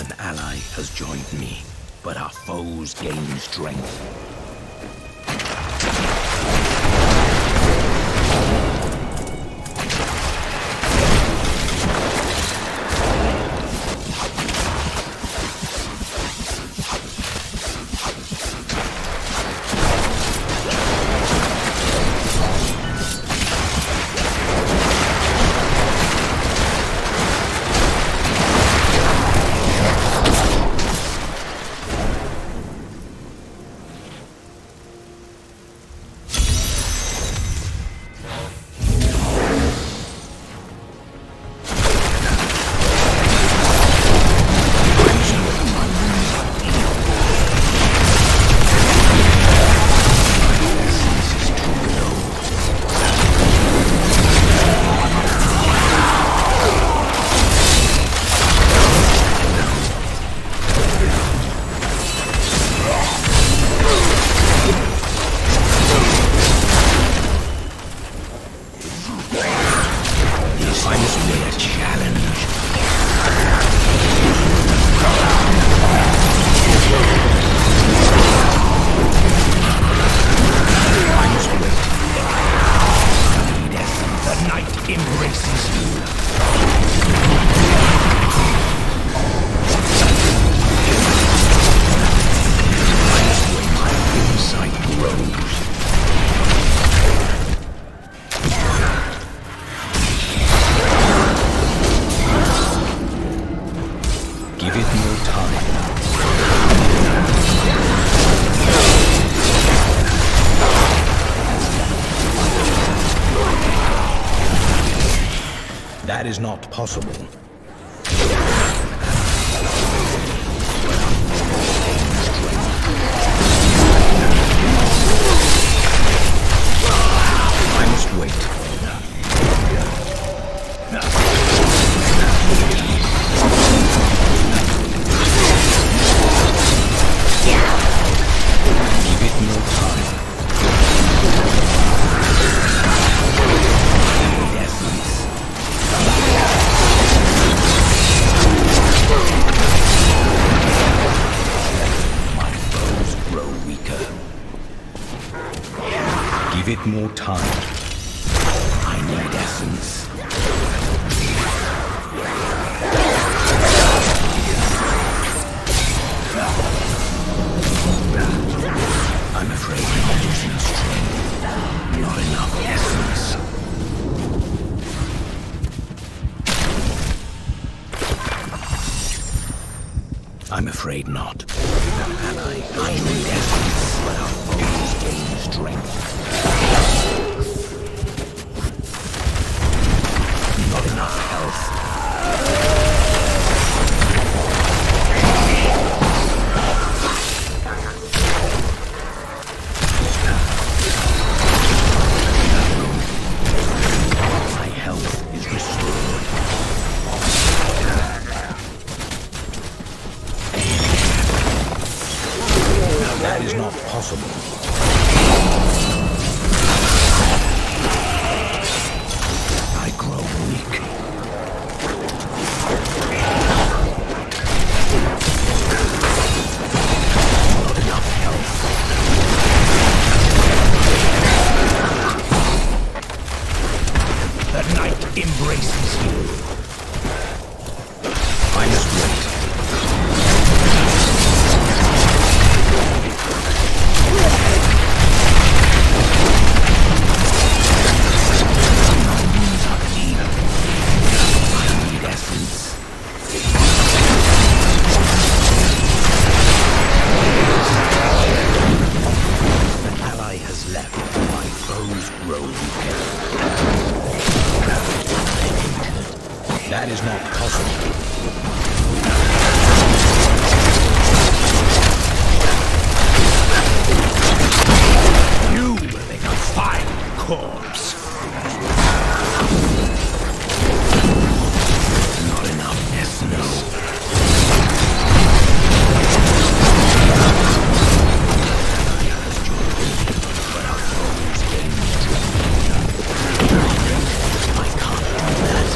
An ally has joined me, but our foes gain strength. That is not possible. I must wait. Give it no time. Give it more time. I need essence. I'm afraid I'm losing strength. Not enough essence. I'm afraid not. I need essence, but our foes gain strength. Not enough health. My health is restored. That is not possible. I grow weak. Not enough health. The night embraces you. I must wait. That is not possible. You will make a fine corpse. Not enough essence. I can't do that.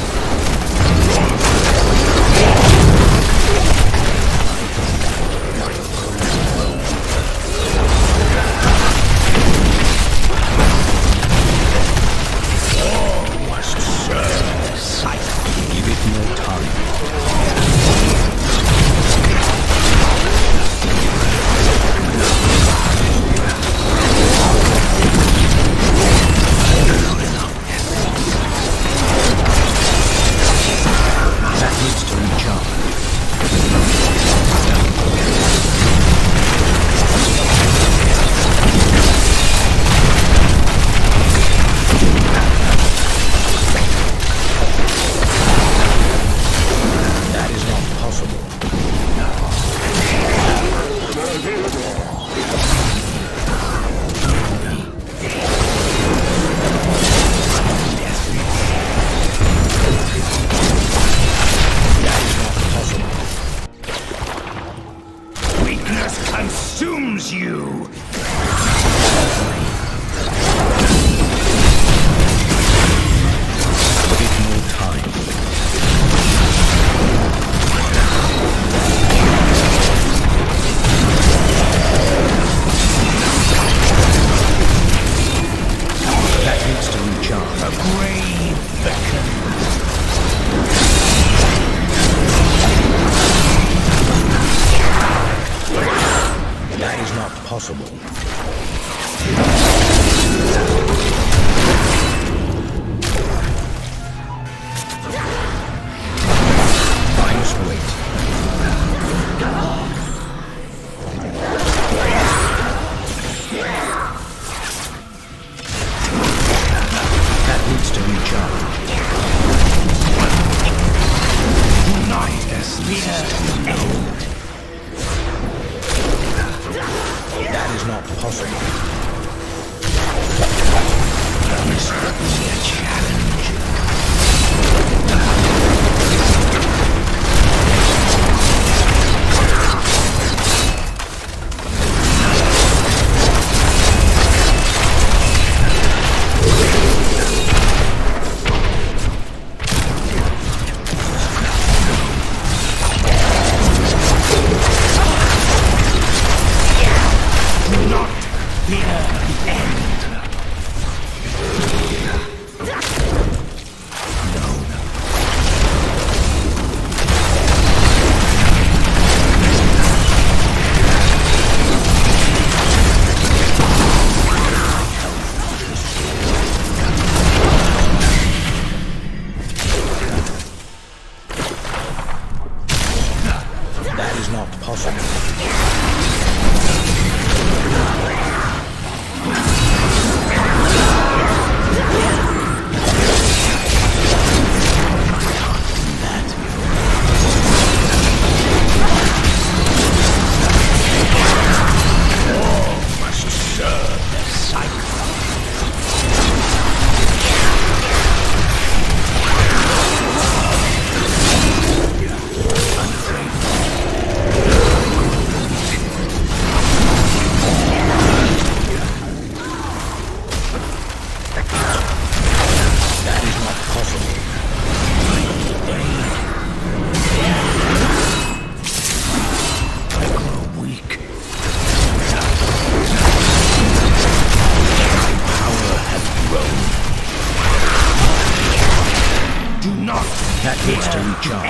Do not. That needs to recharge.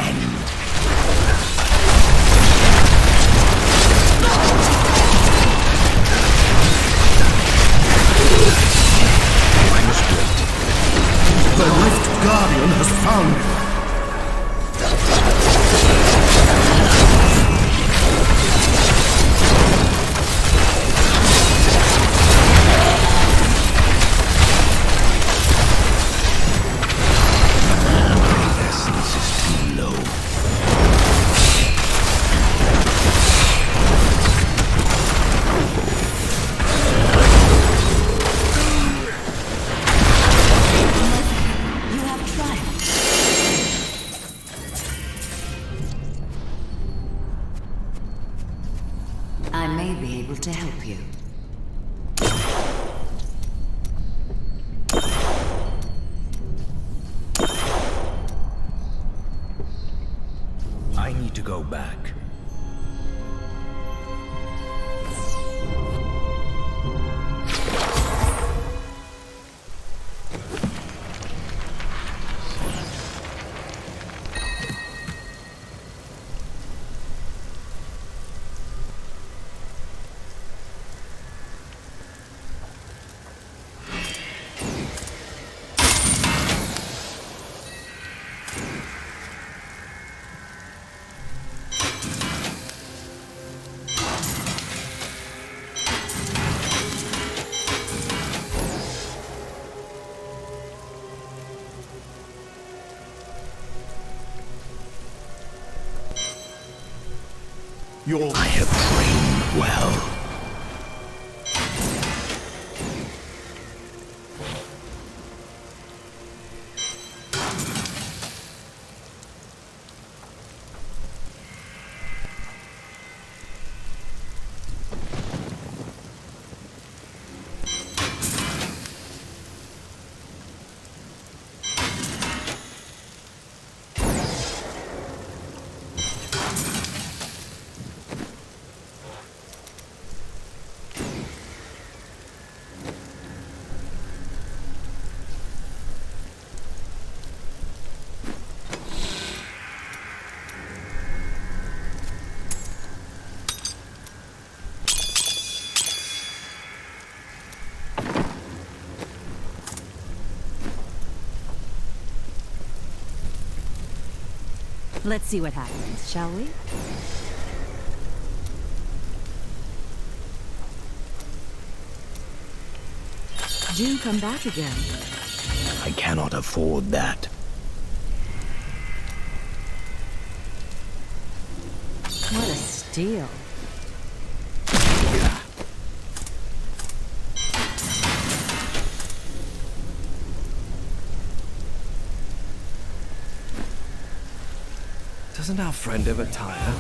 I must wait. The Rift Guardian has found me. I may be able to help you. I need to go back. I have trained well. Let's see what happens, shall we? Do come back again. I cannot afford that. What a steal. Doesn't our friend ever tire?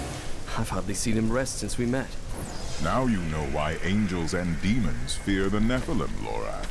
I've hardly seen him rest since we met. Now you know why angels and demons fear the Nephilim, Laura.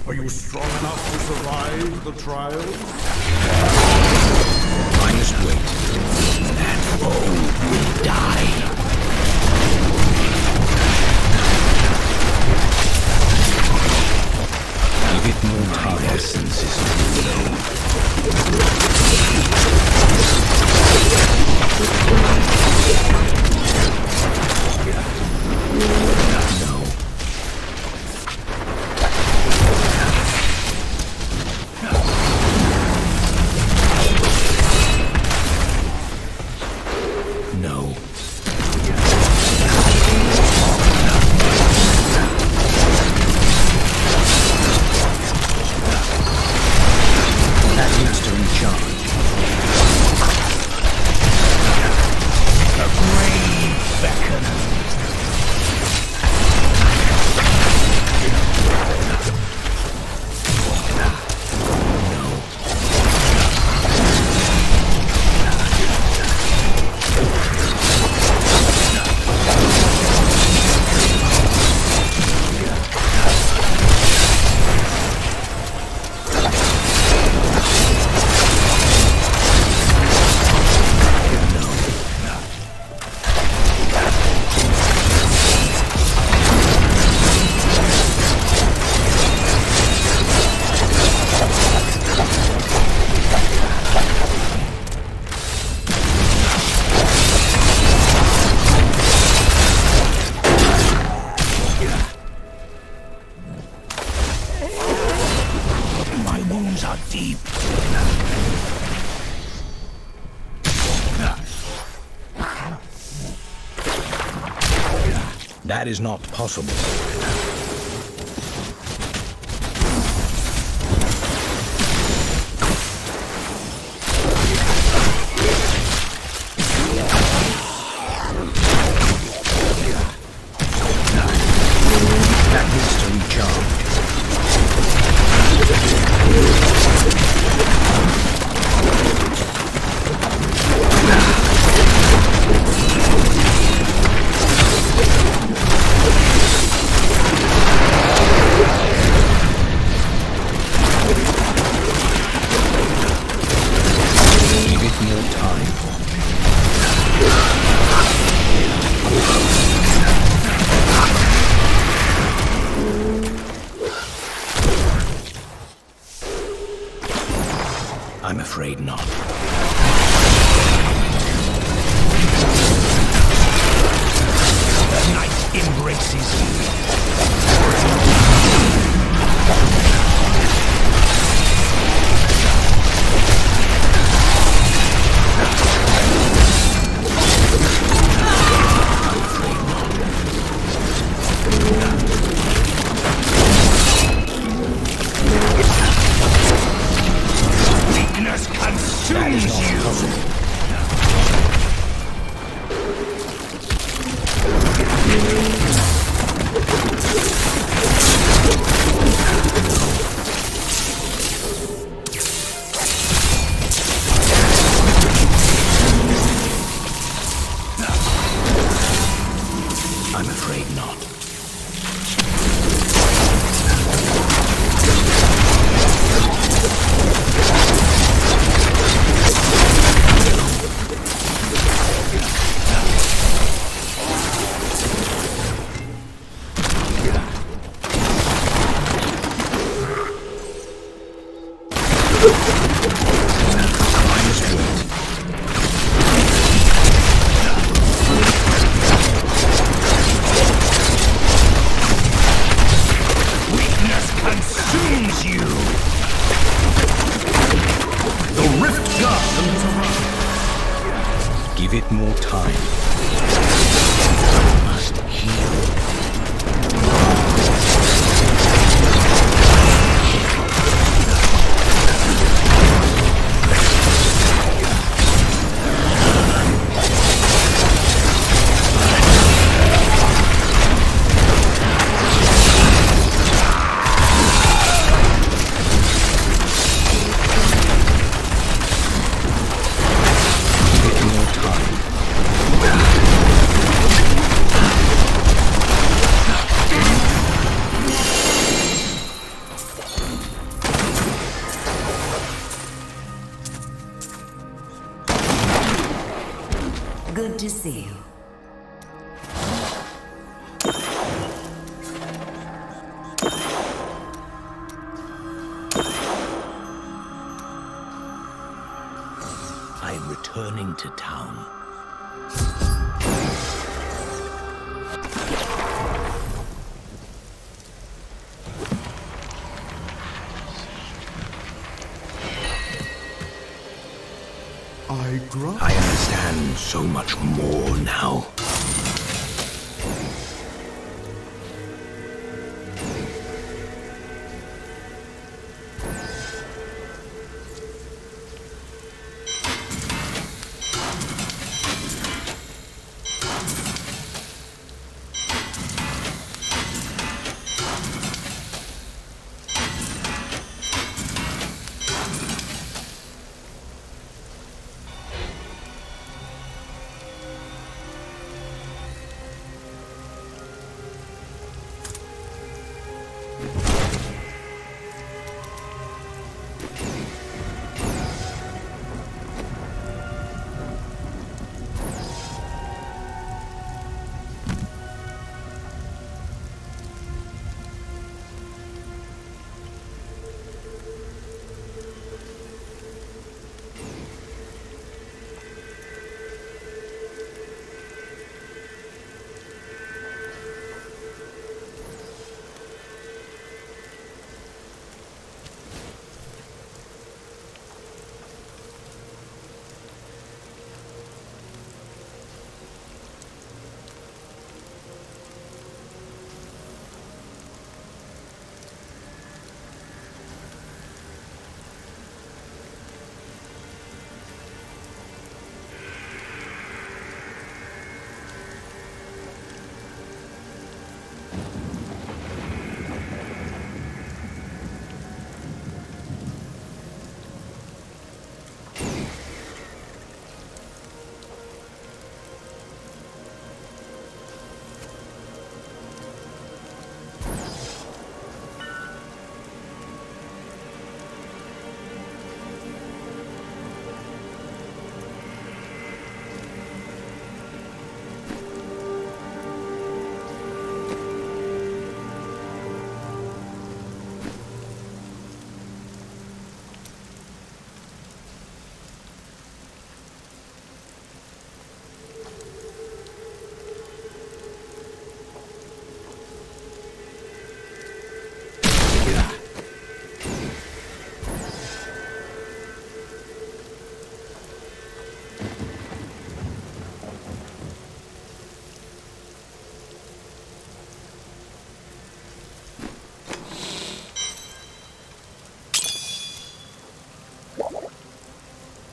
Are you strong enough to survive the trials? I must wait. That foe will die. Give it more time. The essence is too low. No. No. That needs to recharge. A brave beckon. No. That is not possible. That needs to recharge. Give it more time. I'm afraid not. The night embraces you. Weakness consumes you. I'm afraid not. I must wait. Weakness consumes you. The Rift Guardian has arrived. Give it more time. I must heal. Give it more time. Good to see you. I'm returning to town. I understand so much more now.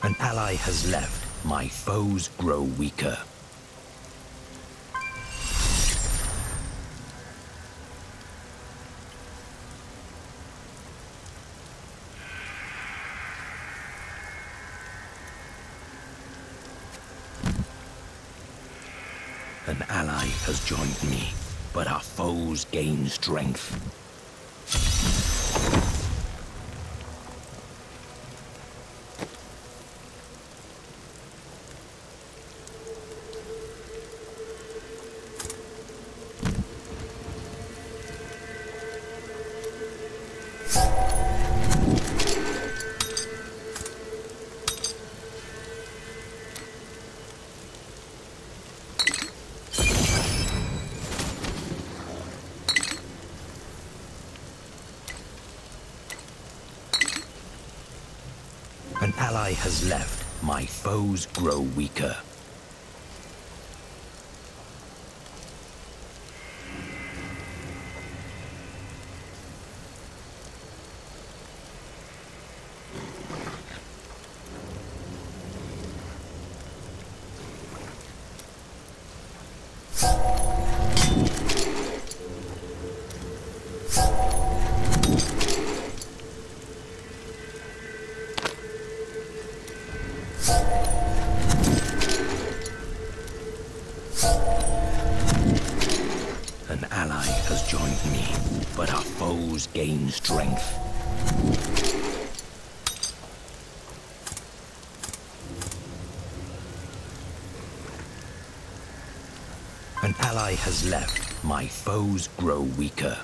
An ally has left. My foes grow weaker. An ally has joined me, but our foes gain strength. An ally has left. My foes grow weaker. An ally has joined me, but our foes gain strength. An ally has left. My foes grow weaker.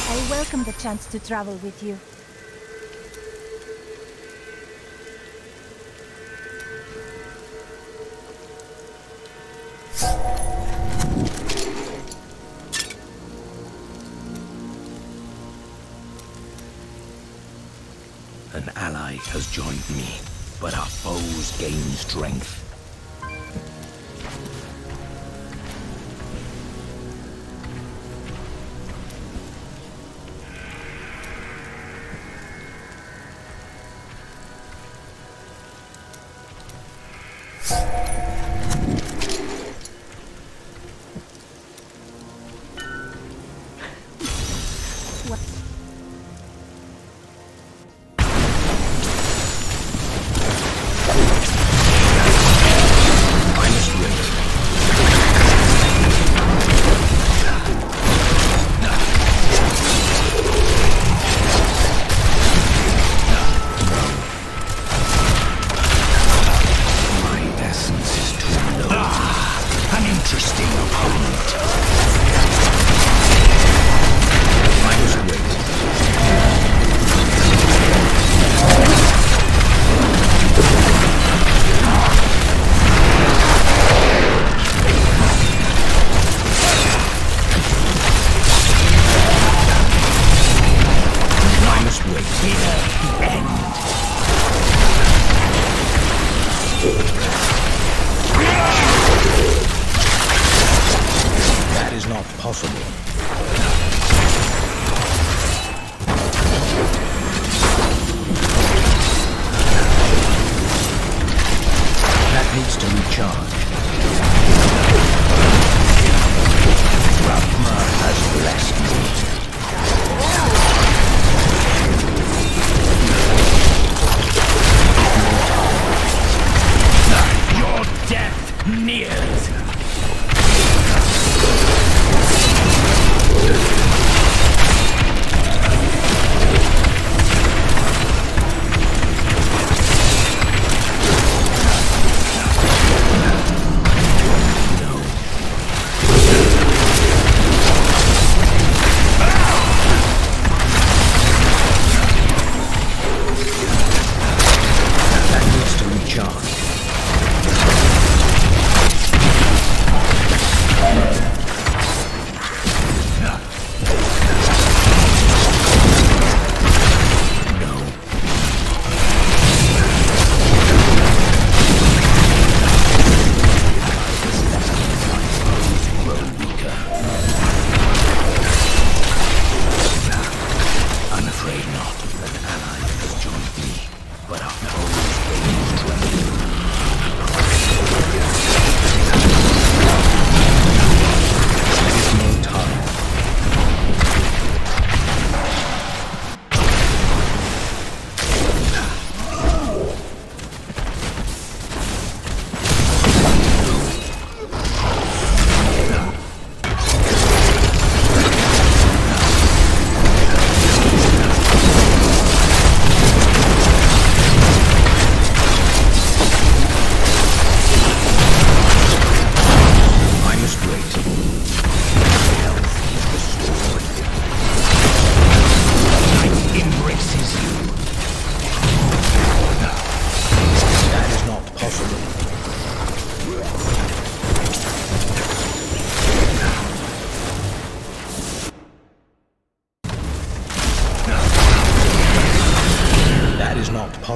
I welcome the chance to travel with you. An ally has joined me, but our foes gain strength. That is not possible. That needs to recharge. Brahma has blessed me. Your death nears.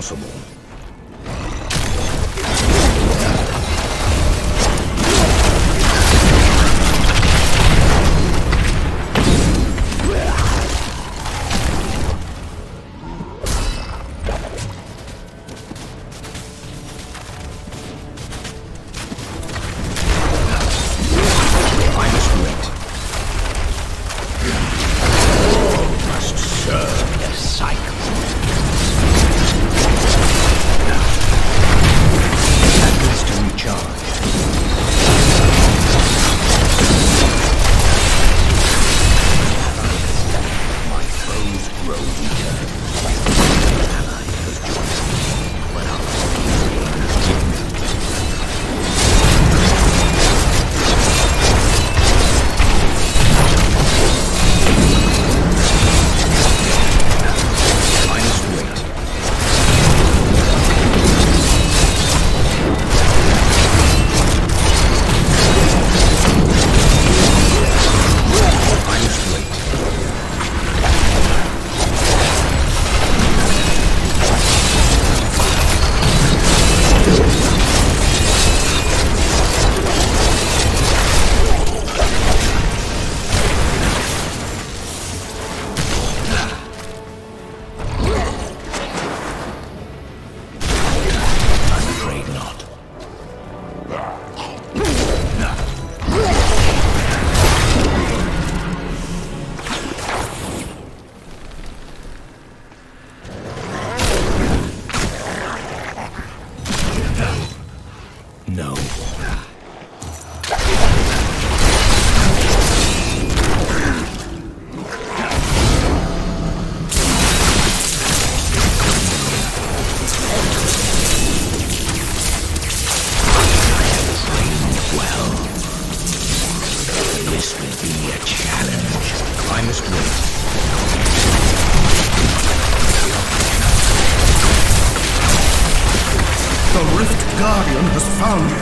possible. I must wait. Must serve the cycle. Batteries to recharge. My foes grow weaker. An ally has joined me, but our I must wait. I must wait. I'm afraid not. No. Well, this will be a challenge. I must wait. The Rift Guardian has found you.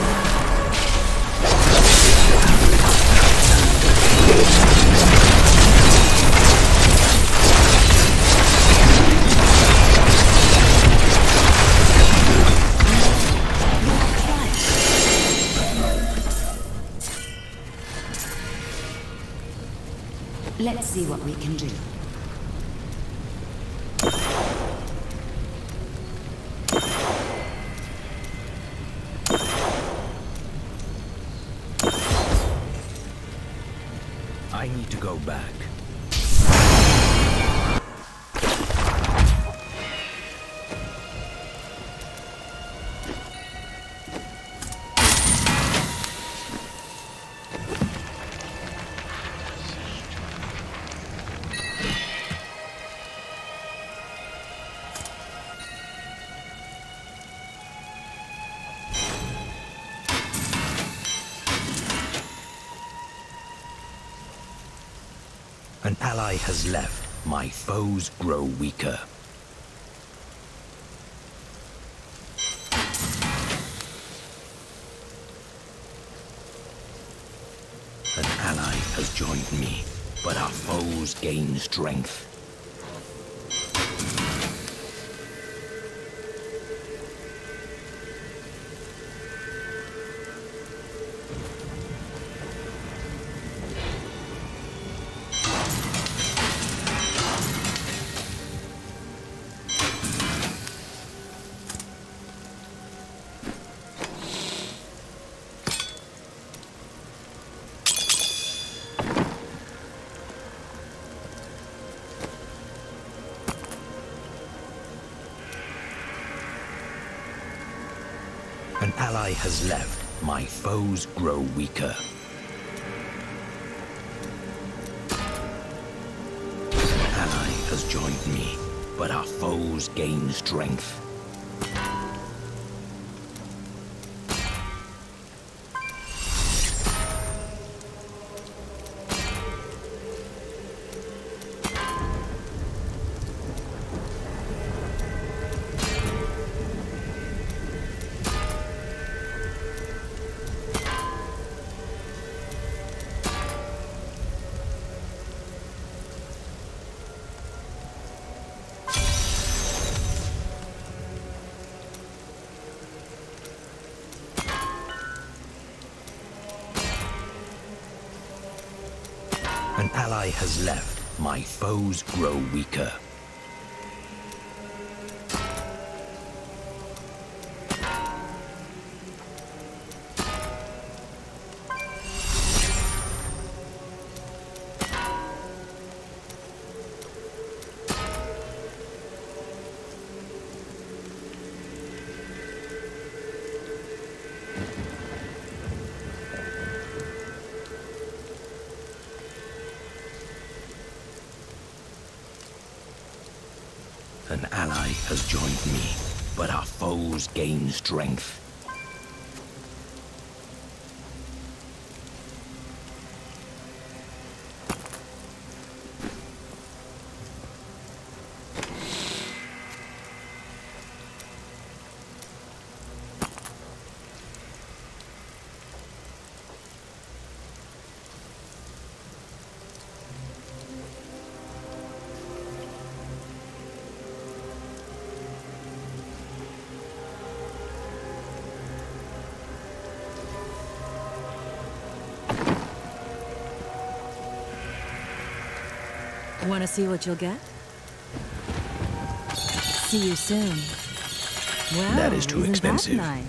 Let's see what we can do. I need to go back. An ally has left. My foes grow weaker. An ally has joined me, but our foes gain strength. An ally has left. My foes grow weaker. An ally has joined me, but our foes gain strength. An ally has left. My foes grow weaker. An ally has joined me, but our foes gain strength. Want to see what you'll get? See you soon. Well, That is too isn't expensive. That nice?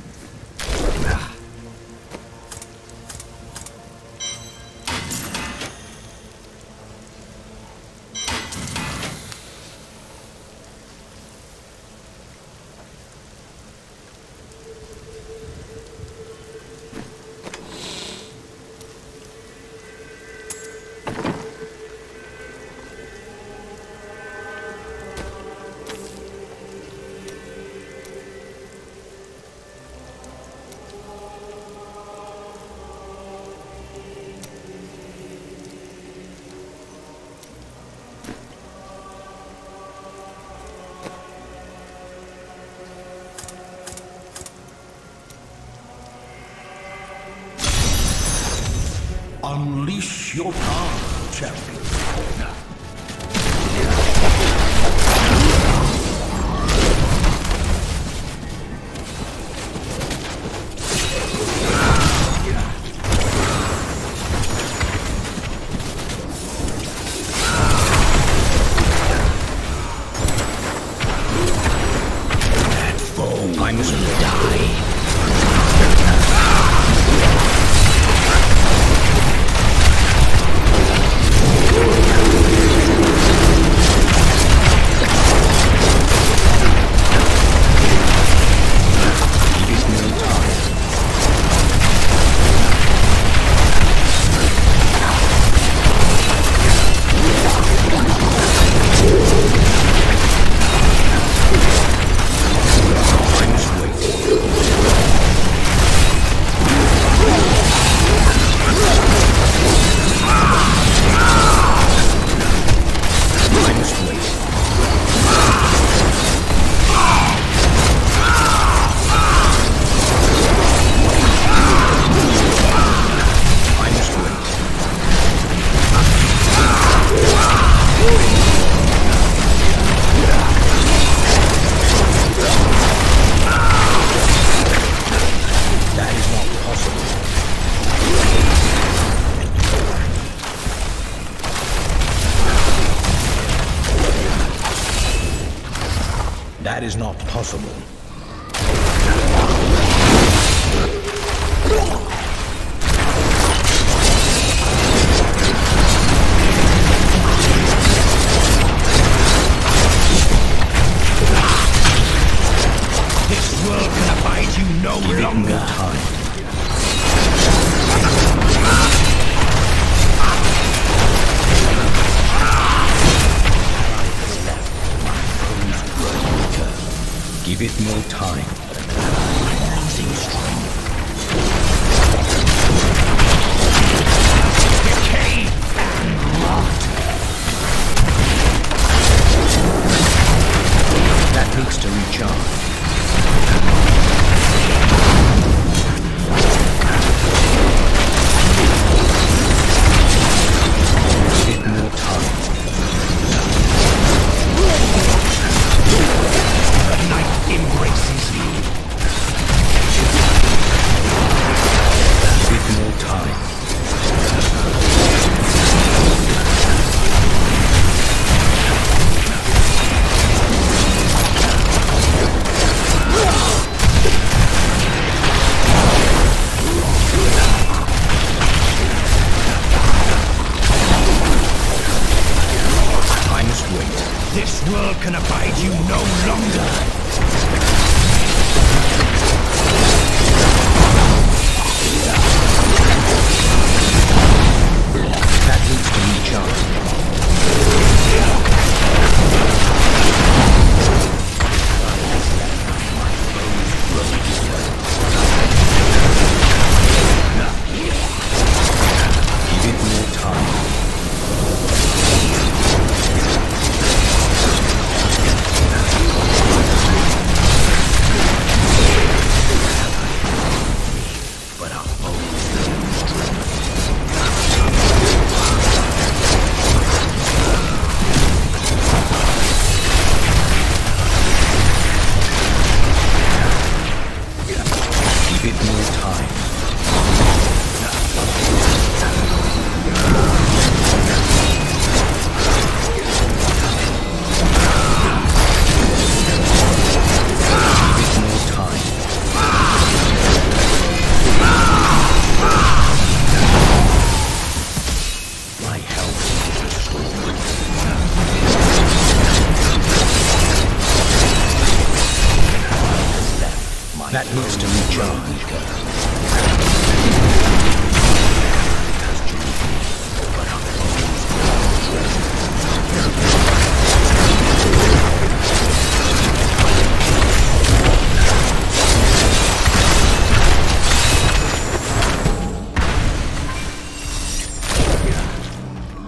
Unleash your power, champion. That foe, I must die. That is not possible. This world can abide you no longer. Give it more time. I'm losing strength. Decay and rot. That needs to recharge. Give it more time. The night embraces you. bit more time. A bit more time. My health is restored. That needs to recharge.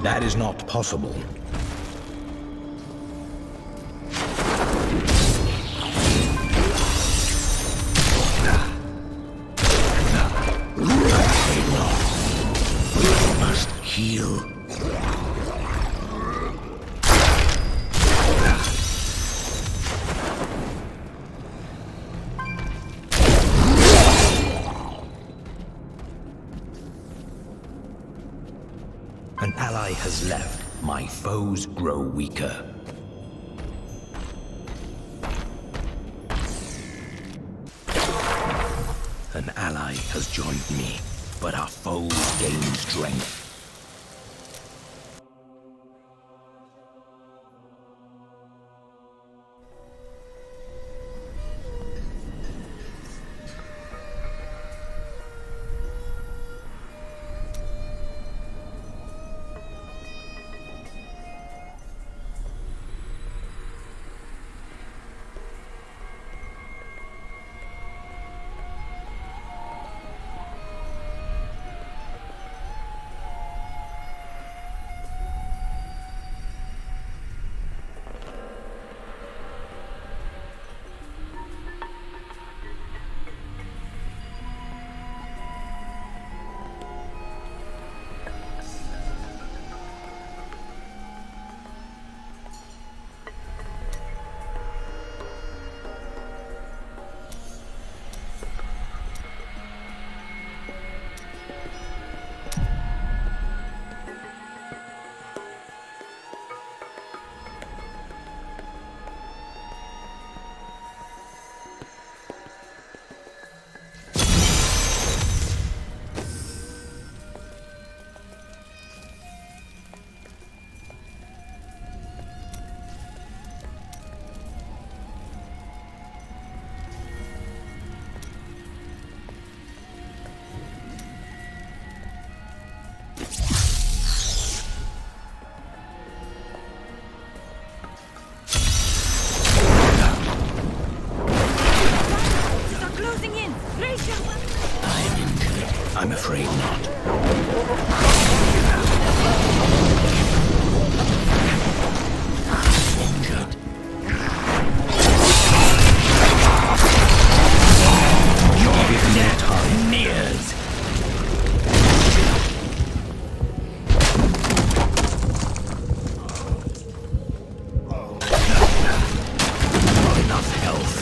That is not possible. Must heal. An ally has left. My foes grow weaker. An ally has joined me, but our foes gain strength. I'm afraid not. Injured. You're giving me time. Nears. Not enough health.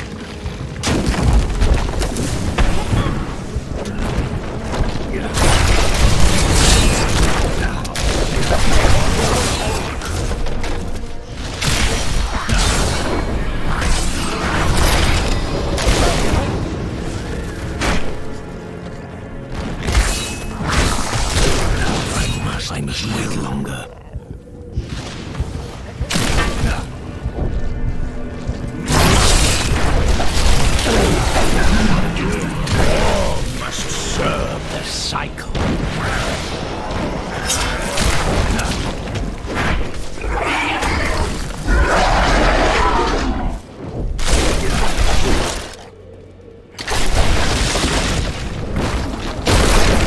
I must wait longer. All must serve the cycle.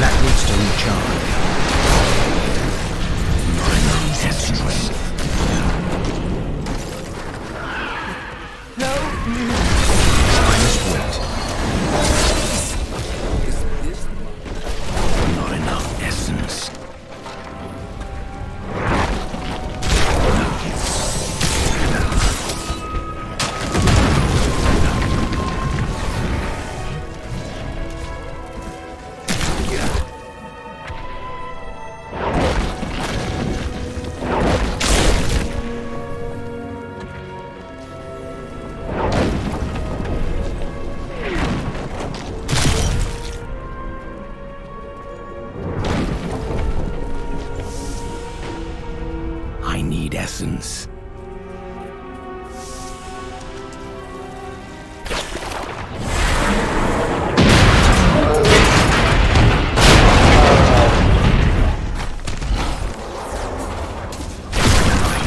That needs to recharge. Not enough essence. essence.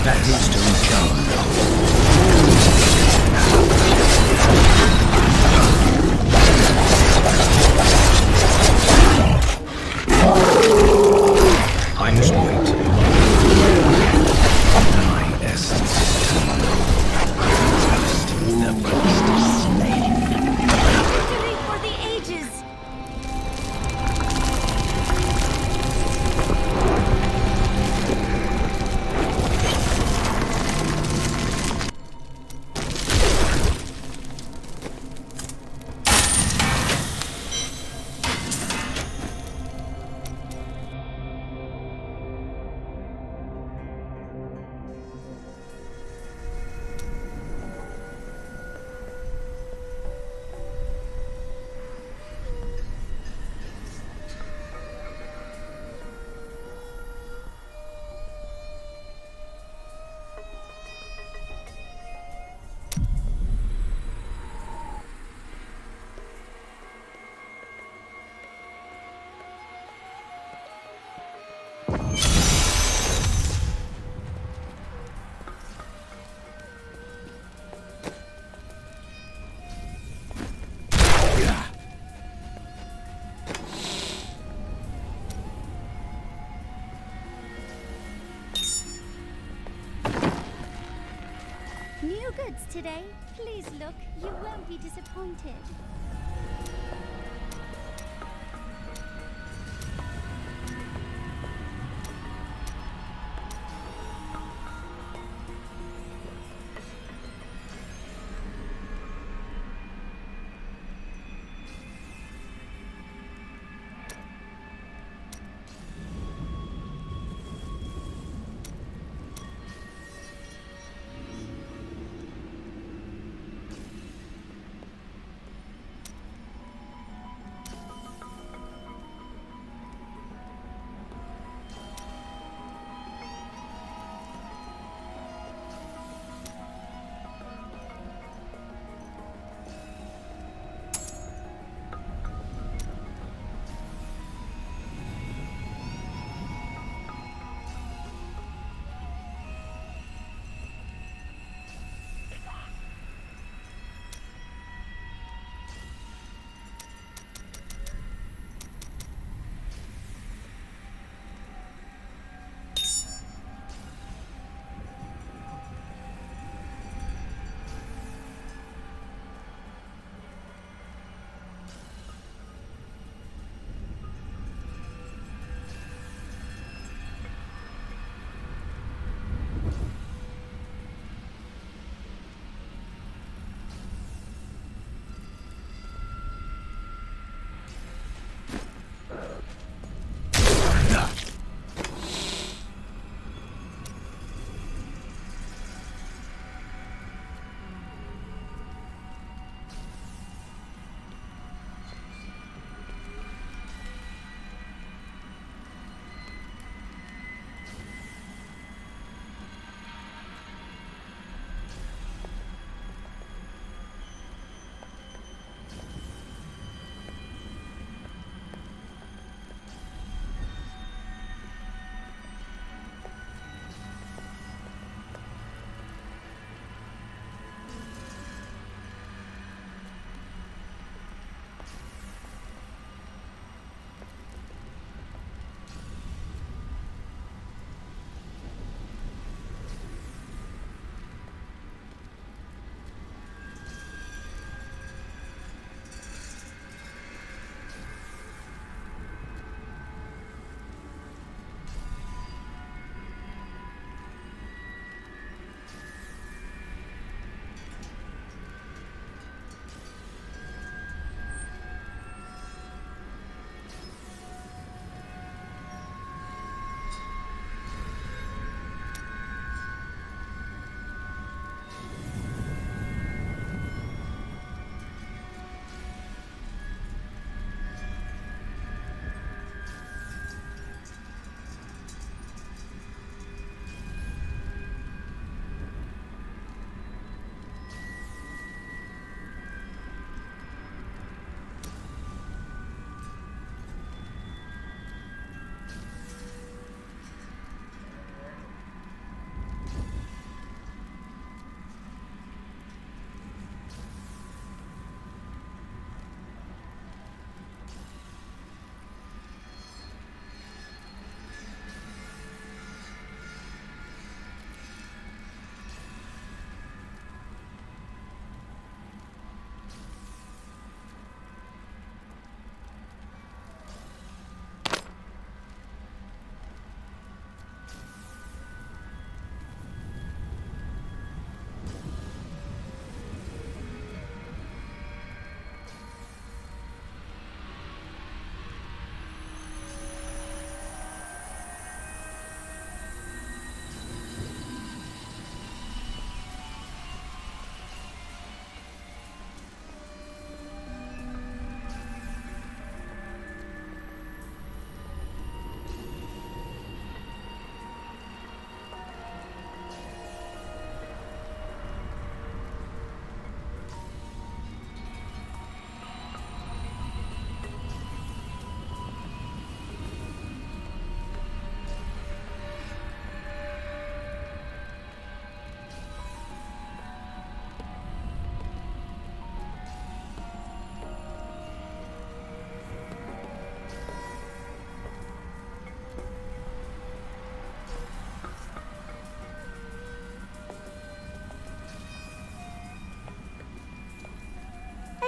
That is to I must wait. My essence to know. The beast is slain. Victory for the ages! New goods today. Please look, you won't be disappointed.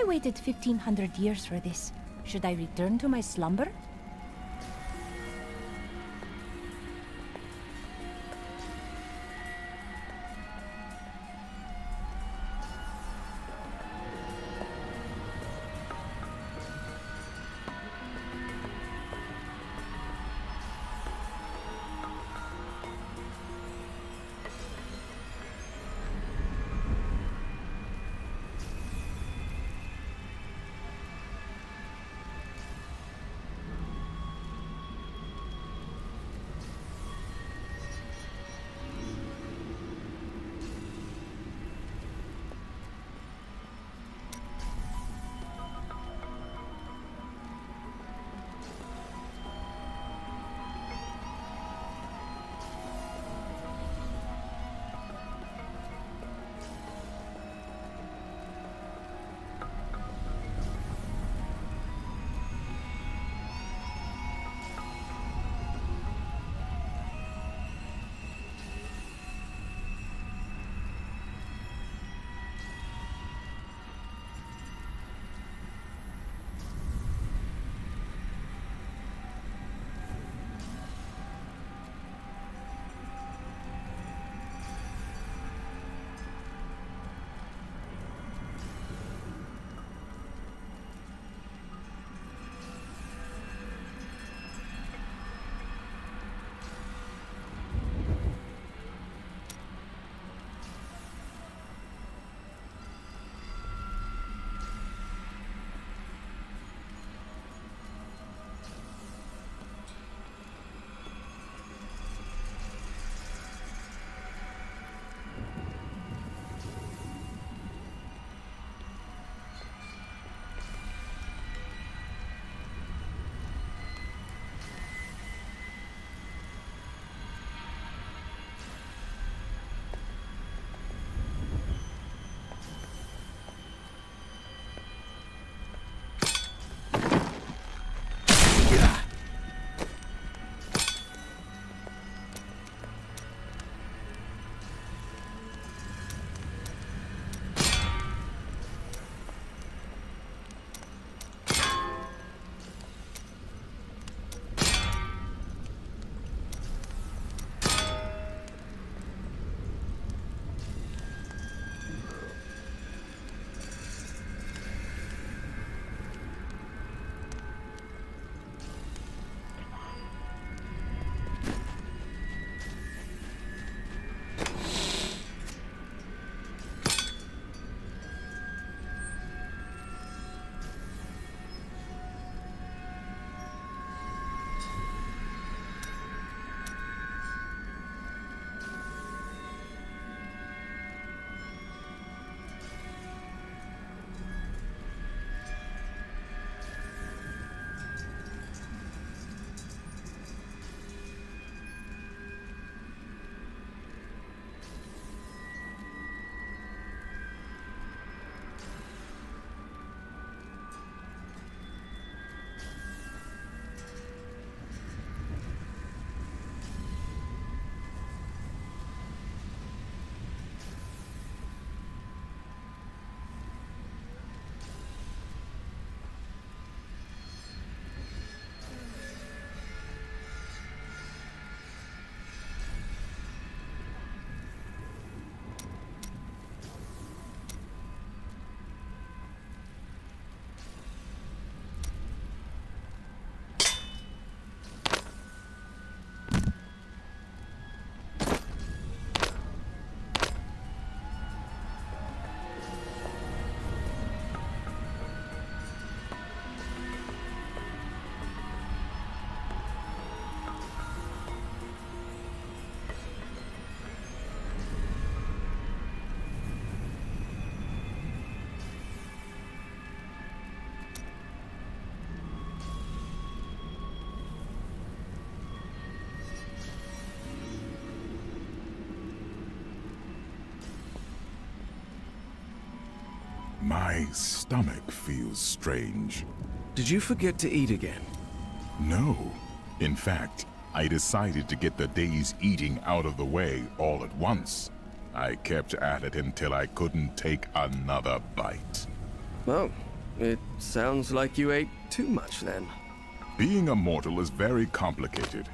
I waited 1500 years for this. Should I return to my slumber? My stomach feels strange. Did you forget to eat again? No. In fact, I decided to get the day's eating out of the way all at once. I kept at it until I couldn't take another bite. Well, It sounds like you ate too much then. Being a mortal is very complicated.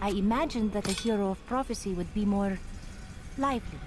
I imagined that a hero of prophecy would be more lively.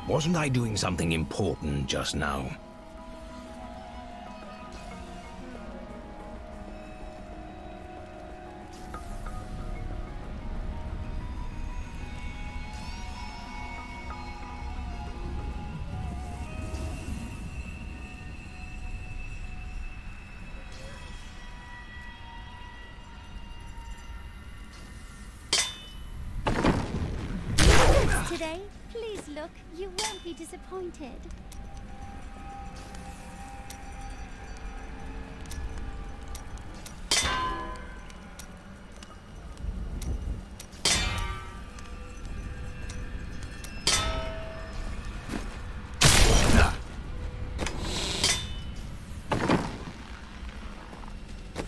Wasn't I doing something important just now? Today, please look. You won't be disappointed.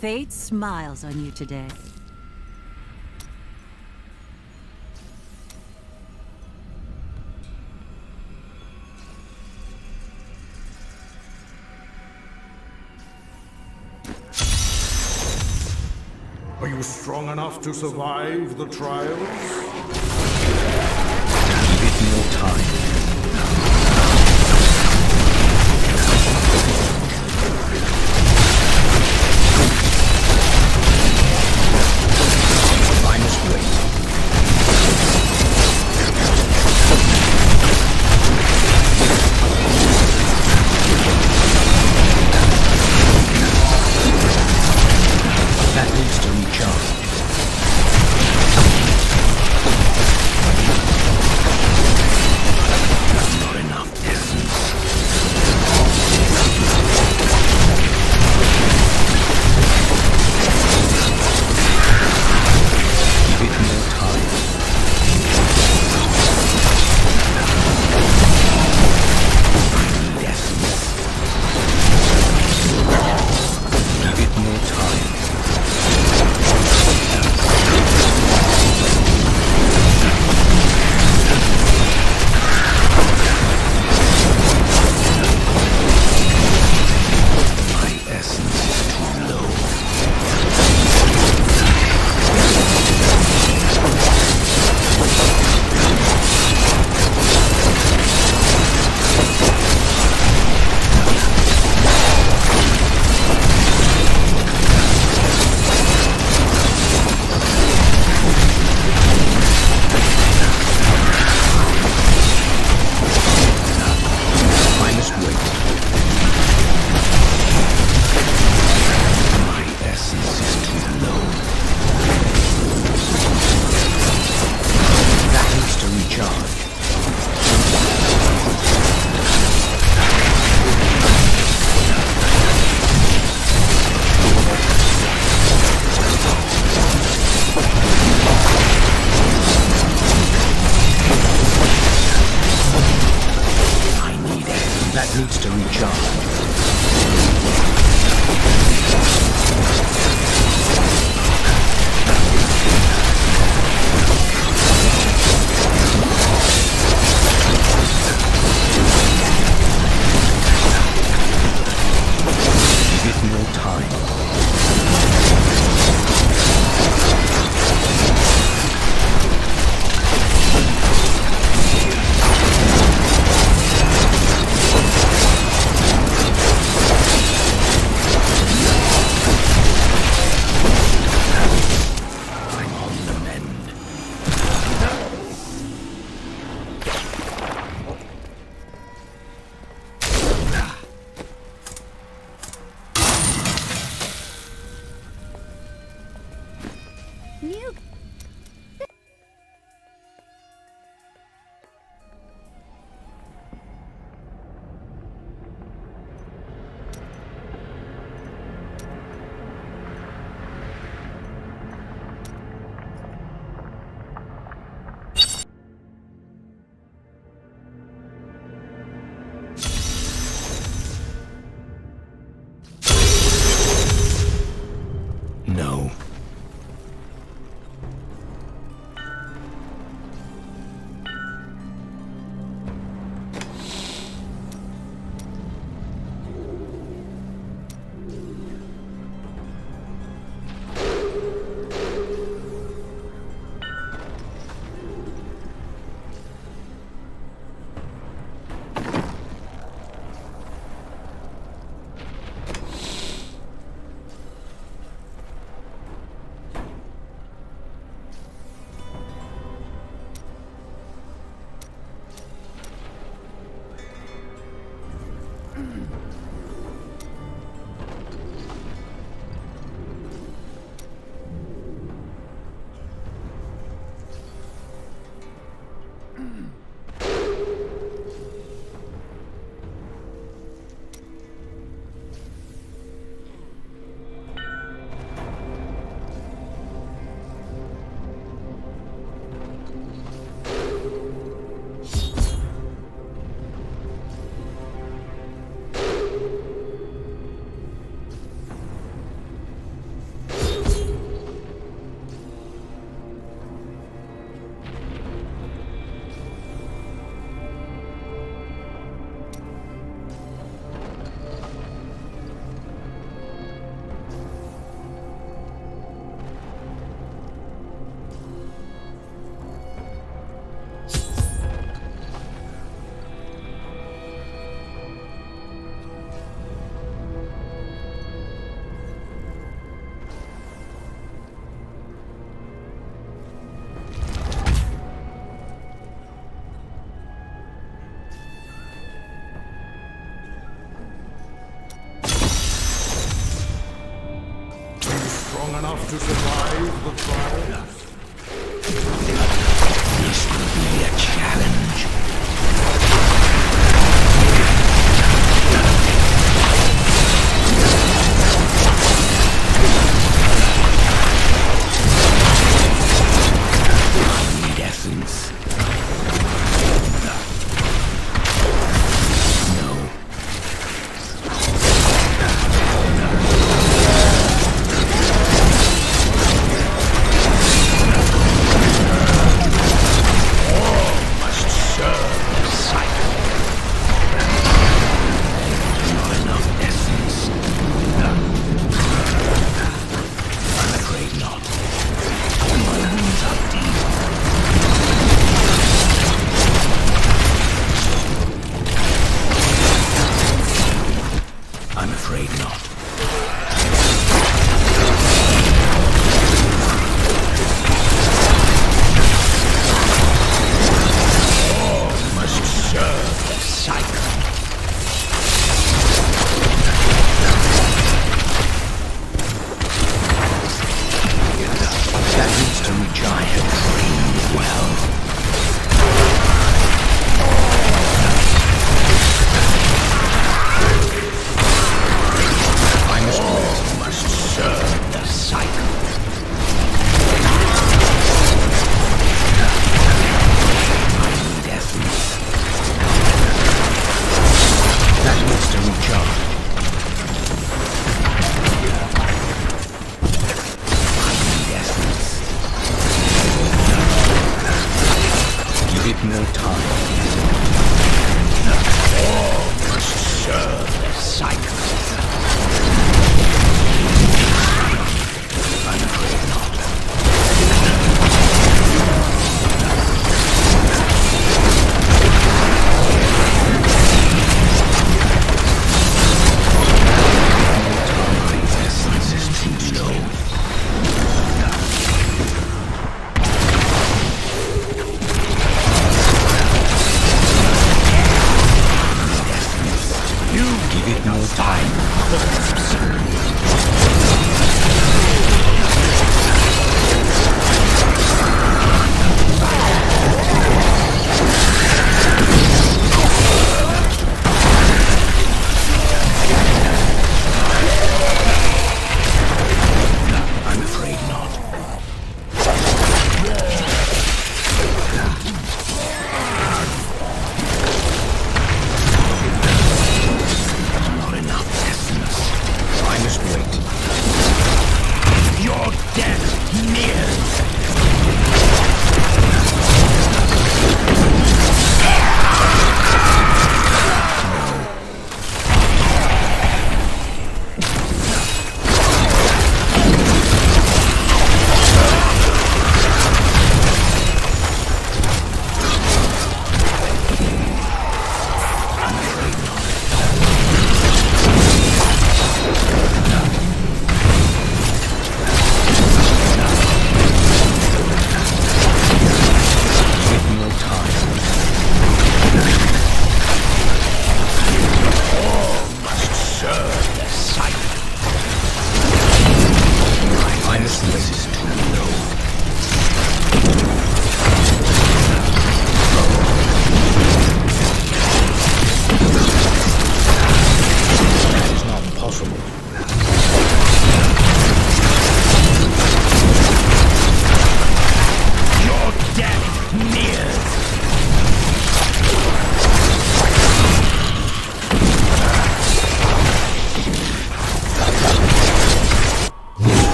Fate smiles on you today. Are you strong enough to survive the trials? Give it more time. I must wait. That needs to recharge. Not enough essence. Give it more time. I need essence. Give it more time. My essence is too low. I must wait. My essence is too low. That needs to recharge. I need it. That needs to recharge. Give it more time. enough to survive the trials? This will be a challenge. I need essence. No. I'm afraid not. All must serve the cycle. That needs to reach I have trained well. Must serve the cycle. I need essence. That needs to recharge. I need essence. Give it no time. All must serve the cycle. I'm afraid not. My essence is too low. You give it no time. I'm afraid not. Not enough essence. I must wait. Your death nears.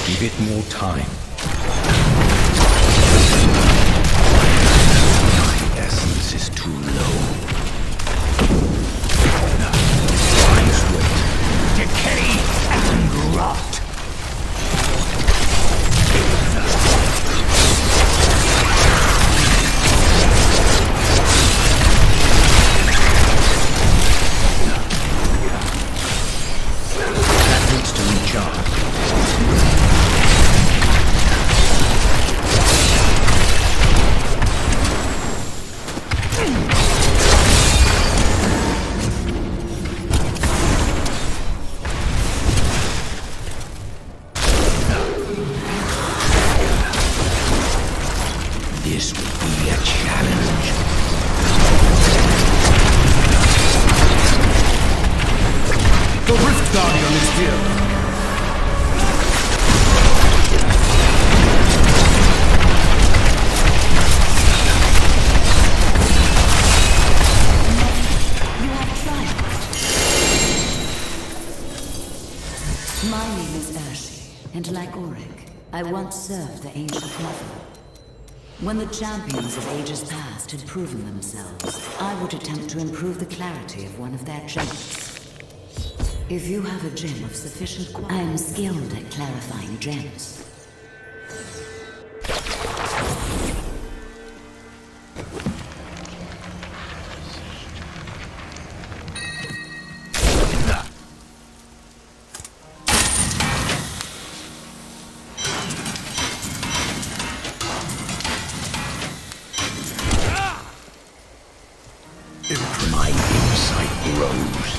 Give it more time. My essence is too low. I must wait. Decay and rot. That needs to recharge. like Auric, I once served the ancient mother. When the champions of ages past had proven themselves, I would attempt to improve the clarity of one of their gems. If you have a gem of sufficient quality, I am skilled at clarifying gems. My insight grows.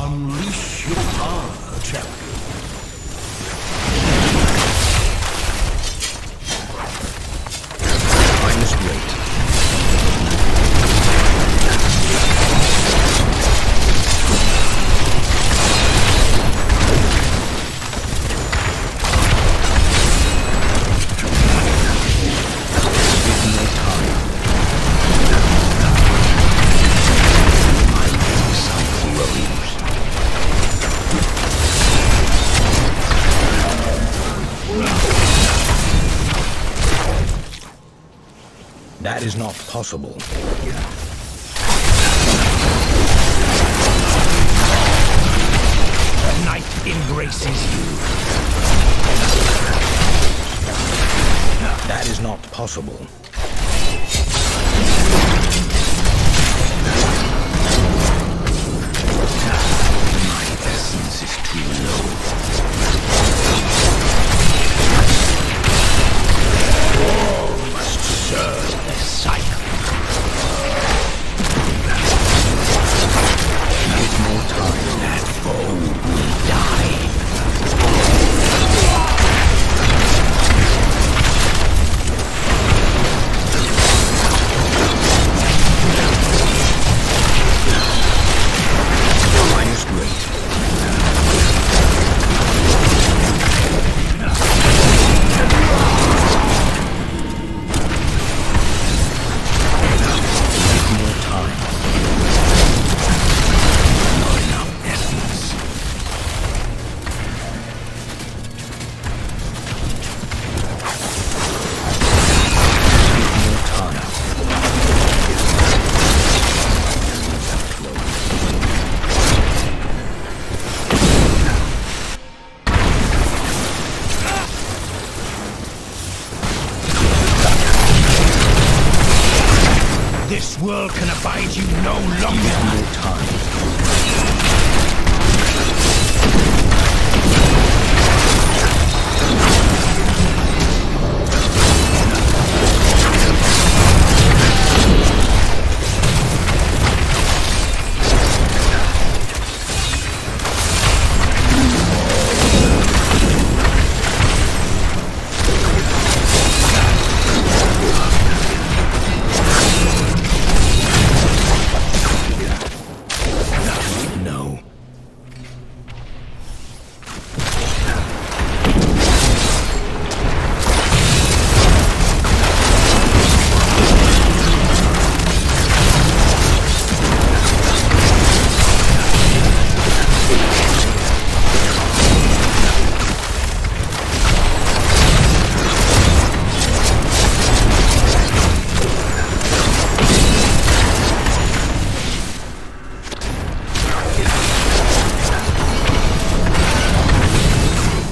Unleash your power, champion. I must wait. Give me time. My insight grows. That is not possible. The night embraces you. That is not possible. My essence is too low. All must serve the cycle. Give more time. This world can abide you no longer. More time. No.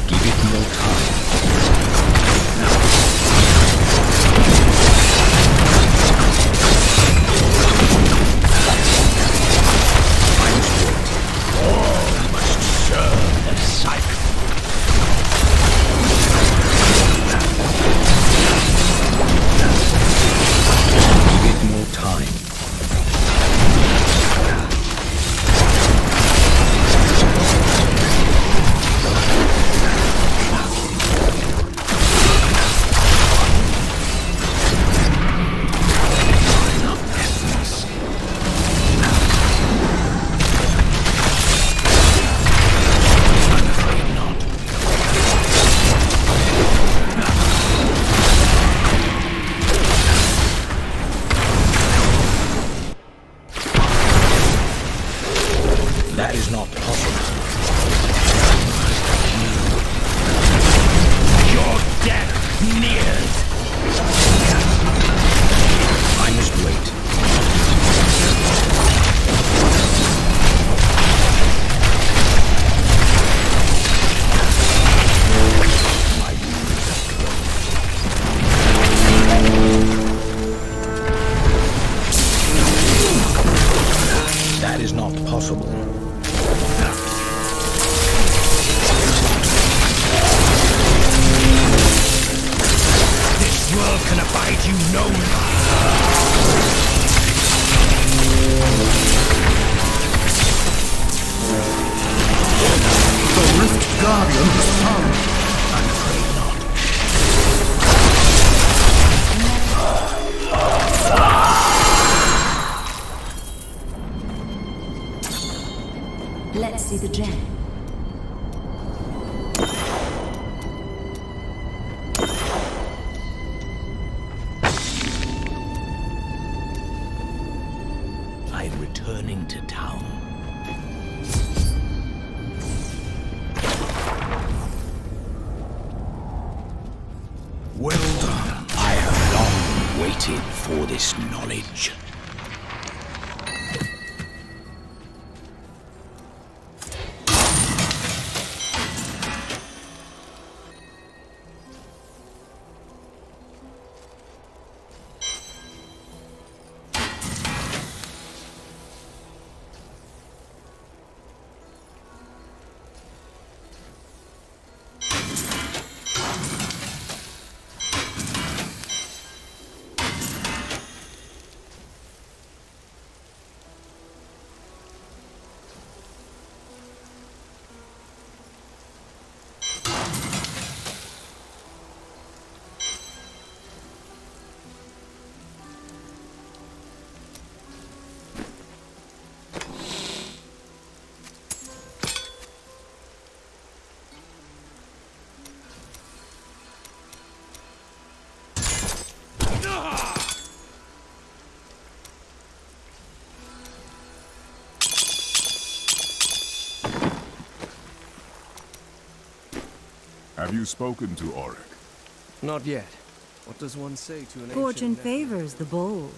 Give it no time. I must wait. All must serve the cycle. Give it more time. I'm afraid not. That is not possible. Your death nears. I must wait. My wounds are closed. That is not possible. This world can abide you no longer. The Rift Guardian has found. I'm afraid not. Let's see the gem. I'm returning to town. Well done. I have long waited for this knowledge. Have you spoken to Auric? Not yet. What does one say to an Fortune ancient favors the bold.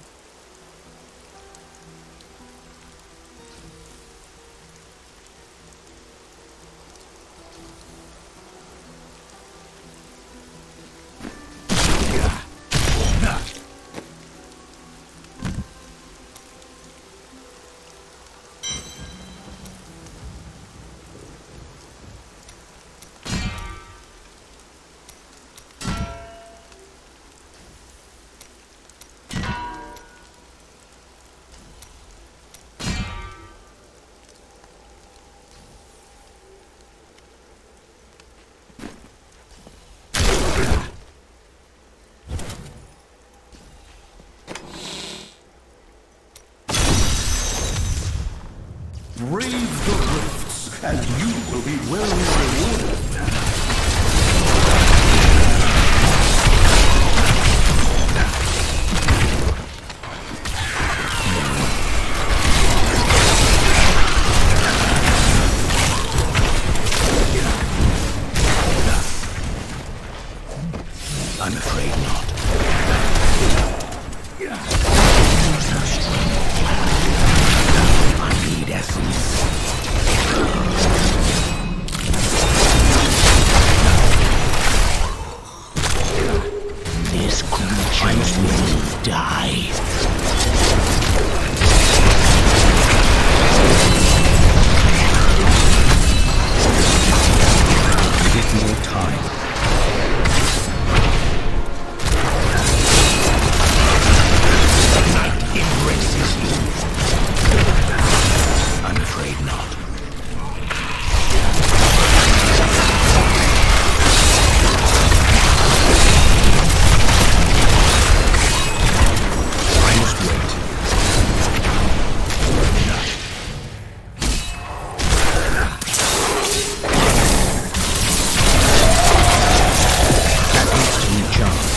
be well rewarded. I'm afraid not. I need essence. This creature will die. Give it more time. Embraces you. I'm afraid not. I must wait. That needs to recharge.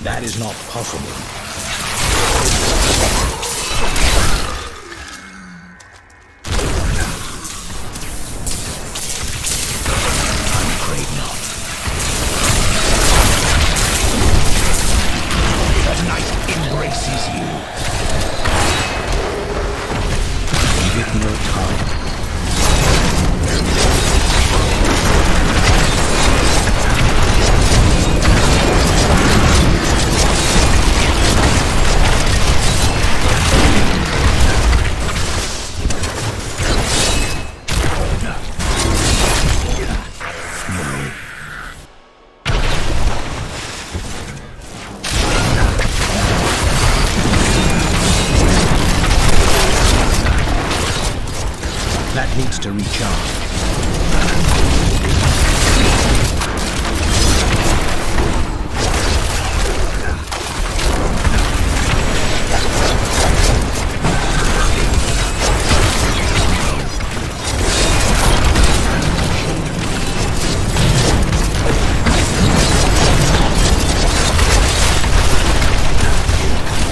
That is not possible. I'm afraid not. The night embraces you. Give it more time. That needs to recharge.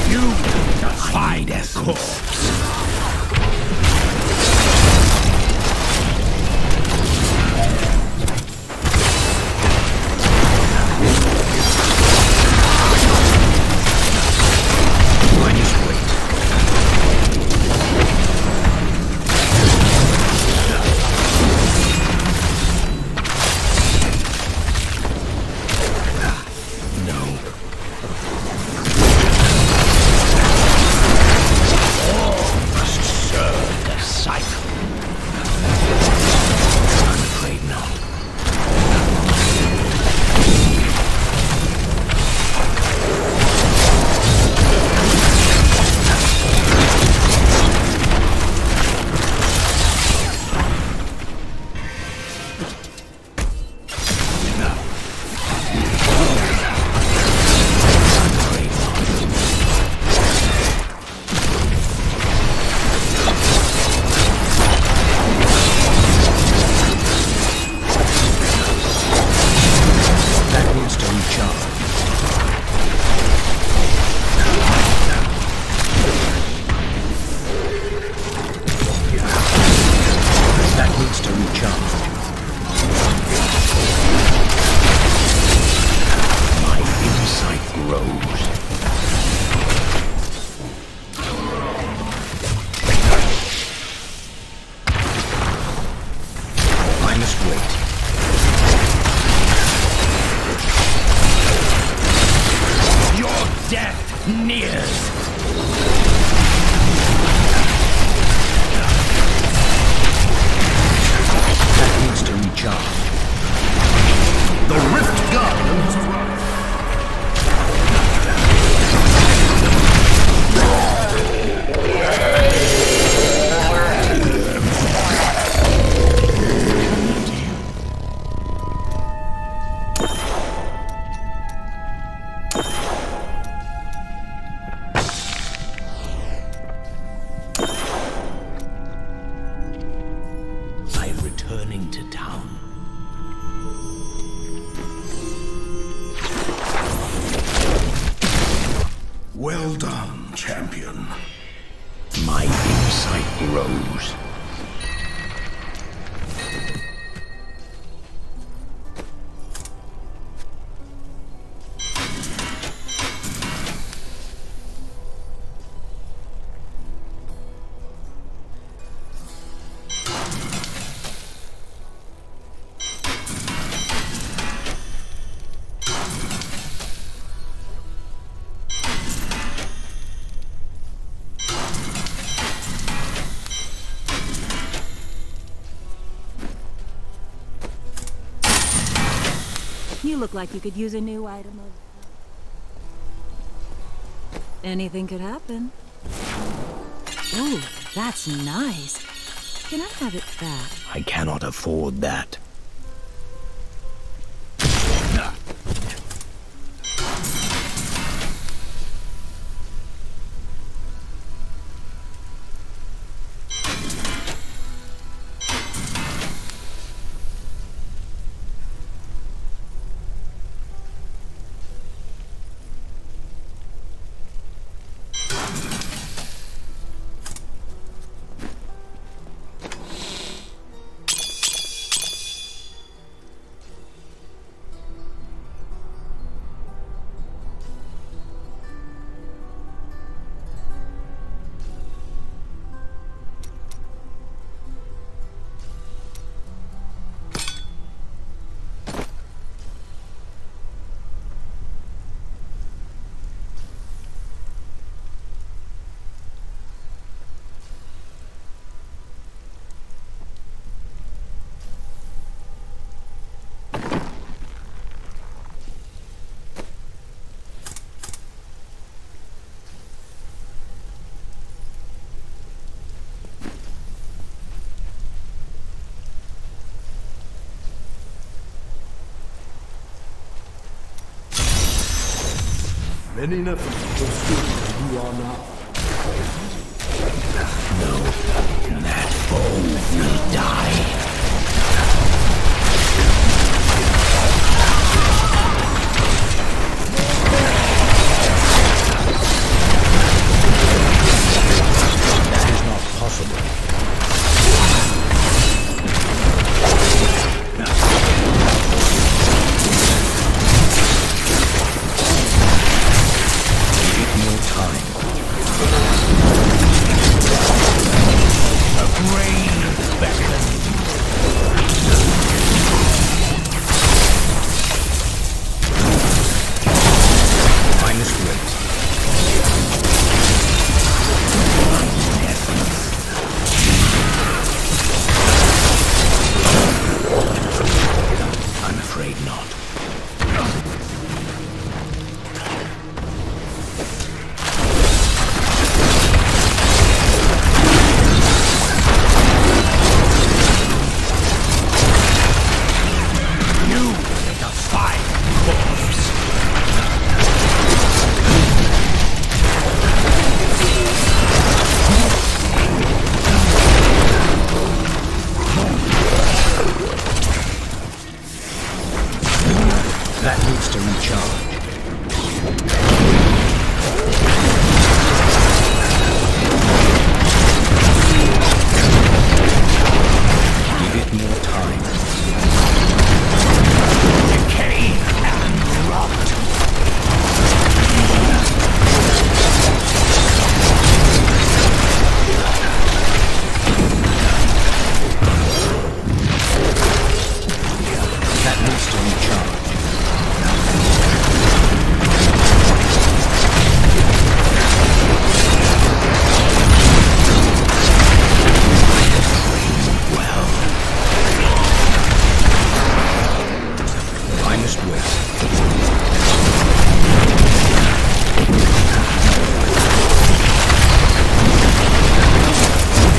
You find essence. appetite grows. You look like you could use a new item of... Anything could happen. Oh, that's nice. Can I have it back? I cannot afford that. Many Nephilims are still who you are now. That foe will die. That is not possible. Give more time. A grave beckons. I must wait. I'm afraid not. That needs to recharge. Give it more time. Decay and rot. That needs to recharge. I must wait.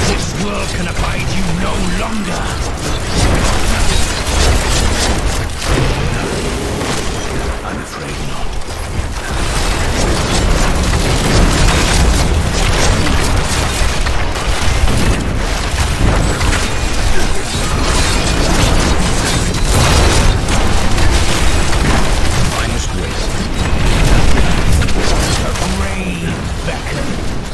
This world can abide you no longer. I'm afraid not. I must wait. A grave beckons.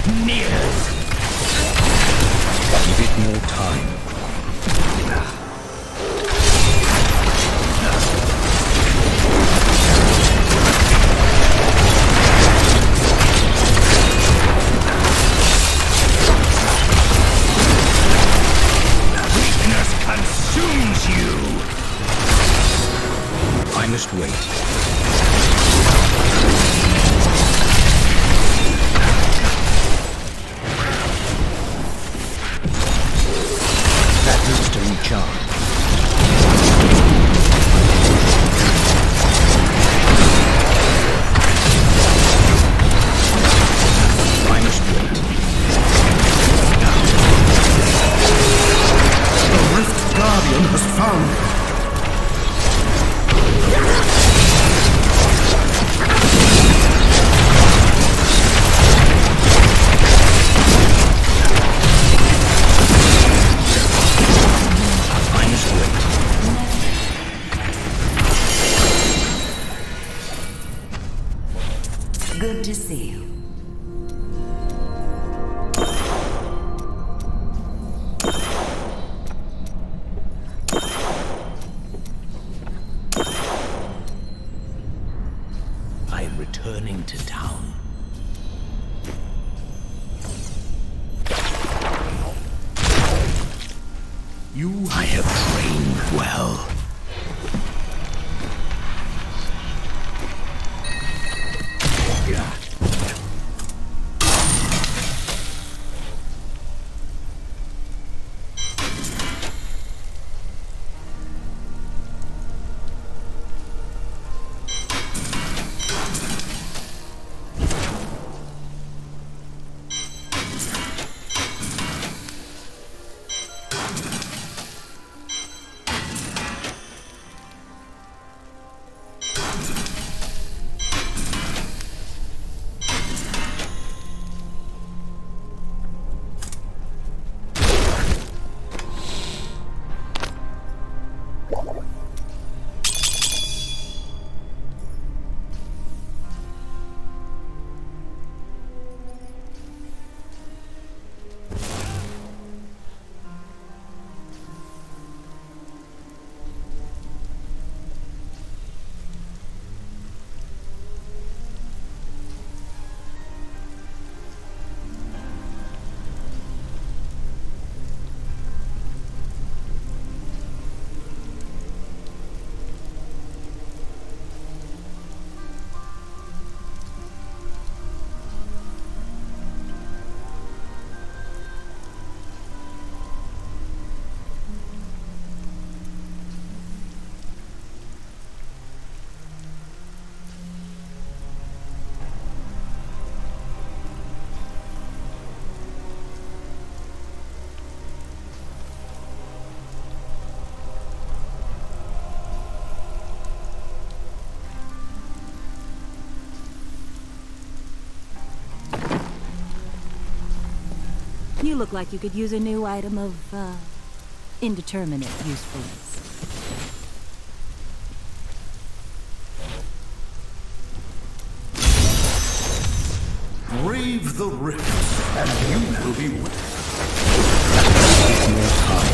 sneers. Give it more time. Weakness consumes you. I must wait. That needs to recharge. I must wait. The Rift Guardian has found it. Good to see you. I am returning to town. I have trained well. You look like you could use a new item of, indeterminate usefulness. Brave the Rift, and you will be with. Give more time.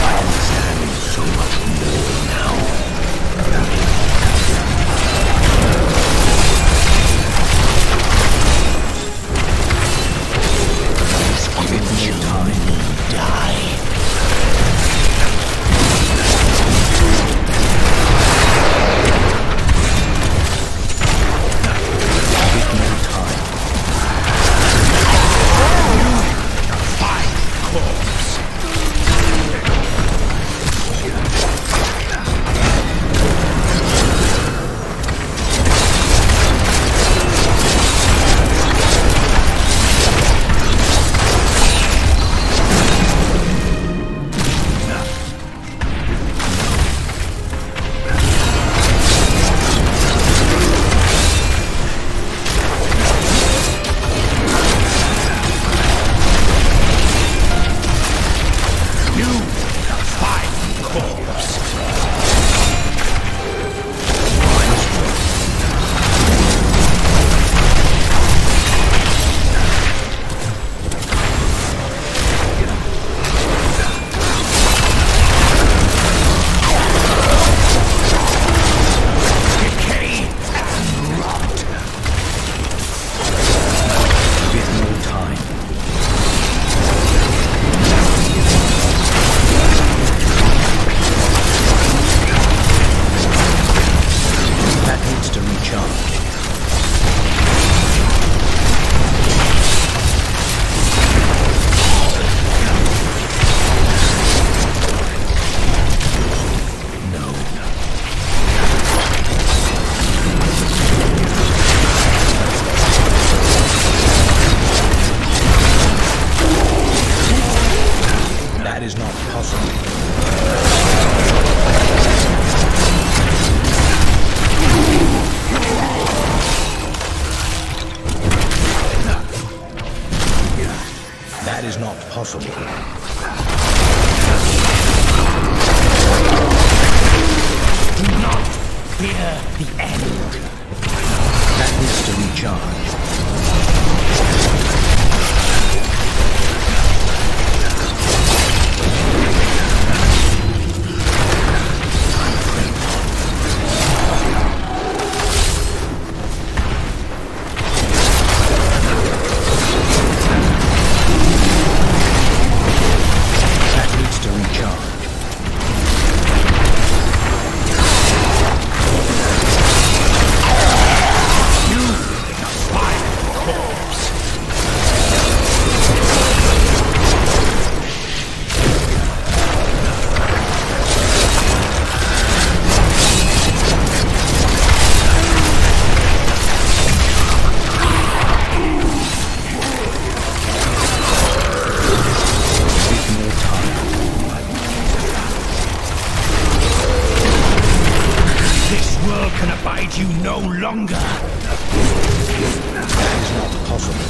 I understand so much more now. Give it more time. Die. Give it more time. Fine corpse. That is not possible. Do not fear the end. That needs to recharge. That needs to recharge. This world can abide you no longer. That is not possible.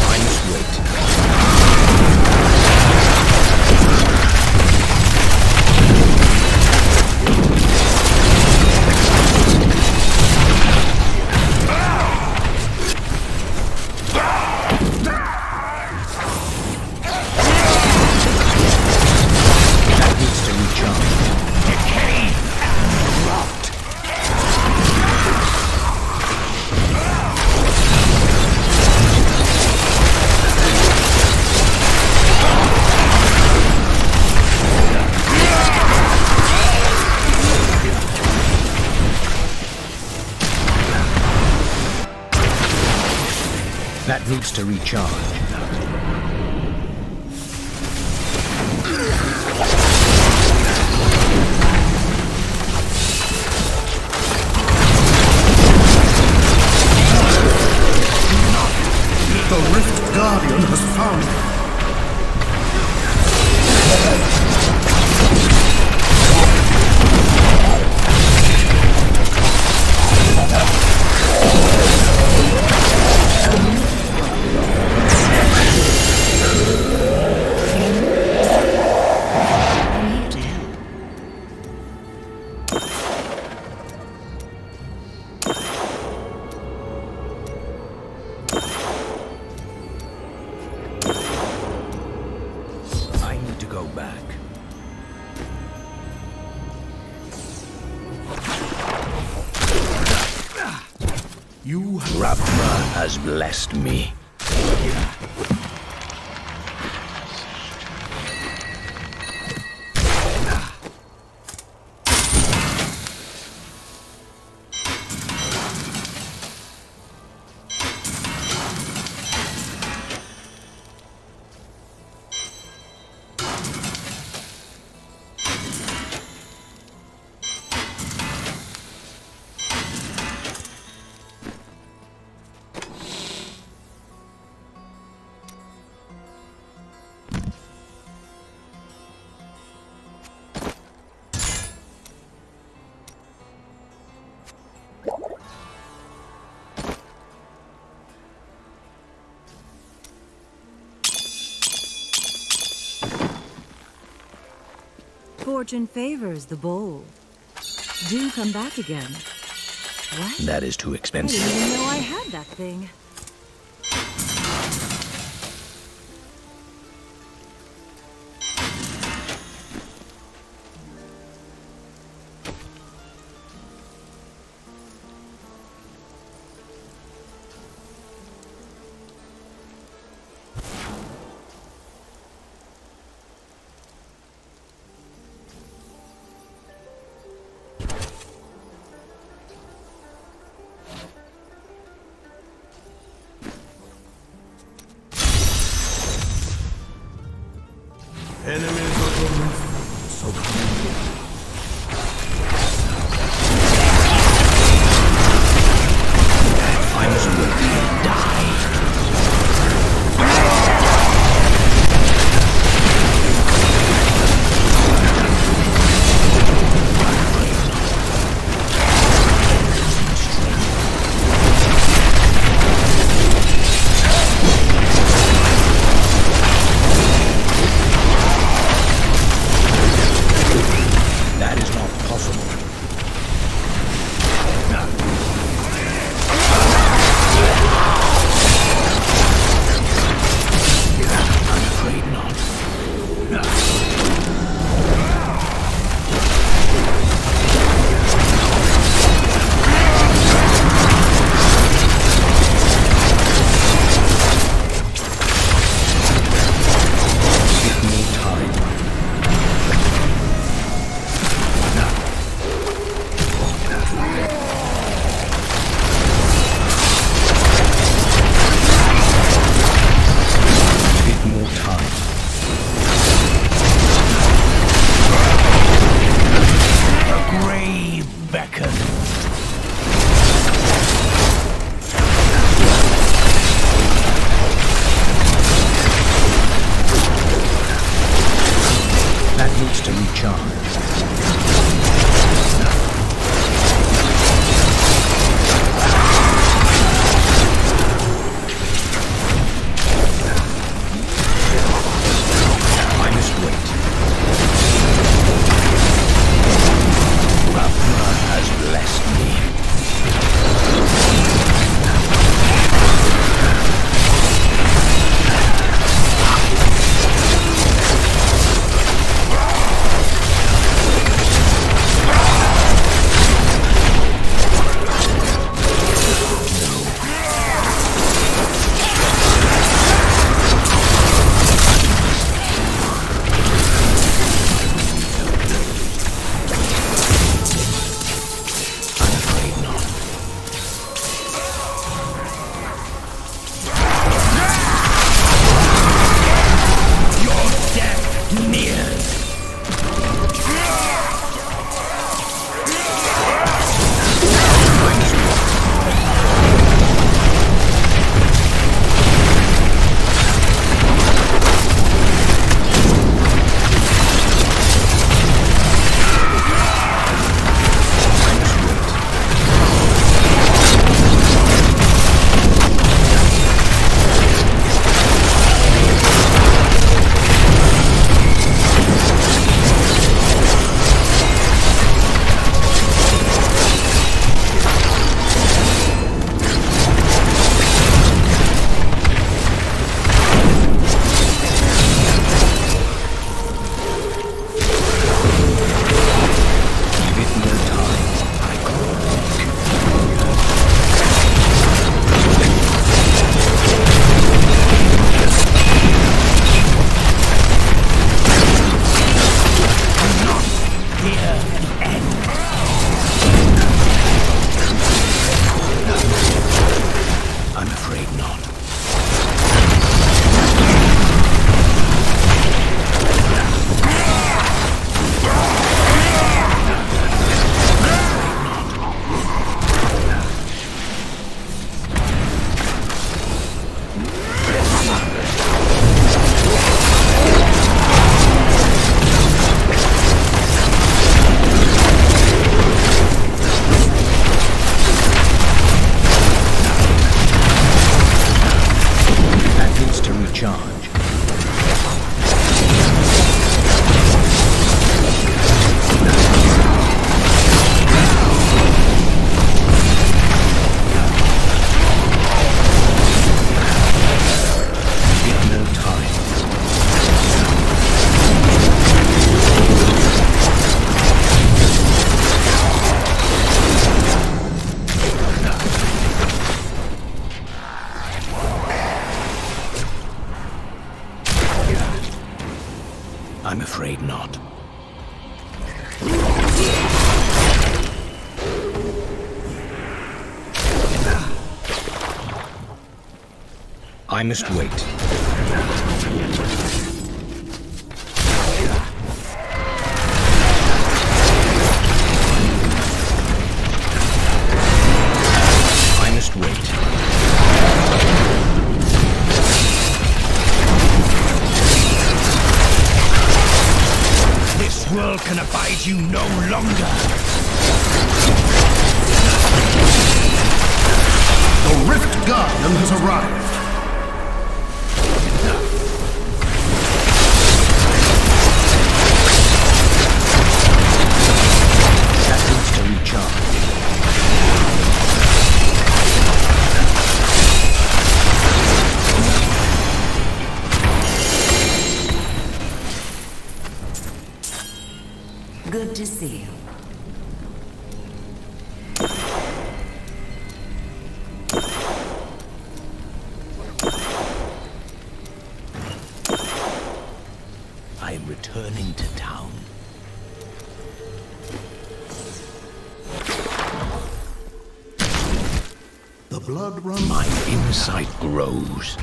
I must wait. That needs to recharge. Decay and rot. That needs to recharge. The Rift Guardian has found I'm here to help. I need to go back. you. Ravna has blessed me. Fortune favors the bold. Do come back again. What? That is too I expensive. didn't even know I had that thing. possible. I'm afraid not. Give me time. Bit more time. A grave beckon. That needs to recharge. I must wait. Ravna has blessed me. I'm afraid not. Your death nears. Give it more time. I call. Here the end. I'm afraid not. That needs to recharge. Give no time. I'm afraid not. I must wait. I must wait. This world can abide you no longer. The Rift Guardian has arrived. blood runs... My insight grows.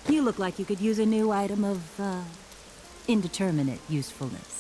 You look like you could use a new item of, indeterminate usefulness.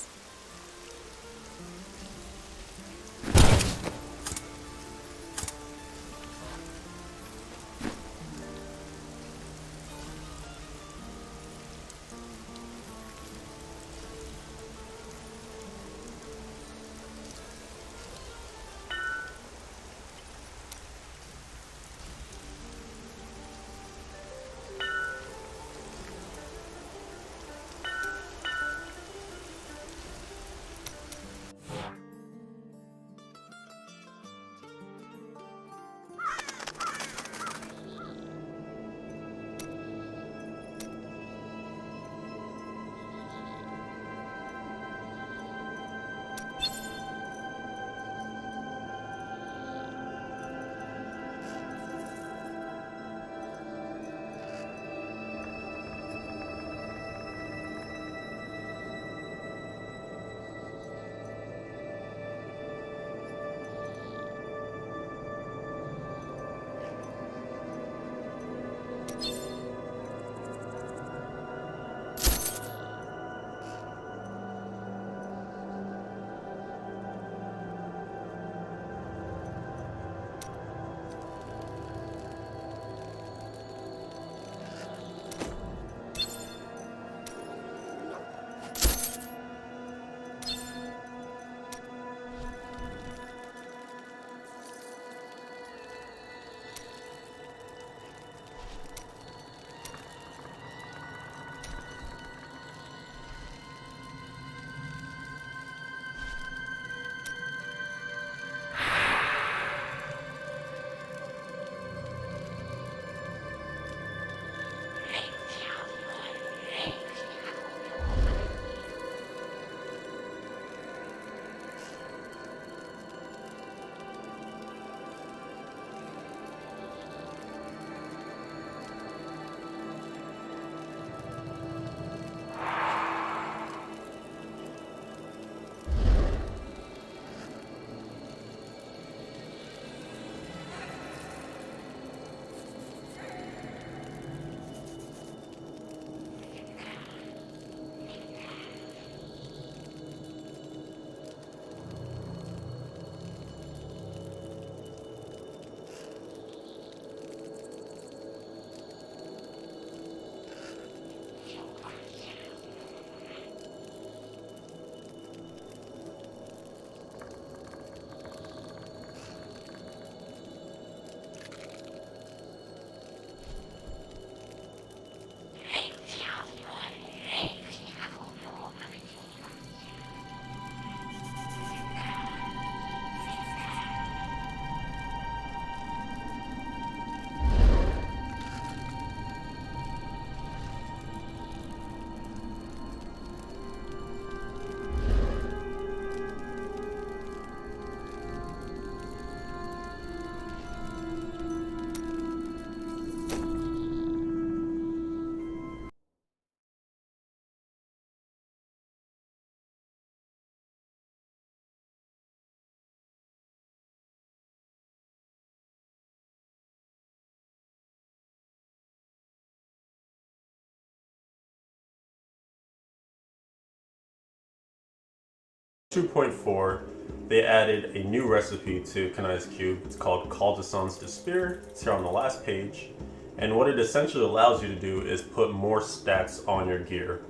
They added a new recipe to Kanai's Cube. It's called Call to Sun's Despair. It's here on the last page. And what it essentially allows you to do is put more stats on your gear.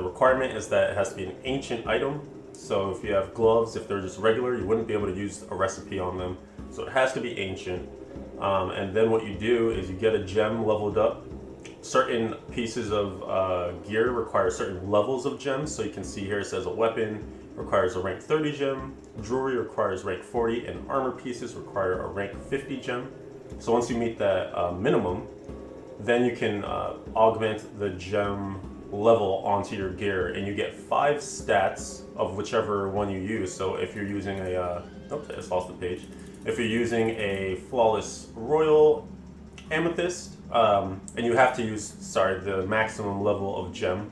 The requirement is that it has to be an ancient item. So if you have gloves, if they're just regular, you wouldn't be able to use a recipe on them. So it has to be ancient. And then what you do is you get a gem leveled up. Certain pieces of gear require certain levels of gems. So you can see here it says a weapon requires a rank 30 gem, jewelry requires rank 40, and armor pieces require a rank 50 gem. So once you meet that minimum, then you can augment the gem level onto your gear, and you get 5 stats of whichever one you use. So if you're using a, oops, I just lost the page. If you're using a flawless royal amethyst, and you have to use, the maximum level of gem.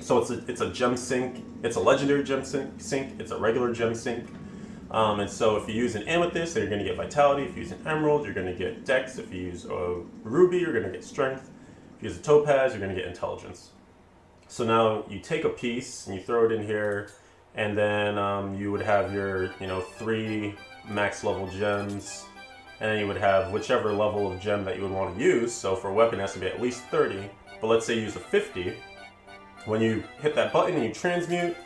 So it's a gem sink, it's a legendary gem sink, it's a regular gem sink. And so if you use an amethyst, then you're going to get vitality. If you use an emerald, you're going to get dex. If you use a ruby, you're going to get strength. If you use a topaz, you're going to get intelligence. So now you take a piece and you throw it in here, and then you would have your 3 max level gems, and then you would have whichever level of gem that you would want to use. So for a weapon, it has to be at least 30, but let's say you use a 50. When you hit that button and you transmute,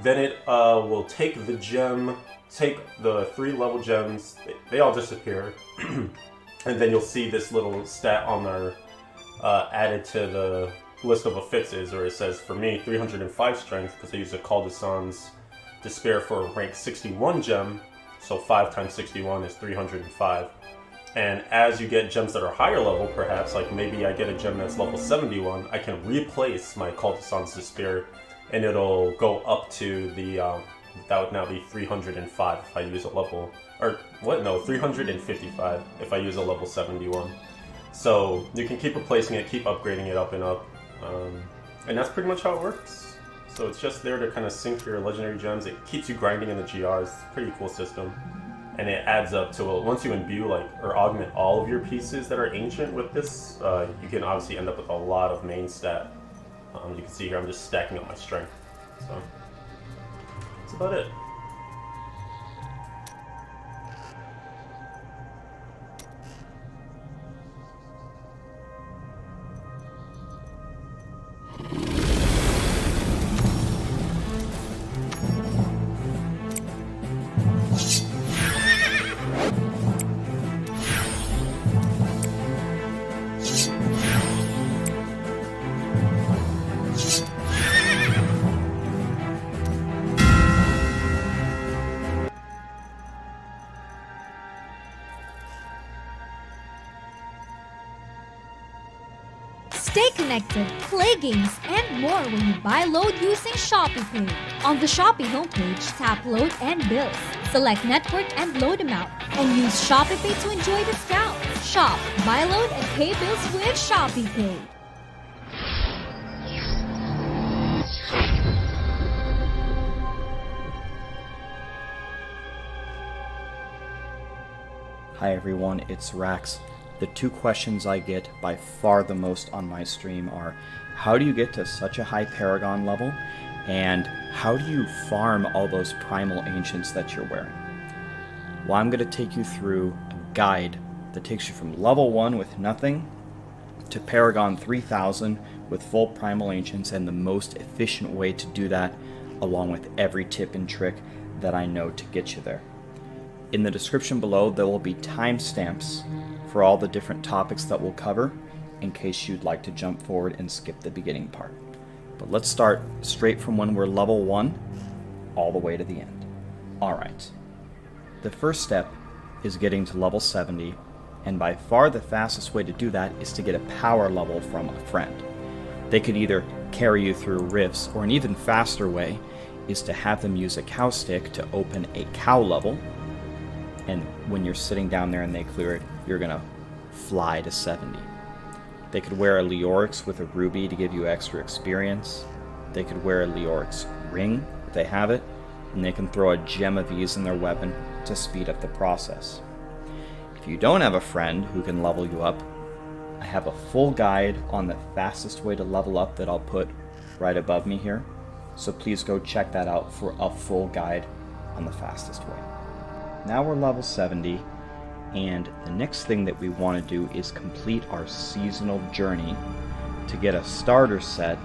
then it will take the gem, take the 3 level gems, they all disappear, and then you'll see this little stat on there added to the list of affixes, or it says for me 305 strength because I use a Call to Sans Despair for a rank 61 gem, so 5 times 61 is 305. And as you get gems that are higher level, perhaps, like maybe I get a gem that's level 71, I can replace my Call to Sans Despair, and it'll go up to the, that would now be 305 if I use a level, or what, no, 355 if I use a level 71. So you can keep replacing it, keep upgrading it up and up, and that's pretty much how it works. So it's just there to kind of sink your legendary gems. It keeps you grinding in the GRs. It's a pretty cool system. And it adds up to, once you imbue or augment all of your pieces that are ancient with this, you can obviously end up with a lot of main stat. You can see here I'm just stacking up my strength. So that's about it. Stay connected, play games, and more when you buy load using ShopeePay. On the Shopee homepage, tap Load and Bills. Select Network and Load Amount, and use ShopeePay to enjoy discounts. Shop, buy load, and pay bills with ShopeePay. Hi everyone, it's Rax. The 2 questions I get by far the most on my stream are, how do you get to such a high Paragon level, and how do you farm all those primal ancients that you're wearing? Well, I'm going to take you through a guide that takes you from level 1 with nothing to Paragon 3000 with full primal ancients, and the most efficient way to do that, along with every tip and trick that I know to get you there. In the description below, there will be timestamps for all the different topics that we'll cover, in case you'd like to jump forward and skip the beginning part. But let's start straight from when we're level 1 all the way to the end. Alright, the first step is getting to level 70, and by far the fastest way to do that is to get a power level from a friend. They could either carry you through rifts, or an even faster way is to have them use a cow stick to open a cow level, and when you're sitting down there and they clear it, you're gonna fly to 70. They could wear a Leorix with a ruby to give you extra experience. They could wear a Leorix ring if they have it, and they can throw a gem of ease in their weapon to speed up the process. If you don't have a friend who can level you up, I have a full guide on the fastest way to level up that I'll put right above me here, so please go check that out for a full guide on the fastest way. Now we're level 70, and the next thing that we want to do is complete our seasonal journey to get a starter set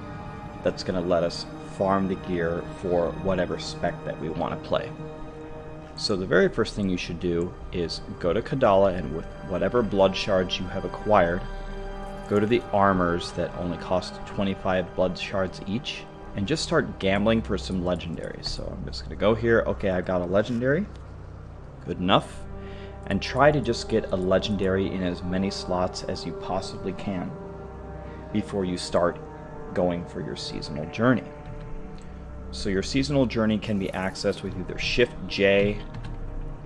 that's going to let us farm the gear for whatever spec that we want to play. So the very first thing you should do is go to Kadala, and with whatever blood shards you have acquired, go to the armors that only cost 25 blood shards each, and just start gambling for some legendaries. So I'm just going to go here. Okay, I got a legendary. Good enough. And try to just get a legendary in as many slots as you possibly can before you start going for your seasonal journey. So your seasonal journey can be accessed with either Shift J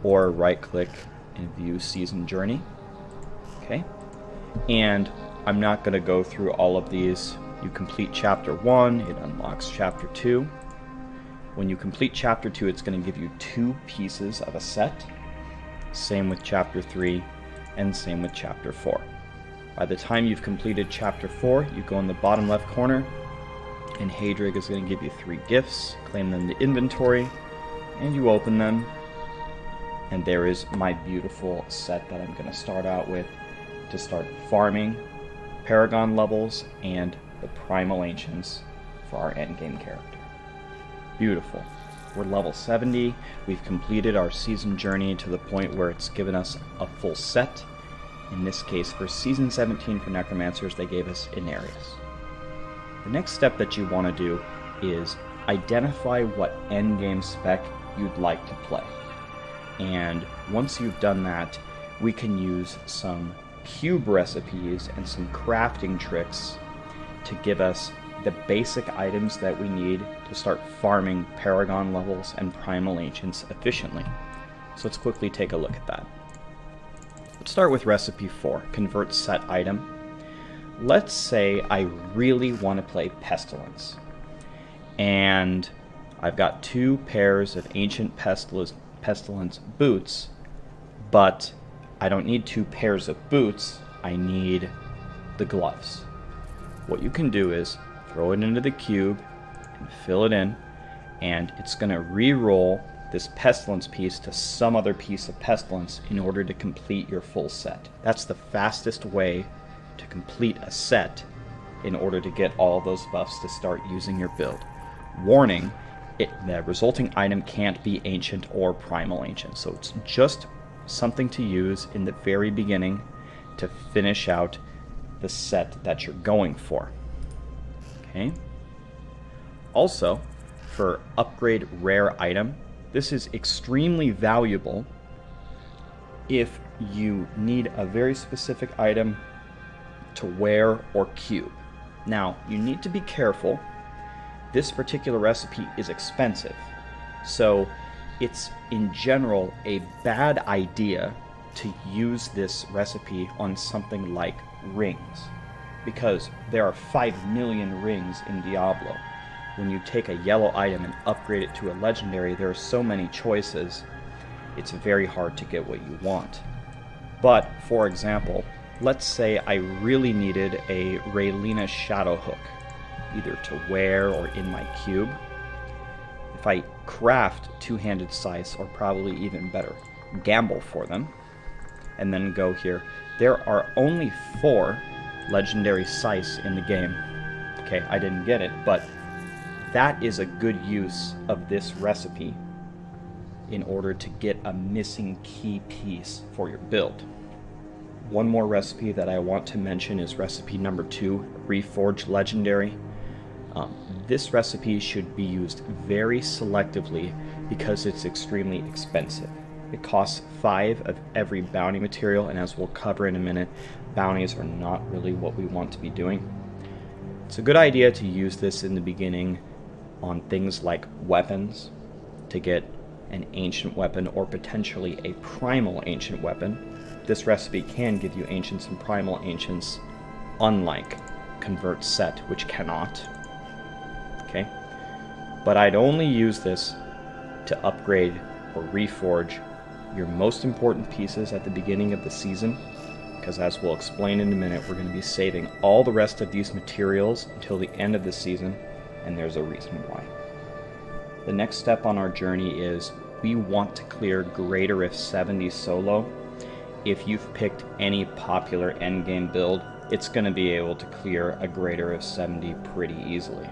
or right click and view season journey. Okay, and I'm not going to go through all of these. You complete chapter 1, it unlocks chapter 2. When you complete chapter 2, it's going to give you 2 pieces of a set. Same with chapter 3, and same with chapter 4. By the time you've completed chapter 4, you go in the bottom left corner, and Hadrig is going to give you 3 gifts. Claim them to inventory, and you open them. And there is my beautiful set that I'm going to start out with to start farming Paragon levels and the Primal Ancients for our endgame character. Beautiful. We're level 70. We've completed our season journey to the point where it's given us a full set. In this case, for season 17 for Necromancers, they gave us Inarius. The next step that you want to do is identify what endgame spec you'd like to play. And once you've done that, we can use some cube recipes and some crafting tricks to give us the basic items that we need to start farming Paragon levels and Primal Ancients efficiently. So let's quickly take a look at that. Let's start with recipe 4, convert set item. Let's say I really want to play Pestilence, and I've got 2 pairs of Ancient Pestilence boots, but I don't need 2 pairs of boots, I need the gloves. What you can do is throw it into the cube and fill it in, and it's going to re-roll this Pestilence piece to some other piece of Pestilence in order to complete your full set. That's the fastest way to complete a set in order to get all of those buffs to start using your build. Warning, the resulting item can't be Ancient or Primal Ancient, so it's just something to use in the very beginning to finish out the set that you're going for. Okay. Also, for upgrade rare item, this is extremely valuable if you need a very specific item to wear or cube. Now, you need to be careful. This particular recipe is expensive, so it's in general a bad idea to use this recipe on something like rings, because there are 5 million rings in Diablo. When you take a yellow item and upgrade it to a legendary, there are so many choices, it's very hard to get what you want. But, for example, let's say I really needed a Raylina Shadow Hook, either to wear or in my cube. If I craft two-handed scythes, or probably even better, gamble for them, and then go here, there are only 4 legendary scythes in the game. Okay, I didn't get it, but that is a good use of this recipe in order to get a missing key piece for your build. One more recipe that I want to mention is recipe number 2, Reforged Legendary. This recipe should be used very selectively because it's extremely expensive. It costs 5 of every bounty material, and as we'll cover in a minute, bounties are not really what we want to be doing. It's a good idea to use this in the beginning on things like weapons, to get an ancient weapon or potentially a primal ancient weapon. This recipe can give you ancients and primal ancients, unlike convert set, which cannot. Okay, but I'd only use this to upgrade or reforge your most important pieces at the beginning of the season, because as we'll explain in a minute, we're going to be saving all the rest of these materials until the end of the season, and there's a reason why. The next step on our journey is we want to clear Greater if 70 solo. If you've picked any popular endgame build, it's going to be able to clear a Greater if 70 pretty easily.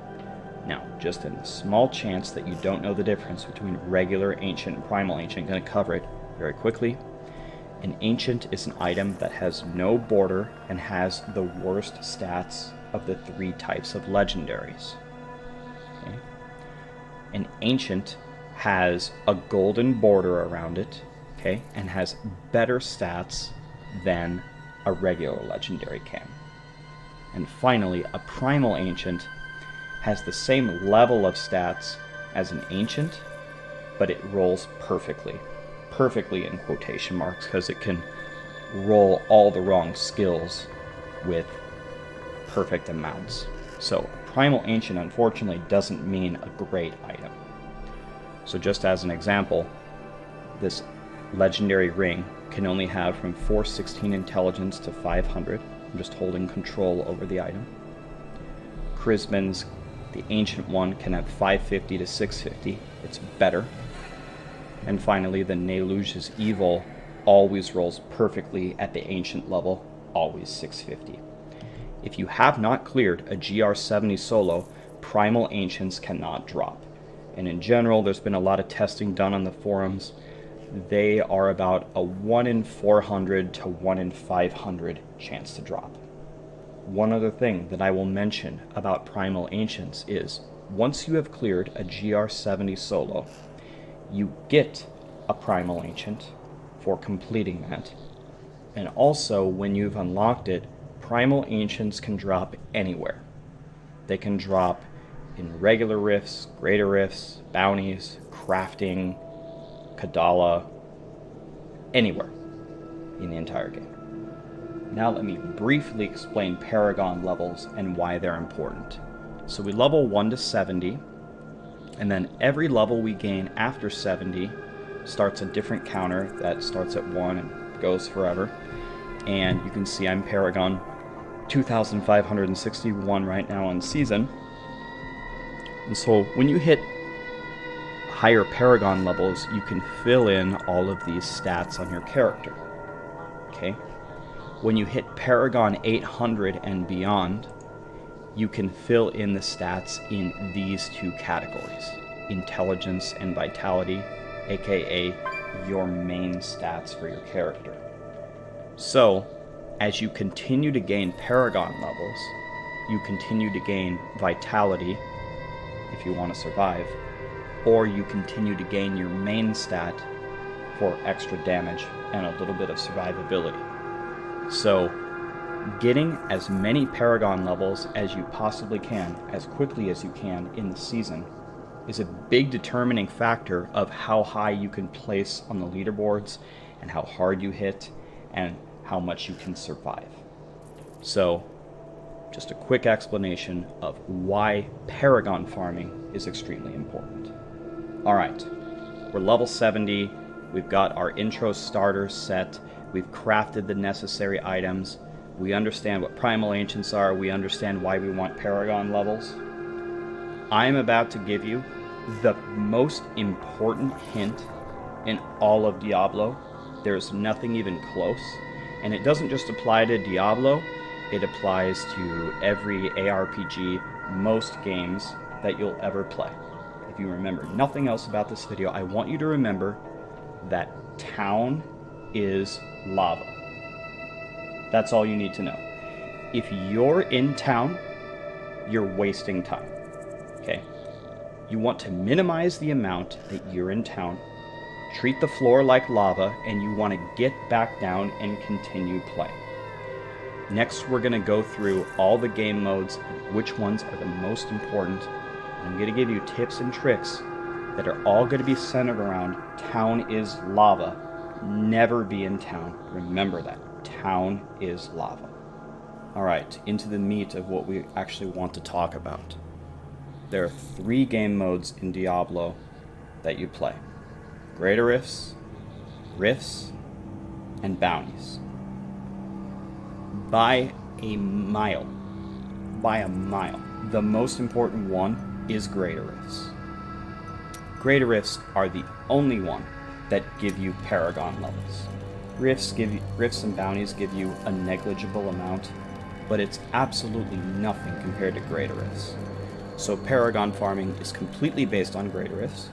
Now, just in the small chance that you don't know the difference between regular ancient and primal ancient, I'm going to cover it very quickly. An ancient is an item that has no border and has the worst stats of the 3 types of legendaries. Okay? An ancient has a golden border around it, okay, and has better stats than a regular legendary can. And finally, a primal ancient has the same level of stats as an ancient, but it rolls perfectly. Perfectly in quotation marks, because it can roll all the wrong skills with perfect amounts. So, primal ancient unfortunately doesn't mean a great item. So just as an example, this legendary ring can only have from 416 intelligence to 500. I'm just holding control over the item. Chrisman's, the ancient one, can have 550 to 650. It's better. And finally, the Neluge's Evil always rolls perfectly at the ancient level, always 650. If you have not cleared a GR70 solo, primal ancients cannot drop. And in general, there's been a lot of testing done on the forums. They are about a 1 in 400 to 1 in 500 chance to drop. One other thing that I will mention about primal ancients is, once you have cleared a GR70 solo, you get a primal ancient for completing that. And also, when you've unlocked it, primal ancients can drop anywhere. They can drop in regular rifts, greater rifts, bounties, crafting, Kadala, anywhere in the entire game. Now let me briefly explain Paragon levels and why they're important. So we level 1 to 70, and then every level we gain after 70 starts a different counter that starts at 1 and goes forever. And you can see I'm Paragon 2,561 right now on season. And so when you hit higher Paragon levels, you can fill in all of these stats on your character. Okay? When you hit Paragon 800 and beyond, you can fill in the stats in these 2 categories: intelligence and vitality, aka your main stats for your character. So, as you continue to gain Paragon levels, you continue to gain vitality if you want to survive, or you continue to gain your main stat for extra damage and a little bit of survivability. So, getting as many Paragon levels as you possibly can, as quickly as you can in the season, is a big determining factor of how high you can place on the leaderboards and how hard you hit and how much you can survive. So, just a quick explanation of why Paragon farming is extremely important. Alright, we're level 70, we've got our intro starters set, we've crafted the necessary items, we understand what primal ancients are, we understand why we want Paragon levels. I'm about to give you the most important hint in all of Diablo. There's nothing even close, and it doesn't just apply to Diablo, it applies to every ARPG, most games that you'll ever play. If you remember nothing else about this video, I want you to remember that town is lava. That's all you need to know. If you're in town, you're wasting time. Okay? You want to minimize the amount that you're in town, treat the floor like lava, and you want to get back down and continue playing. Next, we're going to go through all the game modes and which ones are the most important. I'm going to give you tips and tricks that are all going to be centered around town is lava. Never be in town. Remember that. Town is lava. Alright, into the meat of what we actually want to talk about. There are 3 game modes in Diablo that you play: Greater Rifts, Rifts, and Bounties. By a mile, the most important one is Greater Rifts. Greater Rifts are the only one that give you Paragon levels. Rifts and Bounties give you a negligible amount, but it's absolutely nothing compared to Greater Rifts. So Paragon farming is completely based on Greater Rifts.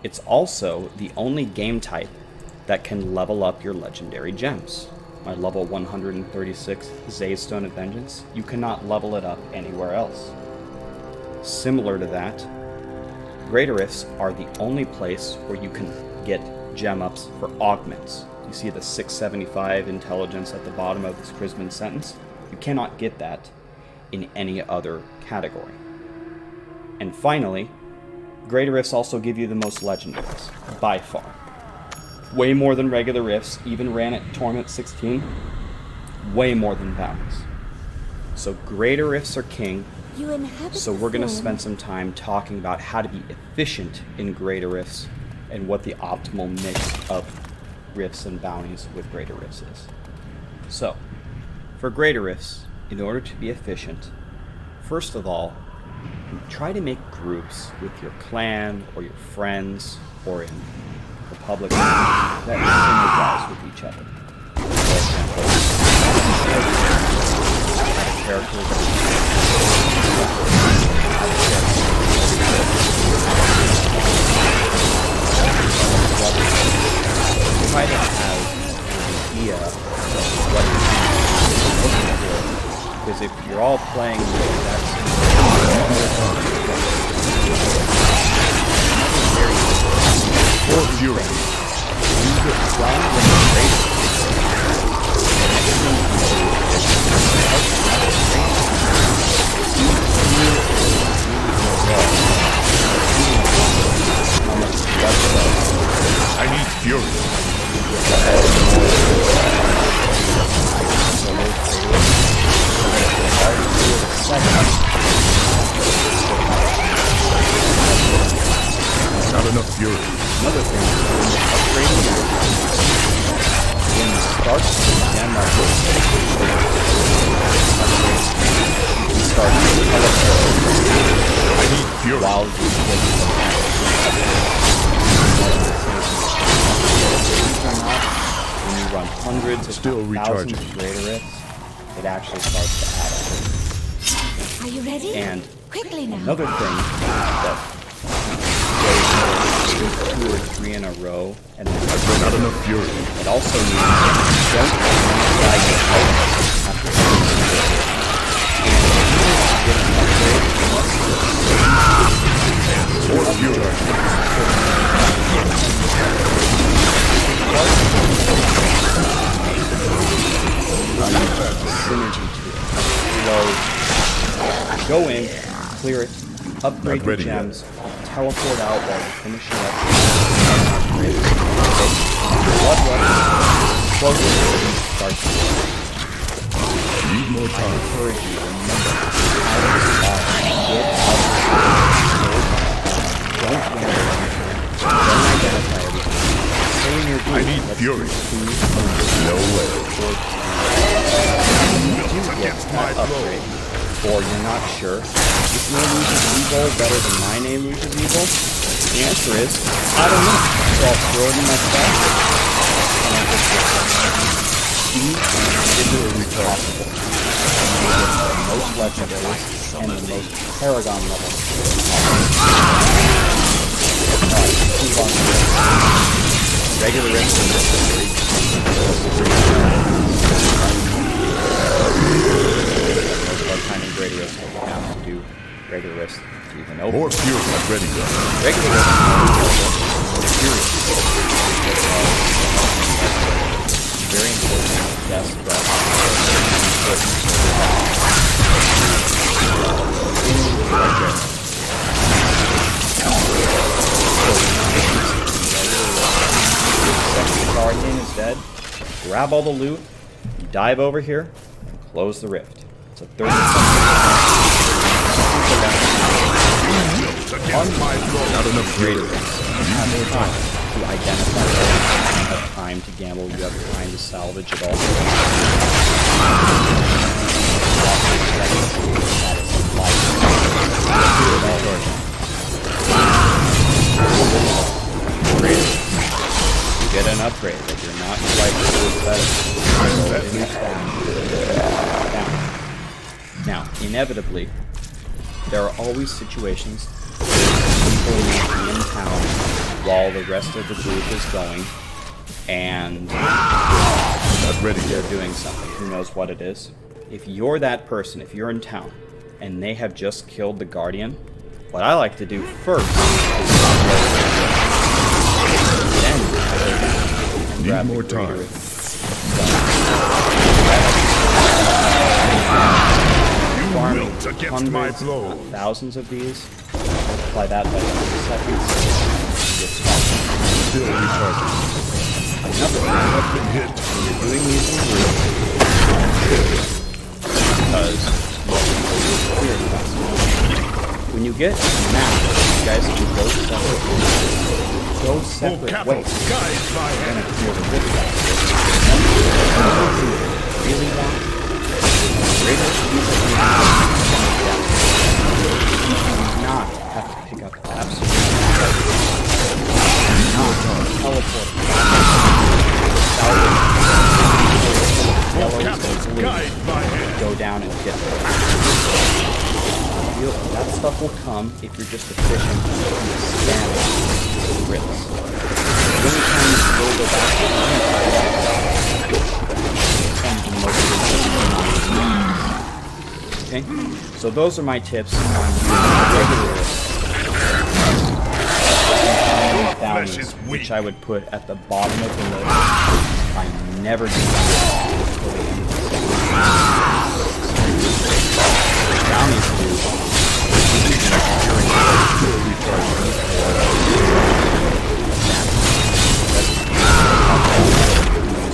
It's also the only game type that can level up your legendary gems. My level 136 Zaystone of Vengeance, you cannot level it up anywhere else. Similar to that, Greater Rifts are the only place where you can get gem ups for augments. You see the 675 intelligence at the bottom of this Chrisman sentence? You cannot get that in any other category. And finally, Greater Rifts also give you the most legendaries, by far. Way more than regular Rifts, even ran at Torment 16. Way more than bounties. So Greater Rifts are king. So we're going to spend some time talking about how to be efficient in Greater Rifts and what the optimal mix of Rifts and bounties with Greater Rifts is. So, for Greater Rifts, in order to be efficient, first of all, try to make groups with your clan or your friends or in the public that synergize with each other. For example, try to have an idea of what you're looking for, because if you're all playing the exact Or Fury. you get flying with the greatest. I need Fury. Not enough Fury. Another thing is when you're upgrading your when you start to gem up you can start to teleport. I need Fury. While you when you run hundreds of thousands of Greater Rifts, it actually starts to add up. Are you ready? And Quickly now. another thing that do 2 or 3 in a row, and then Not enough Fury. it also means don't fly your items after Or Fury. synergy to it. So go in, clear it, upgrade your gems, teleport out while you're finishing up. Blood rush, close it, start to Need more I time. encourage you to remember items are get out. Don't identify everything. Stay in your group. I need Let's Fury. do No way. against my upgrade, or you're not sure, is your Illusion Evil better than my name Illusion Evil? The answer is, I don't know. So I'll throw it in my stash, and I'll just be individually possible. And you get the most legendaries and the most Paragon levels. Alright, move on to this. Regular Rifts and legendary. Time in Greater Rifts, but we have to do Regular Rifts to even open. More Fury. I'm ready. Regular Rifts very important. Yes, the Guardian is dead. Grab all the loot, dive over here, and close the rift. It's a 30 On my floor. Not enough Greater Rifts. You have time to identify it. You have time to gamble. You have time to salvage it all. You get an upgrade, but you're not quite sure it's better. Down. Now, inevitably, there are always situations where people need to be in town while the rest of the group is going, and they're doing something. Who knows what it is? If you're that person, if you're in town, and they have just killed the Guardian, what I like to do first is Need more time. Farming wilt against my hundreds, blow. thousands of these, multiply that by 30 seconds, you get started. Still recharging. Another thing, I've been hit. when you're doing these in groups, because most people use clear faster. When you get mapped, you guys can go separate ways. Guide my You're hand. gonna clear the wood faster. Really want greater speed of you do not have to pick up absolutely not teleport. Guide my hand. Go down and get there. That stuff will come if you're just efficient and spam rips. The only time you will go back to okay? So those are my tips on regular bounties, which I would put at the bottom of the list. I never do that until the end of the season. Bounties do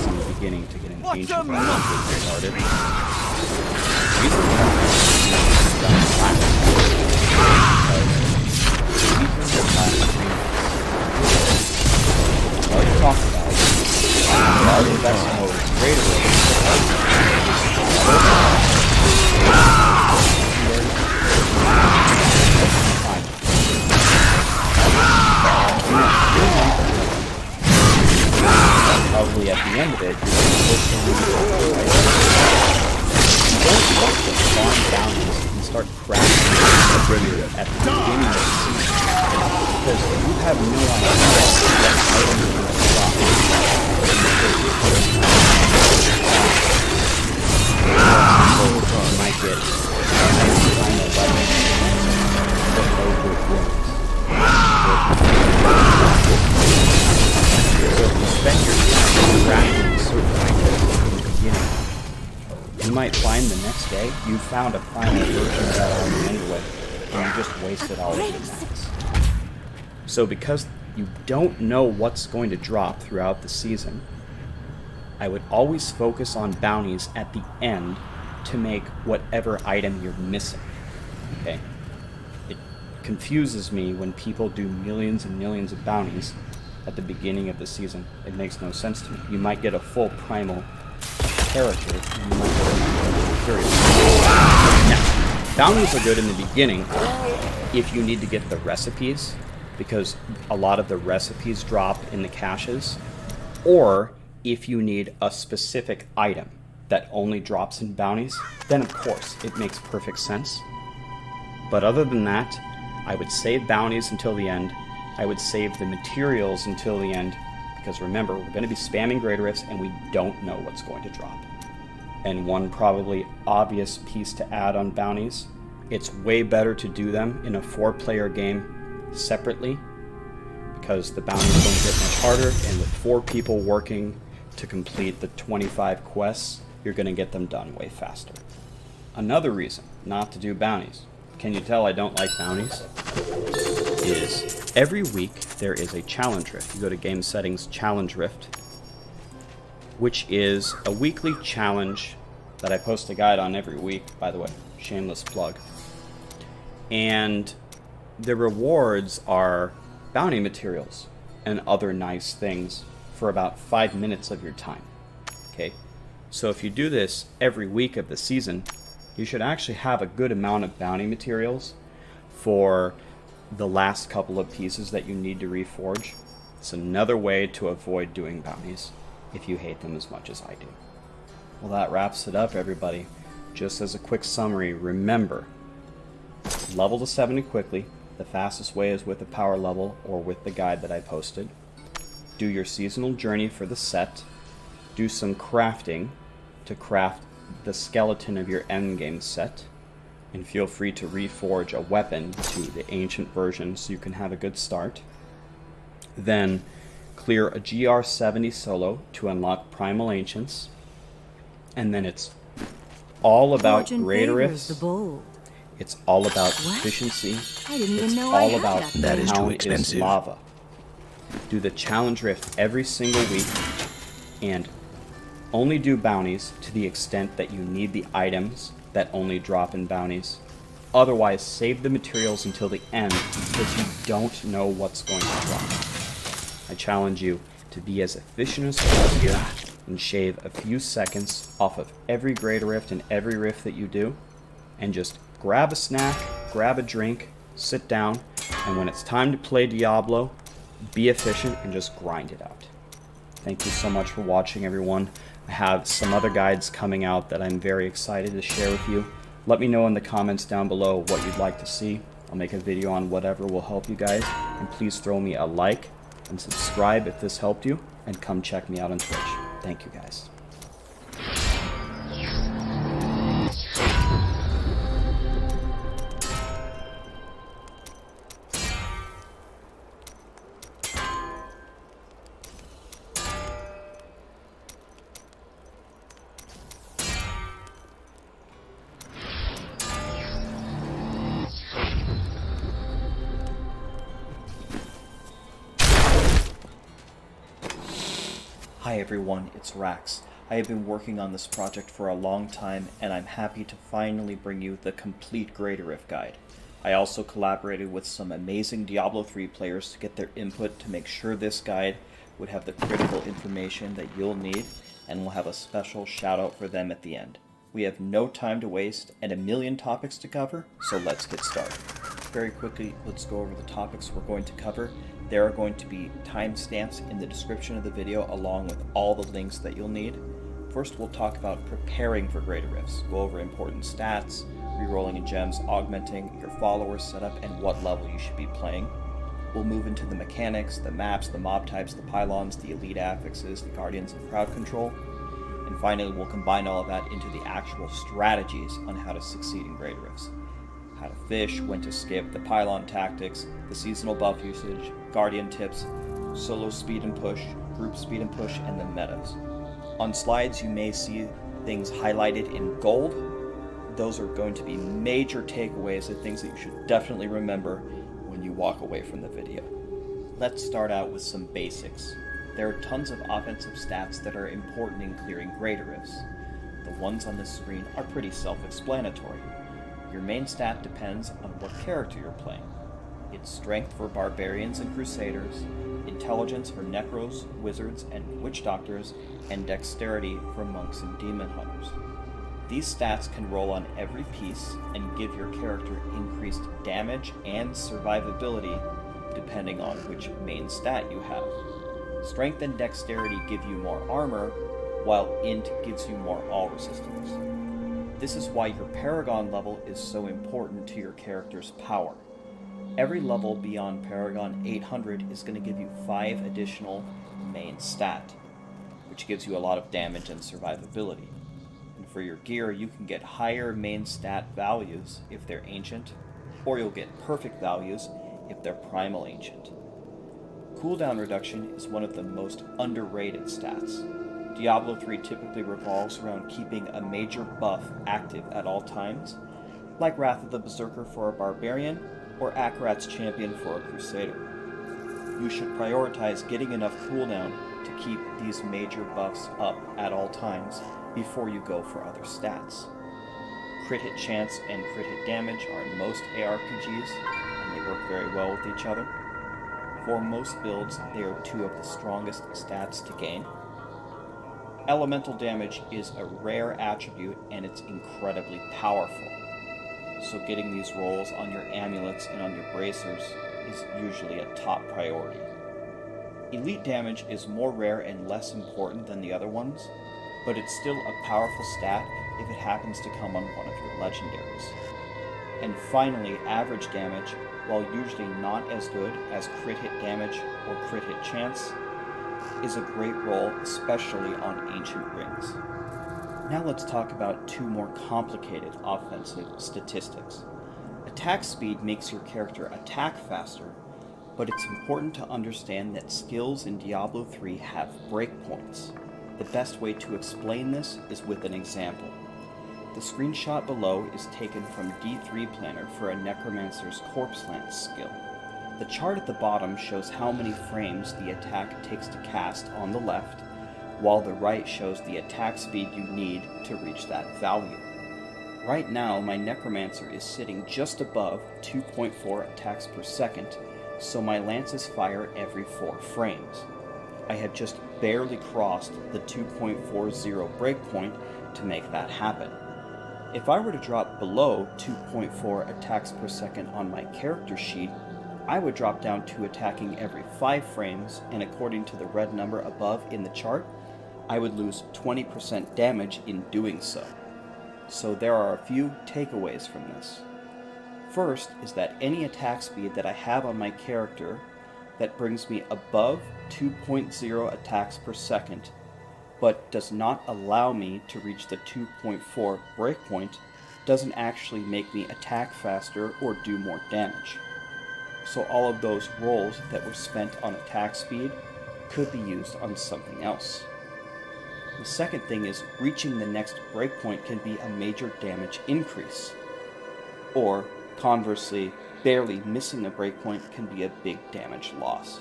in the beginning to get an ancient started. Let's talk about our best mode straight away. Probably at the end of it, you don't want to farm bounties and start crashing at the beginning of the season, because you have no idea what items are going to drop. You might get a nice final weapon that goes with wings. So if you spend your time crafting certain items in the beginning, you might find the next day you found a final version of that army anyway, and you just wasted all of your max. So because you don't know what's going to drop throughout the season, I would always focus on bounties at the end to make whatever item you're missing. Okay? It confuses me when people do millions and millions of bounties at the beginning of the season. It makes no sense to me. You might get a full primal character, and you might get a material. Now, bounties are good in the beginning if you need to get the recipes, because a lot of the recipes drop in the caches, or if you need a specific item that only drops in bounties, then of course it makes perfect sense. But other than that, I would save bounties until the end. I would save the materials until the end, because remember, we're going to be spamming greater rifts and we don't know what's going to drop. And one probably obvious piece to add on bounties, it's way better to do them in a 4-player game separately, because the bounties don't get much harder, and with 4 people working to complete the 25 quests, you're going to get them done way faster. Another reason not to do bounties, can you tell I don't like bounties, is every week there is a challenge rift. You go to game settings, challenge rift, which is a weekly challenge that I post a guide on every week, by the way, shameless plug. And the rewards are bounty materials and other nice things for about 5 minutes of your time. Okay, so if you do this every week of the season, you should actually have a good amount of bounty materials for the last couple of pieces that you need to reforge. It's another way to avoid doing bounties if you hate them as much as I do. Well, that wraps it up, everybody. Just as a quick summary, remember, level to 70 quickly. The fastest way is with a power level or with the guide that I posted. Do your seasonal journey for the set. Do some crafting to craft the skeleton of your endgame set. And feel free to reforge a weapon to the ancient version so you can have a good start. Then clear a GR70 solo to unlock Primal Ancients. And then it's all about Fortune greater favors the ifs. bold. It's all about What? efficiency. I didn't even It's know I all had about that. That is too how expensive. is lava. Do the challenge rift every single week, and only do bounties to the extent that you need the items that only drop in bounties. Otherwise, save the materials until the end because you don't know what's going to drop. I challenge you to be as efficient as possible and shave a few seconds off of every greater rift and every rift that you do, and just grab a snack, grab a drink, sit down, and when it's time to play Diablo, be efficient and just grind it out. Thank you so much for watching, everyone. I have some other guides coming out that I'm very excited to share with you. Let me know in the comments down below what you'd like to see. I'll make a video on whatever will help you guys, and please throw me a like and subscribe if this helped you, and come check me out on Twitch. Thank you guys. Hi everyone, it's Rax. I have been working on this project for a long time, and I'm happy to finally bring you the complete Greater Rift guide. I also collaborated with some amazing Diablo 3 players to get their input to make sure this guide would have the critical information that you'll need, and we'll have a special shout out for them at the end. We have no time to waste and a million topics to cover, so let's get started. Very quickly, let's go over the topics we're going to cover. There are going to be timestamps in the description of the video along with all the links that you'll need. First, we'll talk about preparing for Greater Rifts, go over important stats, rerolling in gems, augmenting your follower setup, and what level you should be playing. We'll move into the mechanics, the maps, the mob types, the pylons, the elite affixes, the guardians, and crowd control. And finally, we'll combine all of that into the actual strategies on how to succeed in Greater Rifts. How to fish, when to skip, the pylon tactics, the seasonal buff usage, guardian tips, solo speed and push, group speed and push, and the metas. On slides you may see things highlighted in gold. Those are going to be major takeaways and things that you should definitely remember when you walk away from the video. Let's start out with some basics. There are tons of offensive stats that are important in clearing Greater Rifts. The ones on this screen are pretty self-explanatory. Your main stat depends on what character you're playing. It's strength for barbarians and crusaders, intelligence for necros, wizards, and witch doctors, and dexterity for monks and demon hunters. These stats can roll on every piece and give your character increased damage and survivability depending on which main stat you have. Strength and dexterity give you more armor, while int gives you more all resistance. This is why your Paragon level is so important to your character's power. Every level beyond Paragon 800 is going to give you 5 additional main stat, which gives you a lot of damage and survivability. And for your gear, you can get higher main stat values if they're ancient, or you'll get perfect values if they're primal ancient. Cooldown reduction is one of the most underrated stats. Diablo 3 typically revolves around keeping a major buff active at all times, like Wrath of the Berserker for a Barbarian, or Akarat's Champion for a Crusader. You should prioritize getting enough cooldown to keep these major buffs up at all times before you go for other stats. Crit hit chance and crit hit damage are in most ARPGs, and they work very well with each other. For most builds, they are 2 of the strongest stats to gain. Elemental damage is a rare attribute and it's incredibly powerful. So getting these rolls on your amulets and on your bracers is usually a top priority. Elite damage is more rare and less important than the other ones, but it's still a powerful stat if it happens to come on one of your legendaries. And finally, average damage, while usually not as good as crit hit damage or crit hit chance, is a great roll, especially on ancient rings. Now let's talk about two more complicated offensive statistics. Attack speed makes your character attack faster, but it's important to understand that skills in Diablo 3 have breakpoints. The best way to explain this is with an example. The screenshot below is taken from D3 Planner for a Necromancer's Corpse Lance skill. The chart at the bottom shows how many frames the attack takes to cast on the left, while the right shows the attack speed you need to reach that value. Right now, my Necromancer is sitting just above 2.4 attacks per second, so my lances fire every 4 frames. I have just barely crossed the 2.40 breakpoint to make that happen. If I were to drop below 2.4 attacks per second on my character sheet, I would drop down to attacking every 5 frames, and according to the red number above in the chart, I would lose 20% damage in doing so. So there are a few takeaways from this. First is that any attack speed that I have on my character that brings me above 2.0 attacks per second, but does not allow me to reach the 2.4 breakpoint, doesn't actually make me attack faster or do more damage. So all of those rolls that were spent on attack speed could be used on something else. The second thing is reaching the next breakpoint can be a major damage increase. Or, conversely, barely missing a breakpoint can be a big damage loss.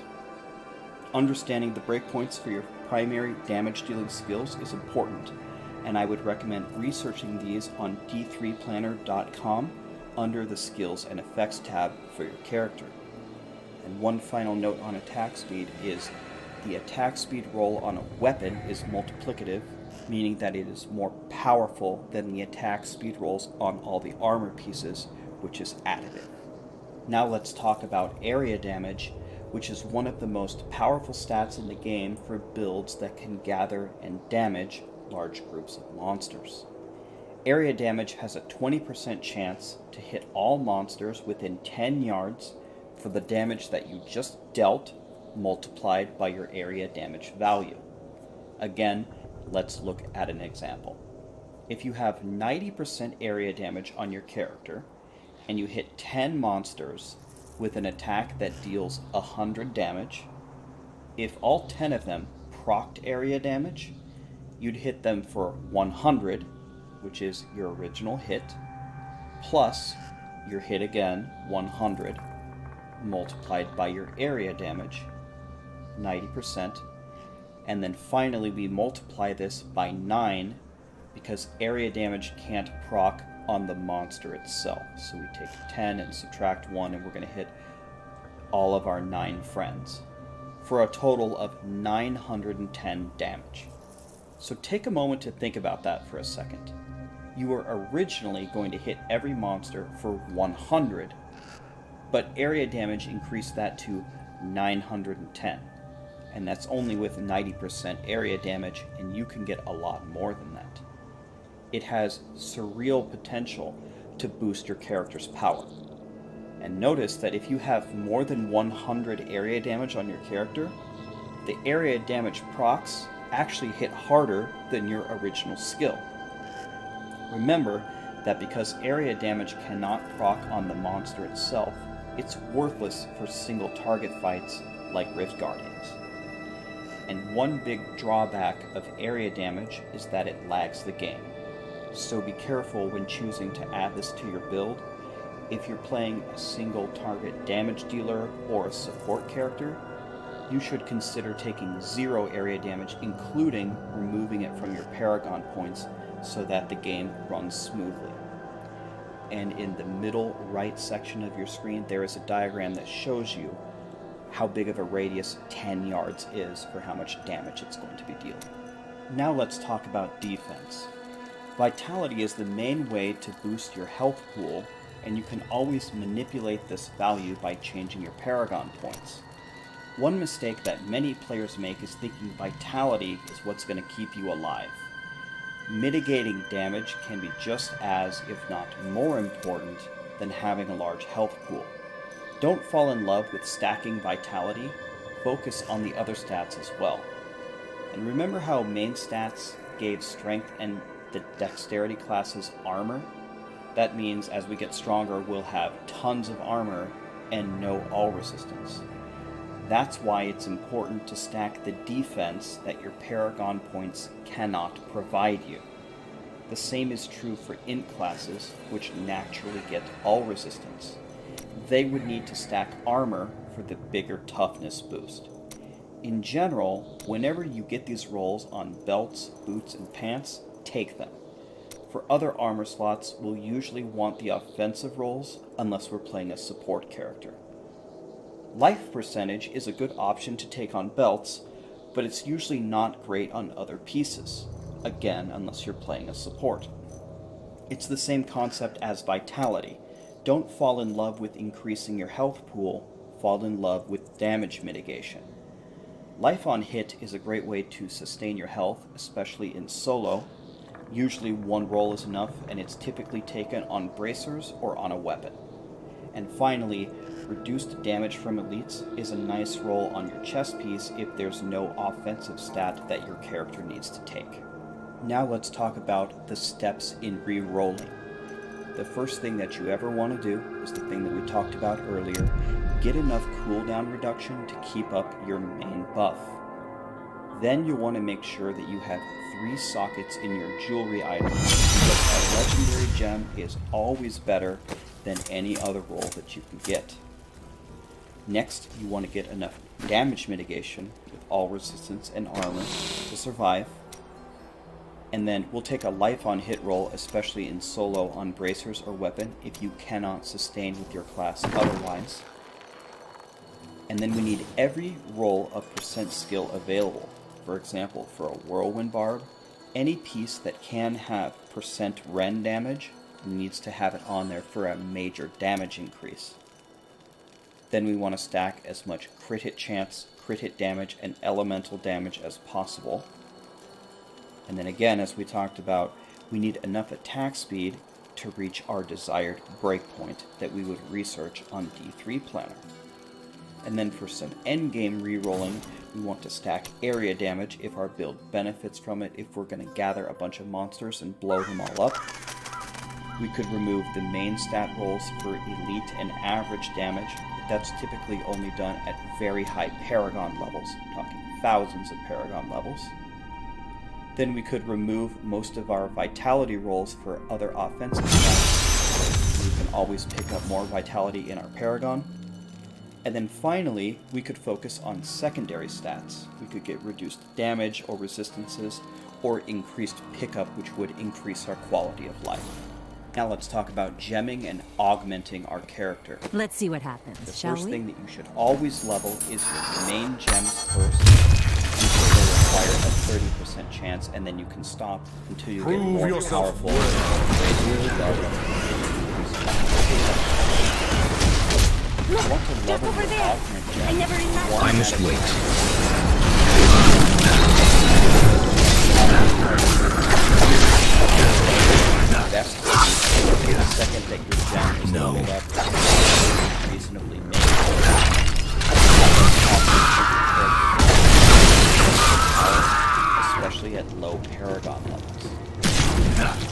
Understanding the breakpoints for your primary damage-dealing skills is important, and I would recommend researching these on d3planner.com under the Skills and Effects tab for your character. And one final note on attack speed is the attack speed roll on a weapon is multiplicative, meaning that it is more powerful than the attack speed rolls on all the armor pieces, which is additive. Now let's talk about area damage, which is one of the most powerful stats in the game for builds that can gather and damage large groups of monsters. Area damage has a 20% chance to hit all monsters within 10 yards for the damage that you just dealt, multiplied by your area damage value. Again, let's look at an example. If you have 90% area damage on your character, and you hit 10 monsters with an attack that deals 100 damage, if all 10 of them procced area damage, you'd hit them for 100, which is your original hit, plus your hit again, 100, multiplied by your area damage, 90%, and then finally we multiply this by 9 because area damage can't proc on the monster itself. So we take 10 and subtract 1 and we're going to hit all of our 9 friends for a total of 910 damage. So take a moment to think about that for a second. You were originally going to hit every monster for 100, but area damage increased that to 910. And that's only with 90% area damage, and you can get a lot more than that. It has surreal potential to boost your character's power. And notice that if you have more than 100 area damage on your character, the area damage procs actually hit harder than your original skill. Remember that because area damage cannot proc on the monster itself, it's worthless for single target fights like Rift Guardians. And one big drawback of area damage is that it lags the game. So be careful when choosing to add this to your build. If you're playing a single target damage dealer or a support character, you should consider taking 0 area damage, including removing it from your Paragon points so that the game runs smoothly. And in the middle right section of your screen, there is a diagram that shows you how big of a radius 10 yards is for how much damage it's going to be dealing. Now let's talk about defense. Vitality is the main way to boost your health pool, and you can always manipulate this value by changing your Paragon points. One mistake that many players make is thinking vitality is what's going to keep you alive. Mitigating damage can be just as, if not more important, than having a large health pool. Don't fall in love with stacking vitality, focus on the other stats as well. And remember how main stats gave strength and the dexterity classes armor? That means as we get stronger, we'll have tons of armor and no all resistance. That's why it's important to stack the defense that your Paragon points cannot provide you. The same is true for int classes, which naturally get all resistance. They would need to stack armor for the bigger toughness boost. In general, whenever you get these rolls on belts, boots, and pants, take them. For other armor slots, we'll usually want the offensive rolls unless we're playing a support character. Life percentage is a good option to take on belts, but it's usually not great on other pieces. Again, unless you're playing a support. It's the same concept as vitality. Don't fall in love with increasing your health pool, fall in love with damage mitigation. Life on hit is a great way to sustain your health, especially in solo. Usually one roll is enough, and it's typically taken on bracers or on a weapon. And finally, reduced damage from elites is a nice roll on your chest piece if there's no offensive stat that your character needs to take. Now let's talk about the steps in re-rolling. The first thing that you ever want to do is the thing that we talked about earlier. Get enough cooldown reduction to keep up your main buff. Then you want to make sure that you have 3 sockets in your jewelry items, because a legendary gem is always better than any other roll that you can get. Next, you want to get enough damage mitigation with all resistance and armor to survive. And then we'll take a life on hit roll, especially in solo on bracers or weapon, if you cannot sustain with your class otherwise. And then we need every roll of percent skill available. For example, for a whirlwind barb, any piece that can have percent rend damage needs to have it on there for a major damage increase. Then we want to stack as much crit hit chance, crit hit damage, and elemental damage as possible. And then again, as we talked about, we need enough attack speed to reach our desired breakpoint that we would research on D3 Planner. And then for some endgame rerolling, we want to stack area damage if our build benefits from it, if we're going to gather a bunch of monsters and blow them all up. We could remove the main stat rolls for elite and average damage, but that's typically only done at very high Paragon levels, talking thousands of Paragon levels. Then we could remove most of our vitality rolls for other offensive stats. We can always pick up more vitality in our Paragon. And then finally, we could focus on secondary stats. We could get reduced damage or resistances, or increased pickup, which would increase our quality of life. Now let's talk about gemming and augmenting our character. Let's see what happens, shall we? The first thing that you should always level is your main gems first, until they require a 30% chance, and then you can stop until you get more powerful. Look, just over there. I never imagined. I must wait. Best the second that your gem is loaded up reasonably made. Especially at low Paragon levels.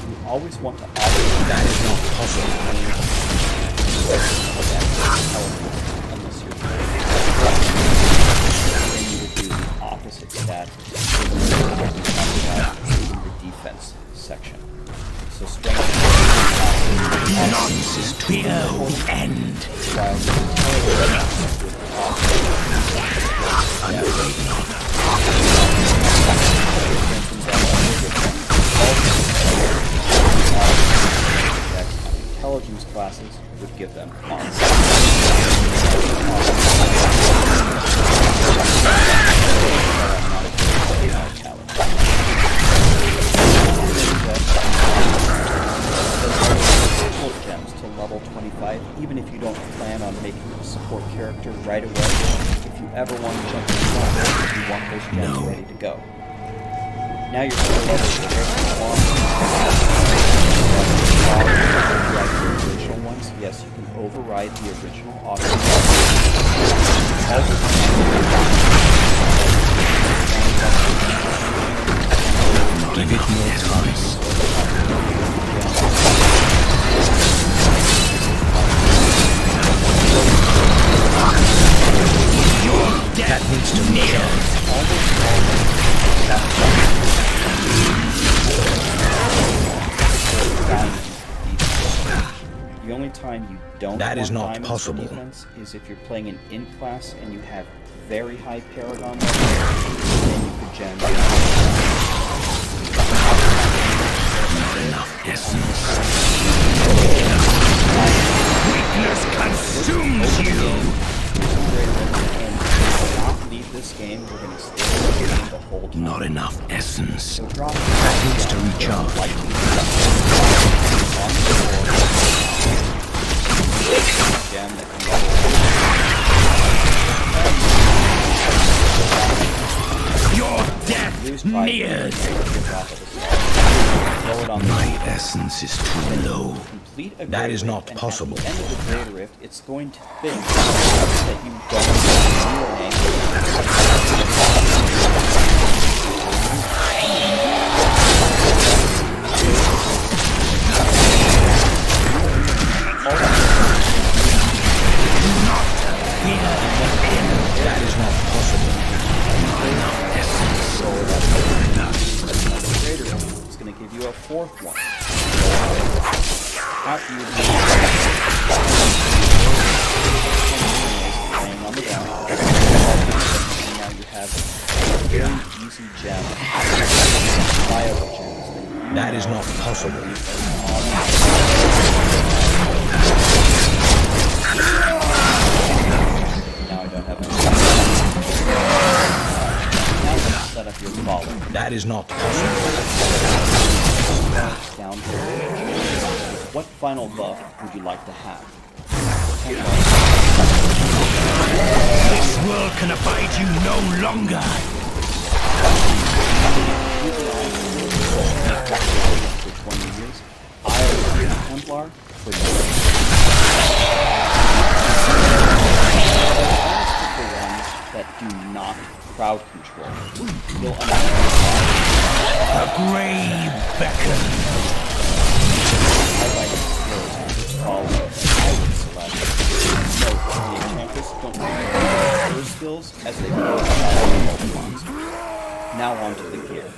You always want to operate that is not possible. Unless you're then you would do the opposite stat in the defense section. So strength Nonsense to no end. While I'm afraid not. Intelligence classes would give them gems to level 25, even if you don't plan on making a support character right away. If you ever want to jump in front, you want those gems ready to go. Now you're level override the original ones. Yes, you can override the original audio. Give it more time. That needs to be The only time you don't that is want not diamonds possible. for defense is if you're playing an int class and you have very high paragon level, then you could gem. Not enough essence. Weakness consumes you. Not leave this game. We're going to stay in the game the whole time. Not enough essence. So drop That needs to recharge. like on the board. Gem that can level. Your death nears. My essence is too low. That is not possible. At the end of the Greater Rift, it's going to think that you don't That is not possible. Not enough essence. It's going to give you a fourth one. After you laying on the ground, now you have a very easy gem. Viable gems. That is not possible. Now I don't have any. Now let's set up your follow. That is not possible. Down here. What final buff would you like to have? This world can abide you no longer. Which one you use? I'll use Templar for you. The ones that do not crowd control. You'll understand. The grave beckons. I like skills on this follow. I would select. Note that the Enchantress don't use those skills as they go Pokemons. Now on to the gear.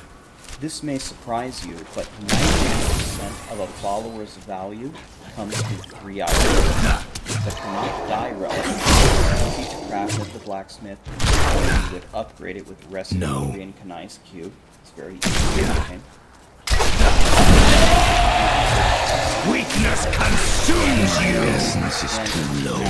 This may surprise you, but 90% of a follower's value comes from 3 items. The cannot die relic, easy to craft at the blacksmith. You would upgrade it with recipe and Kanai's cube. It's very easy to obtain. Weakness consumes you. Essence is too low.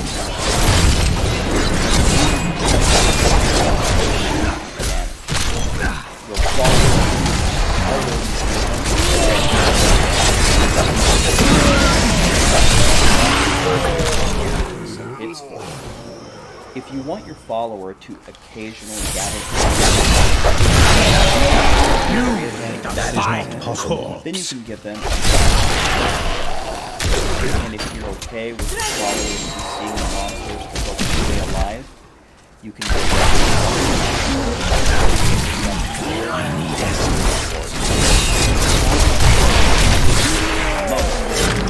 If you want your follower to occasionally gather that is not possible. Then you can give them and if you're okay with your followers seeing the monsters to help stay alive, you can give them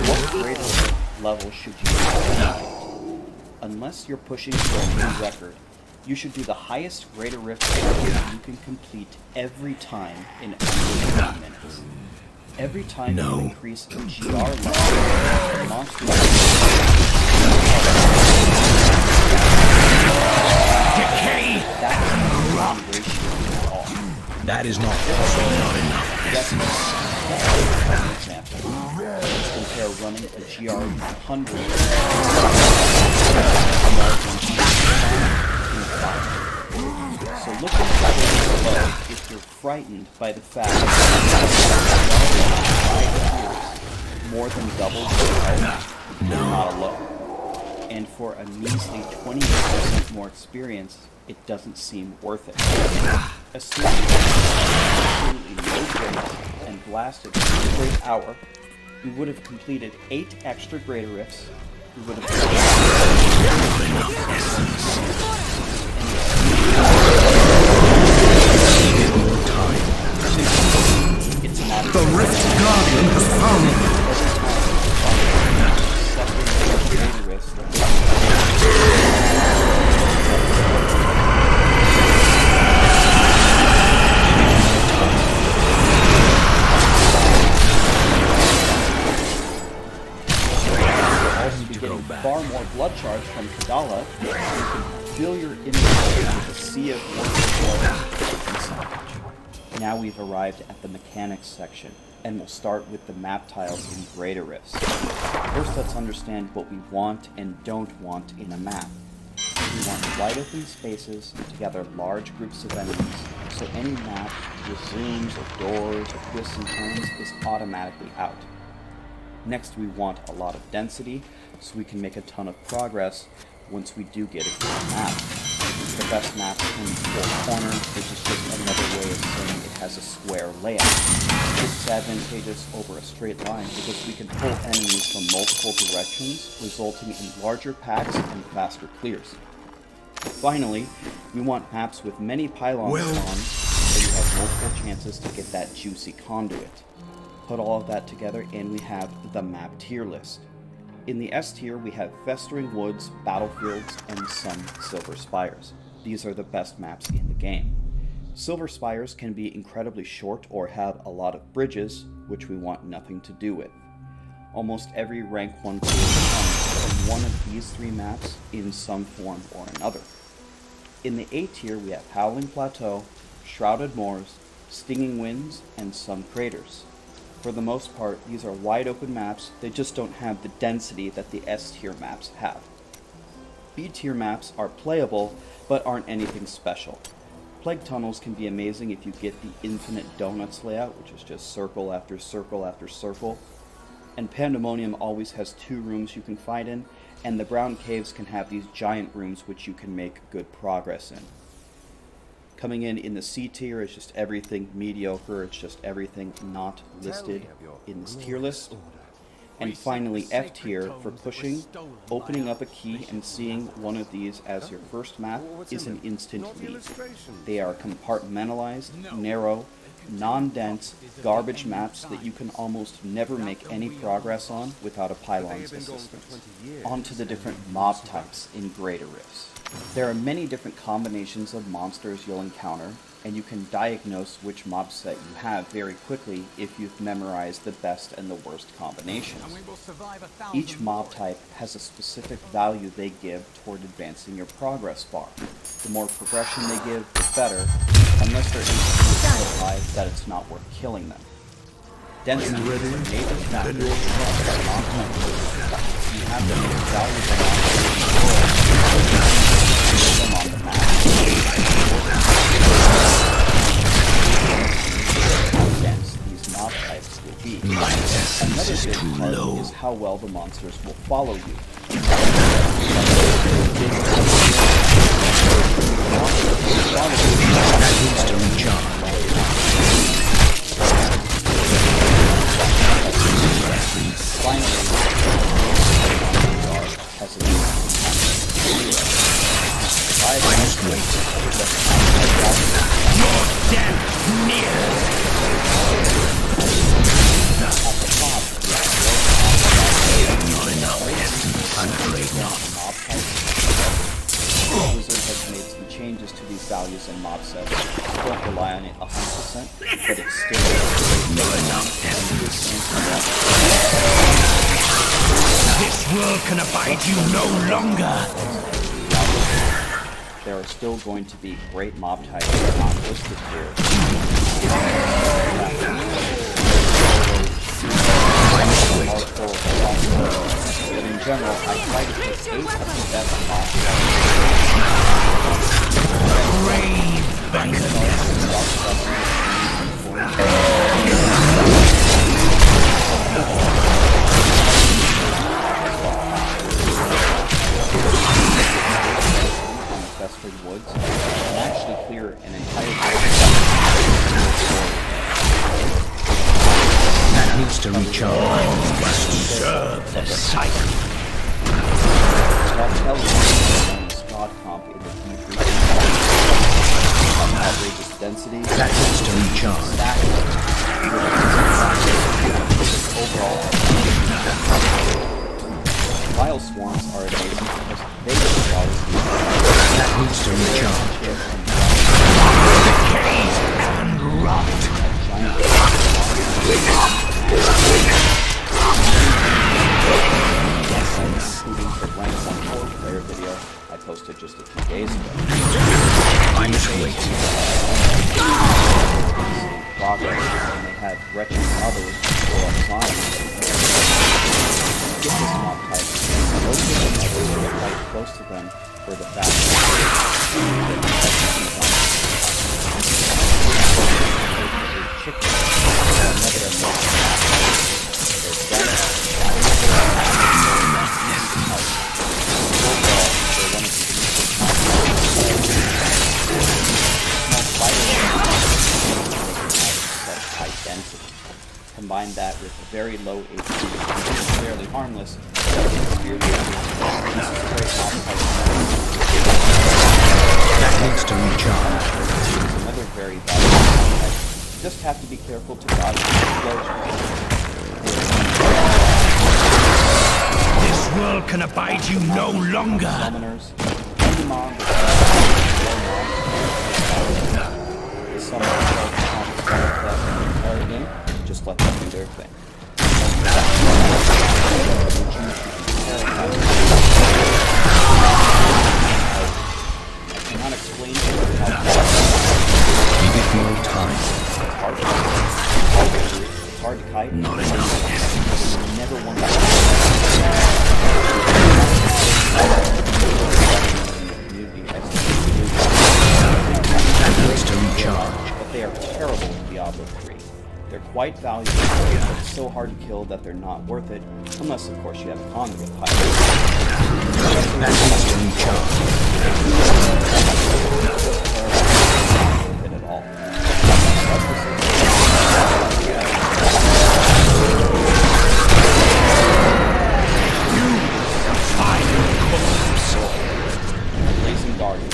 what greater level should you use? Unless you're pushing for a new record, you should do the highest Greater Rift you can complete every time in under 3 minutes. Every time you increase a GR level, the monster decay. That is not possible. Not enough essence. Let's compare running a GR100 So look at the below if you're frightened by the fact that more than double your health, you're not alone. And for a measly 28% more experience, it doesn't seem worth it. Assuming absolutely no breaks and blasted for a straight hour, we would have completed 8 extra greater rifts. We would The Rift Guardian has found me! Far more blood charge from Kadala, you can fill your inventory with a sea of water. Now we've arrived at the mechanics section, and we'll start with the map tiles in greater rifts. First, let's understand what we want and don't want in a map. We want wide open spaces to gather large groups of enemies, so any map with zooms or doors or twists and turns is automatically out. Next, we want a lot of density, so we can make a ton of progress once we do get a good map. The best map can be 4 corners, which is just another way of saying it has a square layout. This is advantageous over a straight line because we can pull enemies from multiple directions, resulting in larger packs and faster clears. Finally, we want maps with many pylons on, so you have multiple chances to get that juicy conduit. Put all of that together and we have the map tier list. In the S tier, we have Festering Woods, Battlefields, and some Silver Spires. These are the best maps in the game. Silver Spires can be incredibly short or have a lot of bridges, which we want nothing to do with. Almost every rank 1 player comes from one of these 3 maps in some form or another. In the A tier, we have Howling Plateau, Shrouded Moors, Stinging Winds, and some craters. For the most part, these are wide open maps, they just don't have the density that the S tier maps have. B tier maps are playable, but aren't anything special. Plague Tunnels can be amazing if you get the Infinite Donuts layout, which is just circle after circle after circle. And Pandemonium always has 2 rooms you can fight in, and the Brown Caves can have these giant rooms which you can make good progress in. Coming in the C tier is just everything mediocre, it's just everything not listed in this tier list. And finally F tier for pushing, opening up a key and seeing one of these as your first map is an instant lead. They are compartmentalized, narrow, non-dense, garbage maps that you can almost never make any progress on without a pylon's assistance. On to the different mob types in greater rifts. There are many different combinations of monsters you'll encounter, and you can diagnose which mob set you have very quickly if you've memorized the best and the worst combinations. Each mob type has a specific value they give toward advancing your progress bar. The more progression they give, the better, unless their HP is so high that it's not worth killing them. Density is a major factor in mob types. You have the most valuable monsters in the world, them on the map. How dense these mob types will be. Another big part is how well the monsters will follow you. Changes to these values in mob sets. Don't rely on it 100%, but it's still not enough. This world can abide you no longer. There are still going to be great mob types not listed here. But in general, I try to pick 8 of the best mob types. Festering Woods and actually clear an entire that needs needs to recharge. Must serve the cycle. I'll tell you, squad comp is a huge reason. Outrageous density. That needs to recharge. Overall, Vile Swarms are amazing because they can always be. That needs to recharge. Decay and rot. Including the ranks on 4-player video I posted just a few days ago. I must wait. Progress, and they had wretched others for a climb. Get this mob type. Most of them are quite close to them for the fact Combine that with very low HP, which is fairly harmless. That needs to recharge. Another very valuable type. You just have to be careful to dodge the explosion. This world can abide you no longer. Summoners, just let them do their thing. I cannot explain to you how give it more time. It's hard to kite. Not enough essence. Never want That needs to recharge. But they are terrible in Diablo 3. They're quite valuable, but it's so hard to kill that they're not worth it, unless of course you have a conduit pipe. That needs to recharge. It at all. Blazing Guardian.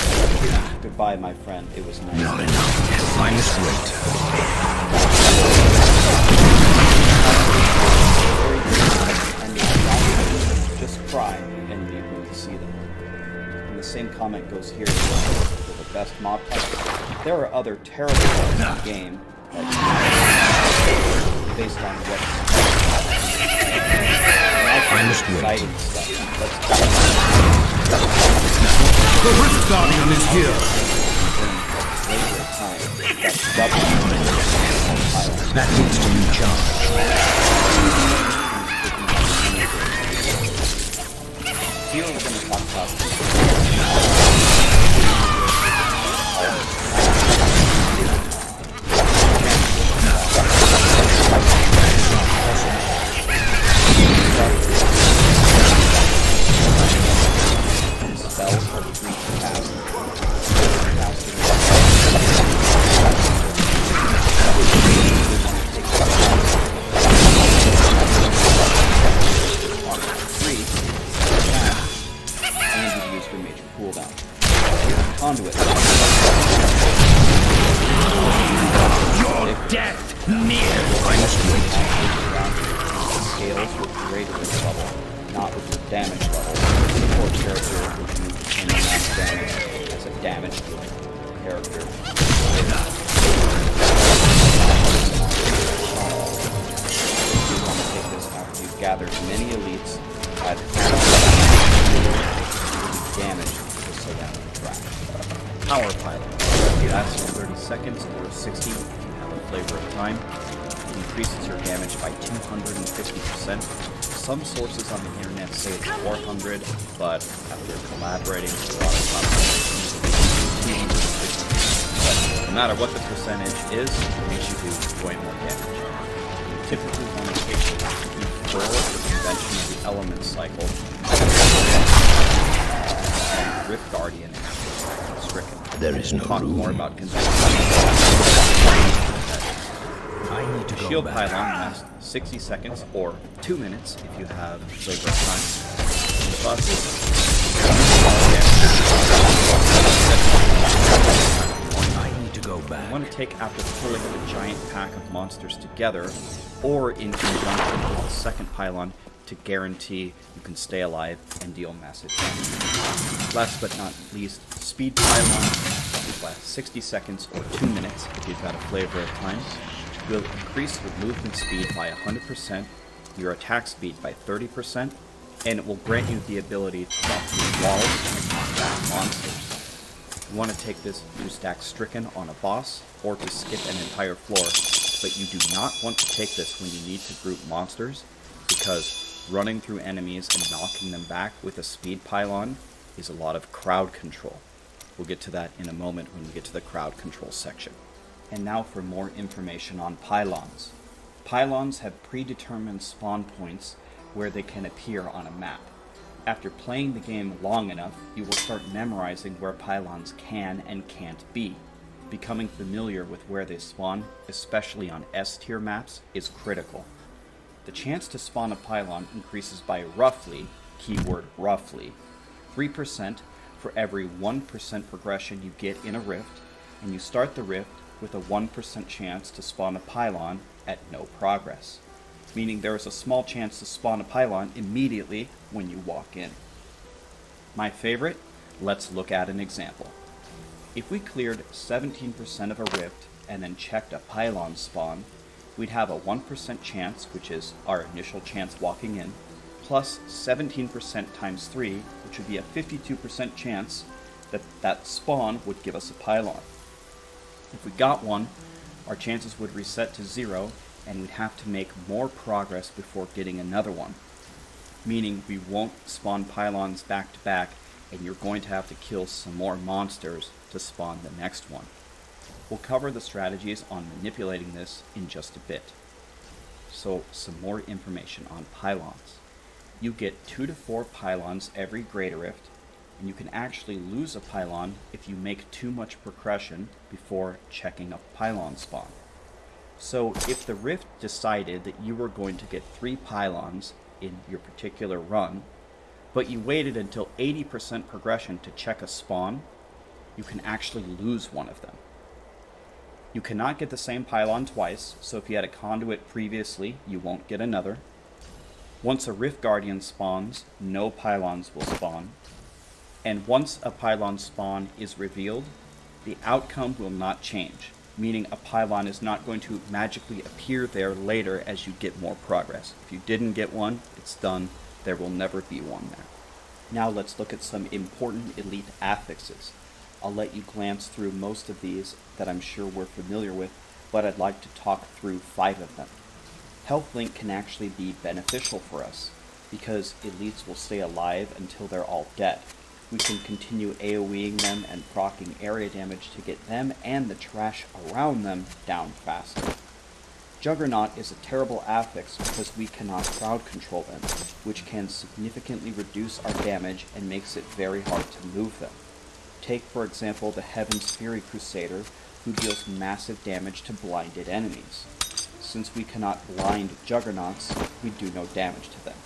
Goodbye, my friend. It was nice. Not enough. I must wait. Just cry and you will see them. And the same comment goes here for the best mob type. There are other terrible ones in the game that based on what's I must wait. The Rift Guardian is here! That needs to recharge. Here we're going to talk about spells for the free capacity. Conduit. Your death near. I must wait. Scales with greater than level, not with your damage level. Support character which you can max damage as a damage character. You want to take this after you've gathered many elites at damage just so that you track. Power Pilot. Lasts for 30 seconds or 60 if you have a flavor of time. It increases your damage by 250%. Some sources on the internet say it's 400, but after collaborating with a lot of companies, no matter what the percentage is, it makes you do way more damage. You typically want to take control of the convention of the element cycle and Rift Guardian stricken. There is no talk room. more about convention. I need to go Shield back. Pylon lasts 60 seconds or 2 minutes if you have flavor of time. Plus, I need to go back. you want to take after pulling the giant pack of monsters together or in conjunction with the second pylon to guarantee you can stay alive and deal massive damage. Last but not least, speed pylon will last 60 seconds or 2 minutes if you've got a flavor of time. Will increase your movement speed by 100%, your attack speed by 30%, and it will grant you the ability to walk through walls and knock back monsters. You want to take this to stack Stricken on a boss, or to skip an entire floor, but you do not want to take this when you need to group monsters, because running through enemies and knocking them back with a speed pylon is a lot of crowd control. We'll get to that in a moment when we get to the crowd control section. And now for more information on pylons. Pylons have predetermined spawn points where they can appear on a map. After playing the game long enough, you will start memorizing where pylons can and can't be. Becoming familiar with where they spawn, especially on S-tier maps, is critical. The chance to spawn a pylon increases by roughly, keyword roughly, 3% for every 1% progression you get in a rift, and you start the rift with a 1% chance to spawn a pylon at no progress, meaning there is a small chance to spawn a pylon immediately when you walk in. My favorite? Let's look at an example. If we cleared 17% of a rift and then checked a pylon spawn, we'd have a 1% chance, which is our initial chance walking in, plus 17% times 3, which would be a 52% chance that that spawn would give us a pylon. If we got one, our chances would reset to 0, and we'd have to make more progress before getting another one. Meaning we won't spawn pylons back to back, and you're going to have to kill some more monsters to spawn the next one. We'll cover the strategies on manipulating this in just a bit. So, some more information on pylons. You get 2 to 4 pylons every Greater Rift, and you can actually lose a pylon if you make too much progression before checking a pylon spawn. So if the Rift decided that you were going to get 3 pylons in your particular run, but you waited until 80% progression to check a spawn, you can actually lose one of them. You cannot get the same pylon twice, so if you had a conduit previously, you won't get another. Once a Rift Guardian spawns, no pylons will spawn. And once a pylon spawn is revealed, the outcome will not change, meaning a pylon is not going to magically appear there later as you get more progress. If you didn't get one, it's done. There will never be one there. Now let's look at some important elite affixes. I'll let you glance through most of these that I'm sure we're familiar with, but I'd like to talk through 5 of them. Health Link can actually be beneficial for us, because elites will stay alive until they're all dead. We can continue AoEing them and proccing area damage to get them and the trash around them down faster. Juggernaut is a terrible affix because we cannot crowd control them, which can significantly reduce our damage and makes it very hard to move them. Take, for example, the Heaven's Fury Crusader, who deals massive damage to blinded enemies. Since we cannot blind Juggernauts, we do no damage to them.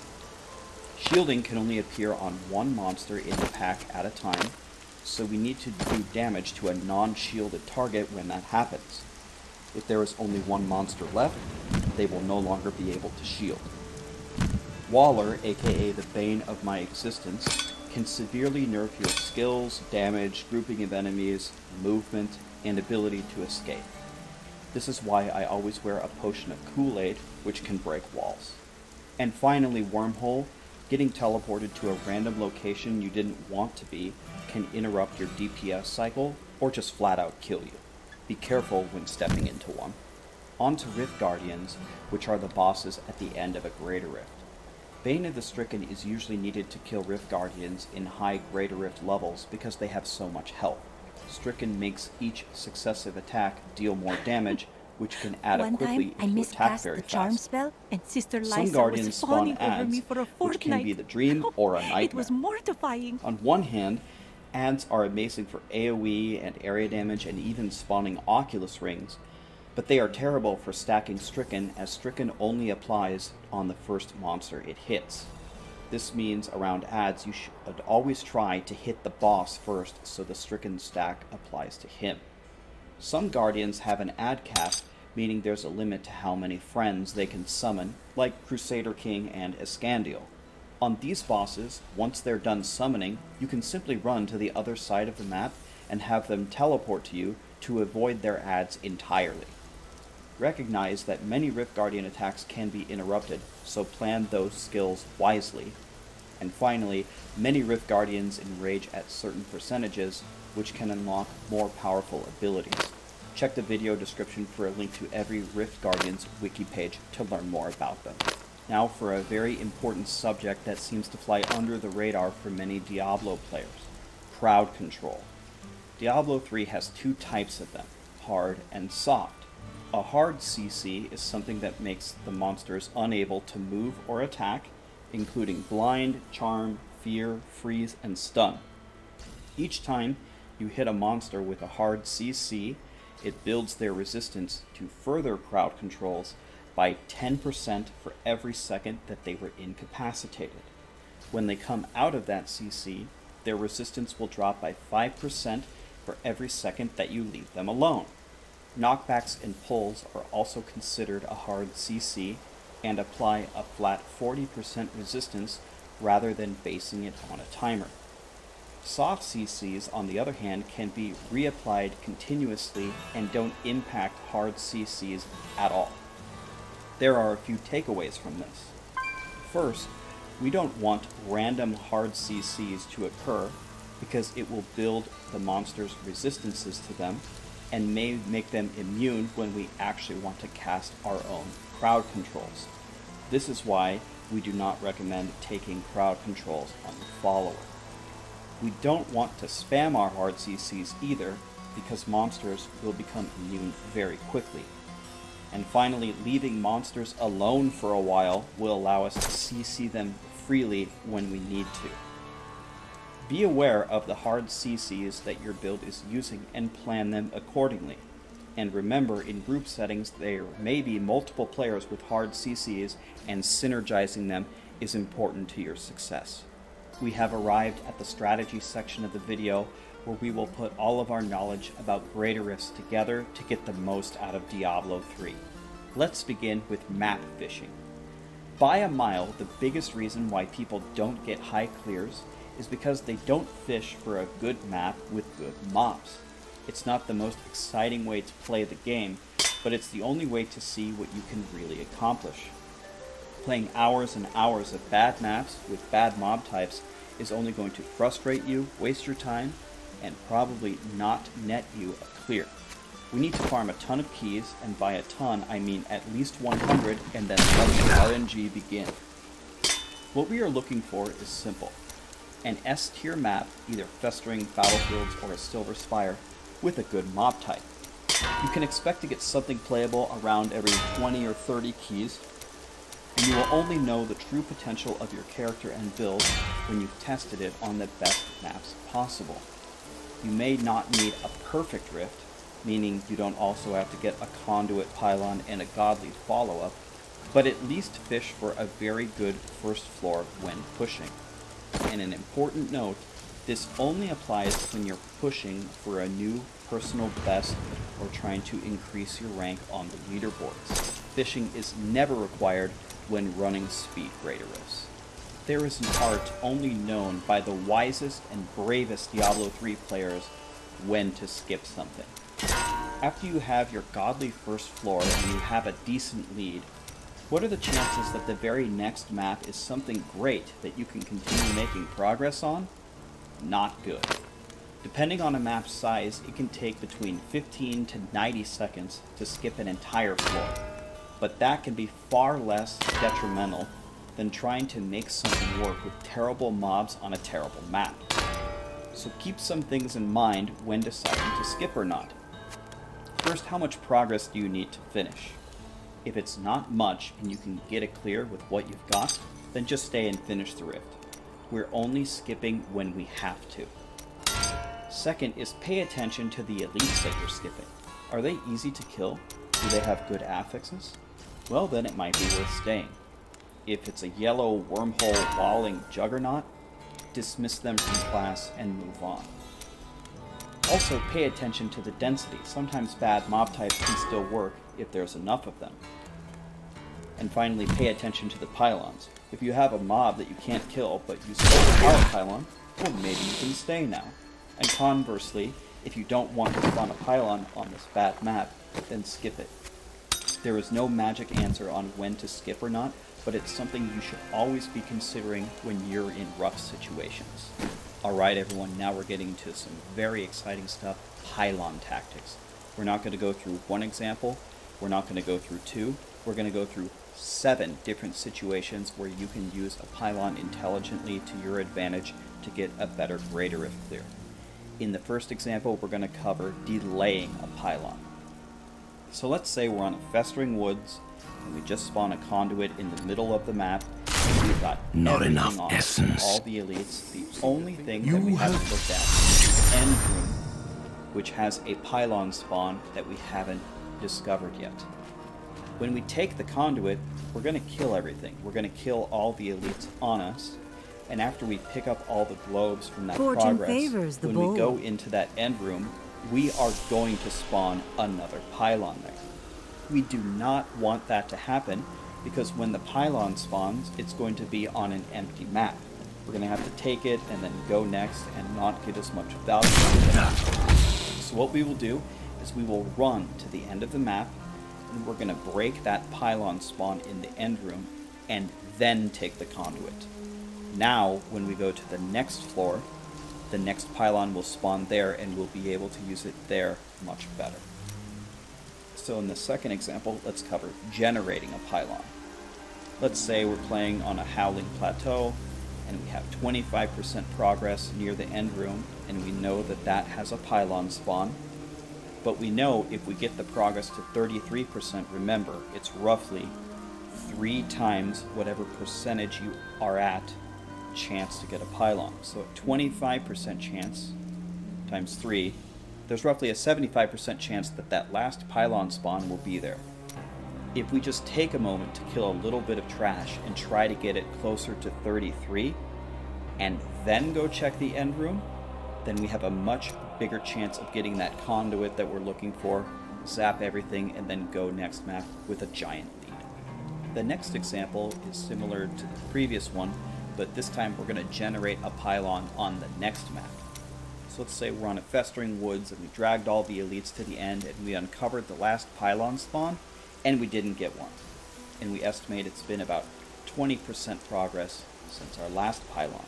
Shielding can only appear on one monster in the pack at a time, so we need to do damage to a non-shielded target when that happens. If there is only one monster left, they will no longer be able to shield. Waller, aka the bane of my existence, can severely nerf your skills, damage, grouping of enemies, movement, and ability to escape. This is why I always wear a potion of Kool-Aid, which can break walls. And finally, Wormhole. Getting teleported to a random location you didn't want to be can interrupt your DPS cycle or just flat out kill you. Be careful when stepping into one. On to Rift Guardians, which are the bosses at the end of a Greater Rift. Bane of the Stricken is usually needed to kill Rift Guardians in high Greater Rift levels because they have so much health. Stricken makes each successive attack deal more damage, which can add up quickly if you attack very fast. Charm spell, and Sister Some Lysa Guardians was spawn fawning over ads, me for a which can fortnight. be the dream or a nightmare. It was mortifying. On one hand, ads are amazing for AoE and area damage and even spawning Oculus rings, But they are terrible for stacking Stricken, as Stricken only applies on the first monster it hits. This means around adds you should always try to hit the boss first so the Stricken stack applies to him. Some Guardians have an add cap, meaning there's a limit to how many friends they can summon, like Crusader King and Escandiel. On these bosses, once they're done summoning, you can simply run to the other side of the map and have them teleport to you to avoid their adds entirely. Recognize that many Rift Guardian attacks can be interrupted, so plan those skills wisely. And finally, many Rift Guardians enrage at certain percentages, which can unlock more powerful abilities. Check the video description for a link to every Rift Guardian's wiki page to learn more about them. Now for a very important subject that seems to fly under the radar for many Diablo players: crowd control. Diablo 3 has two types of them, hard and soft. A hard CC is something that makes the monsters unable to move or attack, including blind, charm, fear, freeze, and stun. Each time you hit a monster with a hard CC, it builds their resistance to further crowd controls by 10% for every second that they were incapacitated. When they come out of that CC, their resistance will drop by 5% for every second that you leave them alone. Knockbacks and pulls are also considered a hard CC and apply a flat 40% resistance rather than basing it on a timer. Soft CCs, on the other hand, can be reapplied continuously and don't impact hard CCs at all. There are a few takeaways from this. First, we don't want random hard CCs to occur because it will build the monster's resistances to them and may make them immune when we actually want to cast our own crowd controls. This is why we do not recommend taking crowd controls on the follower. We don't want to spam our hard CCs either, because monsters will become immune very quickly. And finally, leaving monsters alone for a while will allow us to CC them freely when we need to. Be aware of the hard CCs that your build is using and plan them accordingly. And remember, in group settings there may be multiple players with hard CCs, and synergizing them is important to your success. We have arrived at the strategy section of the video, where we will put all of our knowledge about greater rifts together to get the most out of Diablo 3. Let's begin with map fishing. By a mile, the biggest reason why people don't get high clears is because they don't fish for a good map with good mobs. It's not the most exciting way to play the game, but it's the only way to see what you can really accomplish. Playing hours and hours of bad maps with bad mob types is only going to frustrate you, waste your time, and probably not net you a clear. We need to farm a ton of keys, and by a ton I mean at least 100, and then let the RNG begin. What we are looking for is simple: an S-tier map, either Festering, Battlefields, or a Silver Spire, with a good mob type. You can expect to get something playable around every 20 or 30 keys, and you will only know the true potential of your character and build when you've tested it on the best maps possible. You may not need a perfect rift, meaning you don't also have to get a conduit pylon and a godly follow-up, but at least fish for a very good first floor when pushing. And an important note, this only applies when you're pushing for a new personal best or trying to increase your rank on the leaderboards. Fishing is never required when running speed greater rifts. There is an art only known by the wisest and bravest Diablo 3 players when to skip something. After you have your godly first floor and you have a decent lead, what are the chances that the very next map is something great that you can continue making progress on? Not good. Depending on a map's size, it can take between 15 to 90 seconds to skip an entire floor, but that can be far less detrimental than trying to make something work with terrible mobs on a terrible map. So keep some things in mind when deciding to skip or not. First, how much progress do you need to finish? If it's not much and you can get a clear with what you've got, then just stay and finish the rift. We're only skipping when we have to. Second is pay attention to the elites that you're skipping. Are they easy to kill? Do they have good affixes? Well, then it might be worth staying. If it's a yellow wormhole walling juggernaut, dismiss them from class and move on. Also, pay attention to the density. Sometimes bad mob types can still work if there's enough of them. And finally, pay attention to the pylons. If you have a mob that you can't kill, but you still have a power pylon, well, maybe you can stay now. And conversely, if you don't want to spawn a pylon on this bad map, then skip it. There is no magic answer on when to skip or not, but it's something you should always be considering when you're in rough situations. Alright everyone, now we're getting to some very exciting stuff, pylon tactics. We're not going to go through one example, we're not going to go through two, we're going to go through 7 different situations where you can use a pylon intelligently to your advantage to get a better greater rift clear. In the first example, we're going to cover delaying a pylon. So let's say we're on a festering woods, and we just spawn a conduit in the middle of the map, and we've got Not everything enough on, essence. all the elites. The only thing that we haven't looked at is the end room, which has a pylon spawn that we haven't discovered yet. When we take the conduit, we're going to kill everything. We're going to kill all the elites on us, and after we pick up all the globes from that Fortune progress, favors the when bold. we go into that end room, we are going to spawn another pylon there. We do not want that to happen, because when the pylon spawns, it's going to be on an empty map. We're going to have to take it and then go next and not get as much value out of it. So what we will do is we will run to the end of the map, and we're going to break that pylon spawn in the end room and then take the conduit. Now, when we go to the next floor, the next pylon will spawn there and we'll be able to use it there much better. So in the second example, let's cover generating a pylon. Let's say we're playing on a howling plateau and we have 25% progress near the end room, and we know that that has a pylon spawn. But we know if we get the progress to 33%, remember, it's roughly 3 times whatever percentage you are at chance to get a pylon. So at 25% chance times 3, there's roughly a 75% chance that that last pylon spawn will be there. If we just take a moment to kill a little bit of trash and try to get it closer to 33, and then go check the end room, then we have a much bigger chance of getting that conduit that we're looking for, zap everything, and then go next map with a giant lead. The next example is similar to the previous one, but this time we're going to generate a pylon on the next map. So let's say we're on a festering woods and we dragged all the elites to the end and we uncovered the last pylon spawn, and we didn't get one. And we estimate it's been about 20% progress since our last pylon.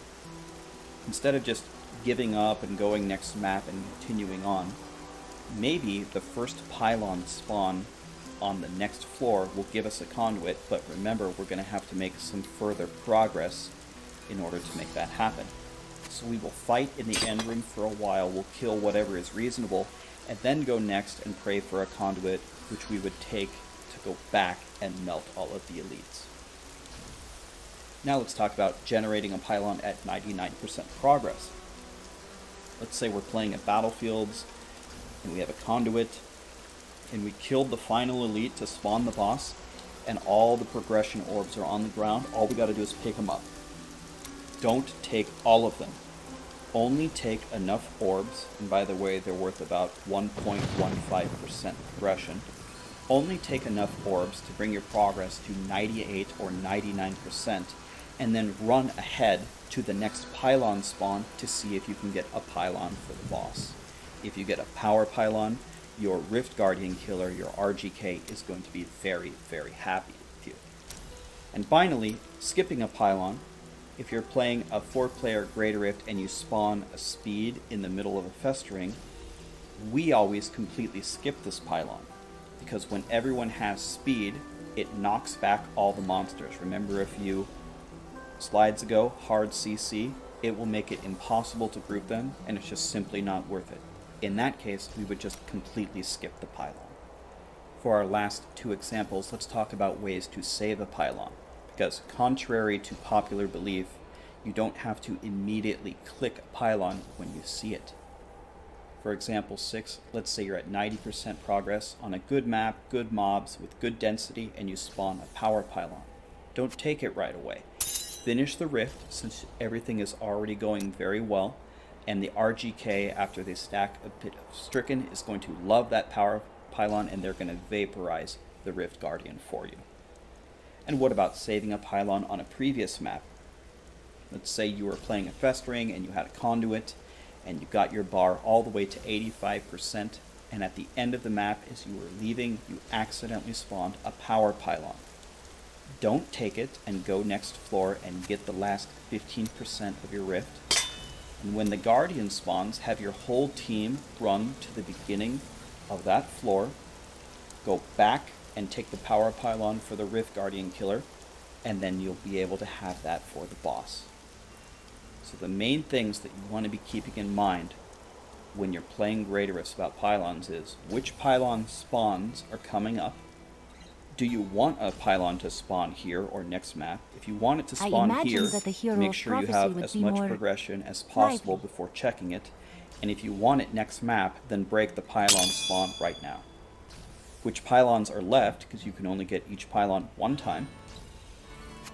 Instead of just giving up and going next map and continuing on, maybe the first pylon spawn on the next floor will give us a conduit, but remember, we're going to have to make some further progress in order to make that happen. So we will fight in the end room for a while, we'll kill whatever is reasonable, and then go next and pray for a conduit, which we would take to go back and melt all of the elites. Now let's talk about generating a pylon at 99% progress. Let's say we're playing at battlefields, and we have a conduit, and we killed the final elite to spawn the boss, and all the progression orbs are on the ground. All we gotta do is pick them up. Don't take all of them. Only take enough orbs, and by the way, they're worth about 1.15% progression. Only take enough orbs to bring your progress to 98 or 99%, and then run ahead to the next pylon spawn to see if you can get a pylon for the boss. If you get a power pylon, your Rift Guardian killer, your RGK, is going to be very, very happy with you. And finally, skipping a pylon. If you're playing a 4-player Greater Rift and you spawn a speed in the middle of a festering, we always completely skip this pylon, because when everyone has speed, it knocks back all the monsters. Remember a few slides ago, hard CC, it will make it impossible to group them, and it's just simply not worth it. In that case, we would just completely skip the pylon. For our last 2 examples, let's talk about ways to save a pylon, because contrary to popular belief, you don't have to immediately click a pylon when you see it. for example 6, let's say you're at 90% progress on a good map, good mobs, with good density, and you spawn a power pylon. Don't take it right away. Finish the rift, since everything is already going very well, and the RGK, after they stack a bit of Stricken, is going to love that power pylon, and they're going to vaporize the Rift Guardian for you. And what about saving a pylon on a previous map? Let's say you were playing a Festering and you had a Conduit, and you got your bar all the way to 85%, and at the end of the map, as you were leaving, you accidentally spawned a power pylon. Don't take it and go next floor and get the last 15% of your rift. And when the Guardian spawns, have your whole team run to the beginning of that floor, go back and take the power pylon for the Rift Guardian killer, and then you'll be able to have that for the boss. So the main things that you want to be keeping in mind when you're playing Greater Rifts about pylons is which pylon spawns are coming up. Do you want a pylon to spawn here or next map? If you want it to spawn here, make sure you have as much progression as possible before checking it. And if you want it next map, then break the pylon spawn right now. Which pylons are left, because you can only get each pylon one time.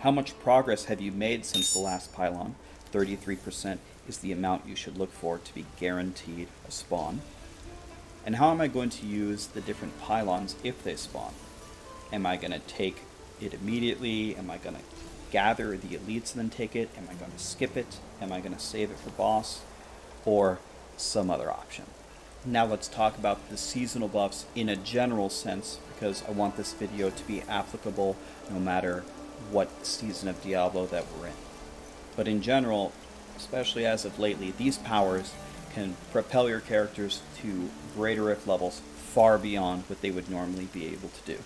How much progress have you made since the last pylon? 33% is the amount you should look for to be guaranteed a spawn. And how am I going to use the different pylons if they spawn? Am I going to take it immediately? Am I going to gather the elites and then take it? Am I going to skip it? Am I going to save it for boss? Or some other option? Now let's talk about the seasonal buffs in a general sense, because I want this video to be applicable no matter what season of Diablo that we're in. But in general, especially as of lately, these powers can propel your characters to Greater Rift levels far beyond what they would normally be able to do.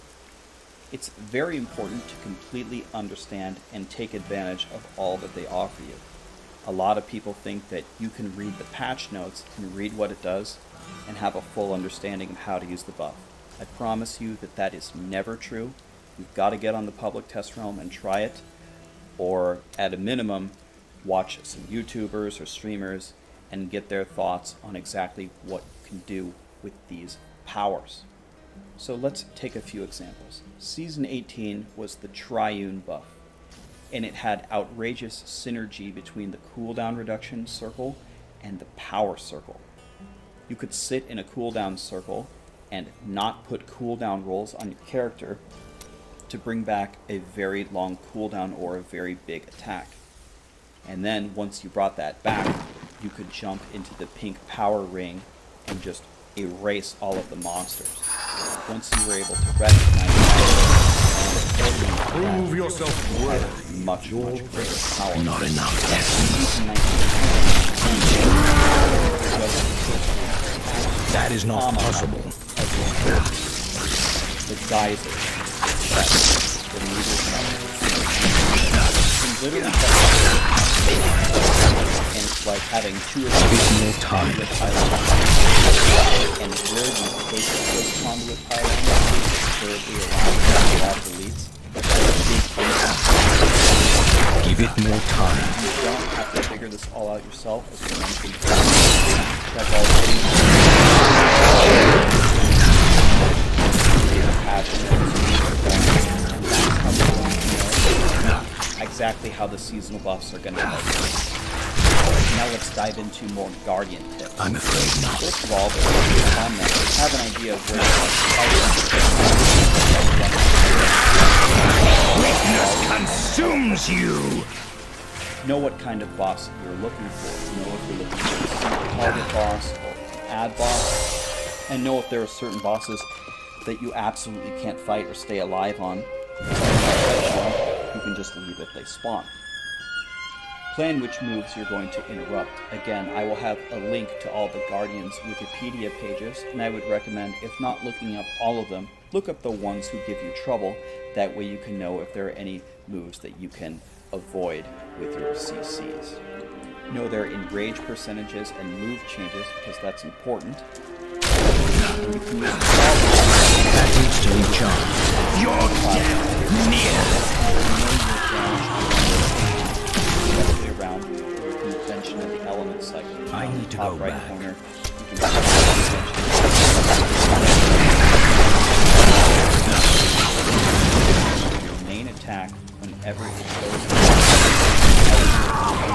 It's very important to completely understand and take advantage of all that they offer you. A lot of people think that you can read the patch notes and read what it does and have a full understanding of how to use the buff. I promise you that that is never true. You've got to get on the public test realm and try it, or at a minimum, watch some YouTubers or streamers and get their thoughts on exactly what you can do with these powers. So let's take a few examples. Season 18 was the Triune buff, and it had outrageous synergy between the cooldown reduction circle and the power circle. You could sit in a cooldown circle and not put cooldown rolls on your character to bring back a very long cooldown or a very big attack. And then once you brought that back, you could jump into the pink power ring and just erase all of the monsters. Once you were able to recognize that, prove yourself worthy. Much greater power. Not enough. That is not possible. The geyser. The literally, and it's like having two or three more time. And where you take those conduit pylons, preferably around a lot of elites, give it more time. You don't have to figure this all out yourself, as we mentioned. Check all the exactly how the seasonal buffs are going to help you. Now let's dive into more Guardian tips. I'm afraid not. First of all, on them, have an idea of where Weakness consumes you! Know what kind of boss you're looking for. Know if you're looking for a target boss or an ad boss. And know if there are certain bosses that you absolutely can't fight or stay alive on. You can just leave if they spawn. Plan which moves you're going to interrupt. Again, I will have a link to all the Guardians' Wikipedia pages, and I would recommend, if not looking up all of them, look up the ones who give you trouble. That way you can know if there are any moves that you can avoid with your CCs. Know their enrage percentages and move changes, because that's important. You can use that needs to recharge. You're dead near. Around the convention of the element cycle. I need to go right back. Corner, you can Your main attack whenever it goes.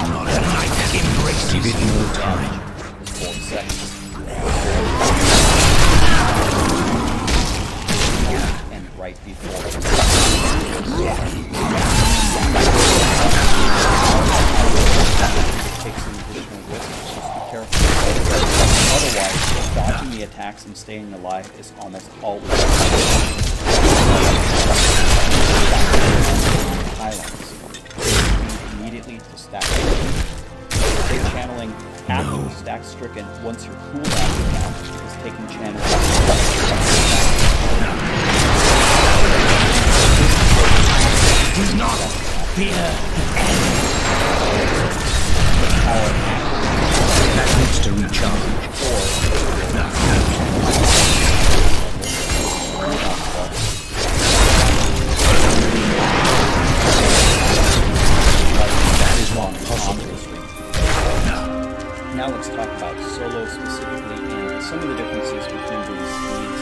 Not a night embrace. Give it more time. 4 seconds. And right before. Take some additional risks, just be careful. Otherwise, dodging the attacks and staying alive is almost always highlights. Immediately to stack channeling after stack stricken once your cooldown is down is taking channeling. Do not fear that needs to recharge. That is not possible. Now let's talk about solo specifically and some of the differences between these speeds.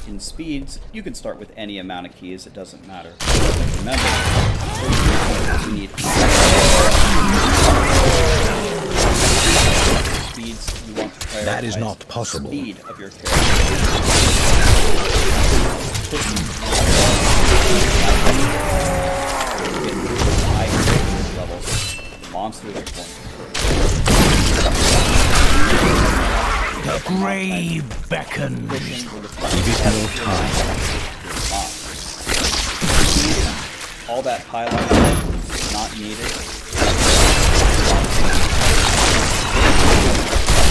In speeds, you can start with any amount of keys, it doesn't matter. Remember, you need speeds you want to prioritize. That is not possible. Speed of your character. Levels, monsters are going. The grave beckons. Give it more time. All that highlight is not needed.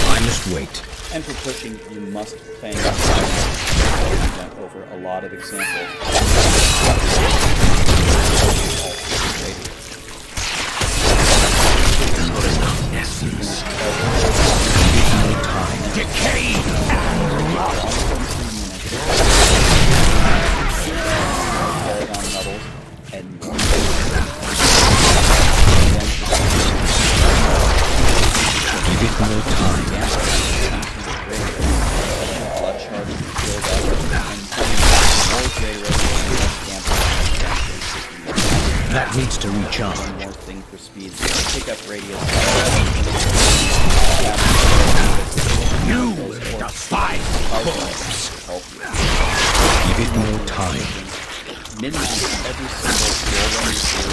I must wait. And for pushing, you must plan over a lot of examples. Not enough essence. Give it more time. Decay and rot. Paragon levels and give it more time. Blood charge build up and more greater that needs to recharge. One more thing for speed. Pick up radius. You will defy force. Give it more time. Min-max every single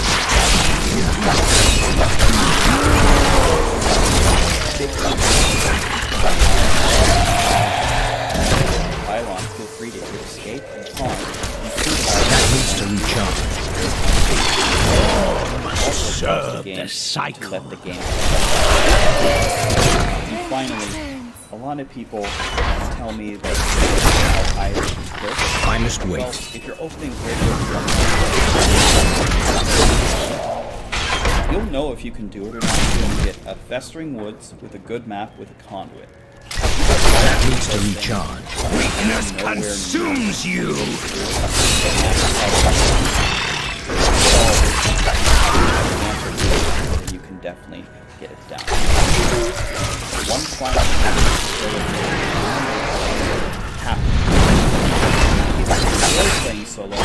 Pylon, feel free to escape and taunt. That needs to recharge. Serve the cycle. Let the game. And finally, a lot of people tell me that how high it is built. I must wait. Well, if you're opening you'll know if you can do it or not. You're going to get a festering woods with a good map with a conduit. That needs to recharge. Weakness consumes you. You can definitely get it down. One final playing solo.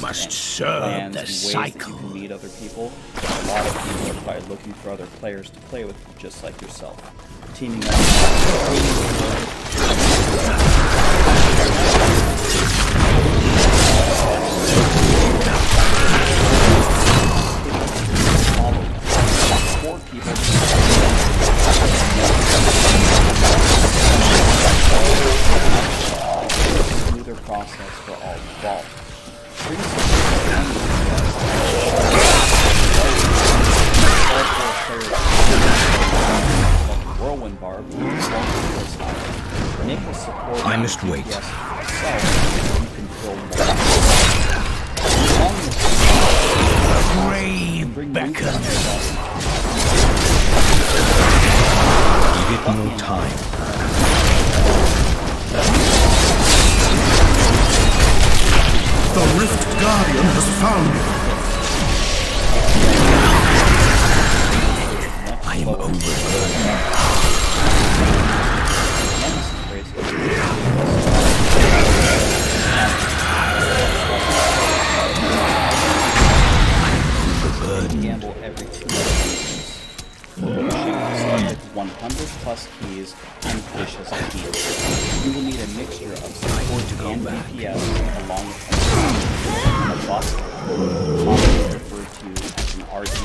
Must serve the cycle. You can meet other people. A lot of people are probably looking for other players to play with, just like yourself. Teaming up. Smoother process for all involved. Whirlwind Barb. Nick is supporting. I must wait. You can build more. Grave beckons. Give it no time. The Rift Guardian has found you. every 2 seconds. Select with 100 plus keys and push as a key. You will need a mixture of support and DPS along with a boss, often referred to as an RG.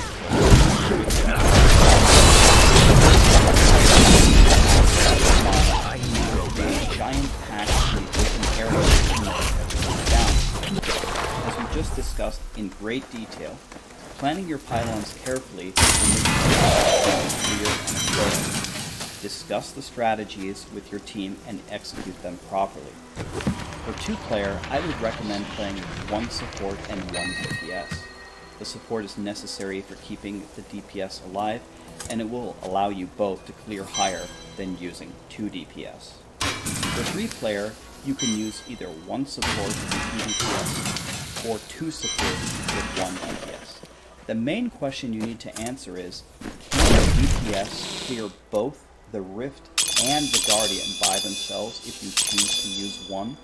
Giant patch in open area down. As we just discussed in great detail, planning your pylons carefully will make them clear and efficient. Discuss the strategies with your team and execute them properly. For 2-player, I would recommend playing with 1 support and 1 DPS. The support is necessary for keeping the DPS alive, and it will allow you both to clear higher than using 2 DPS. For 3-player, you can use either 1 support with 2 DPS or 2 support with 1 DPS. The main question you need to answer is, can the DPS clear both the Rift and the Guardian by themselves if you choose to use one?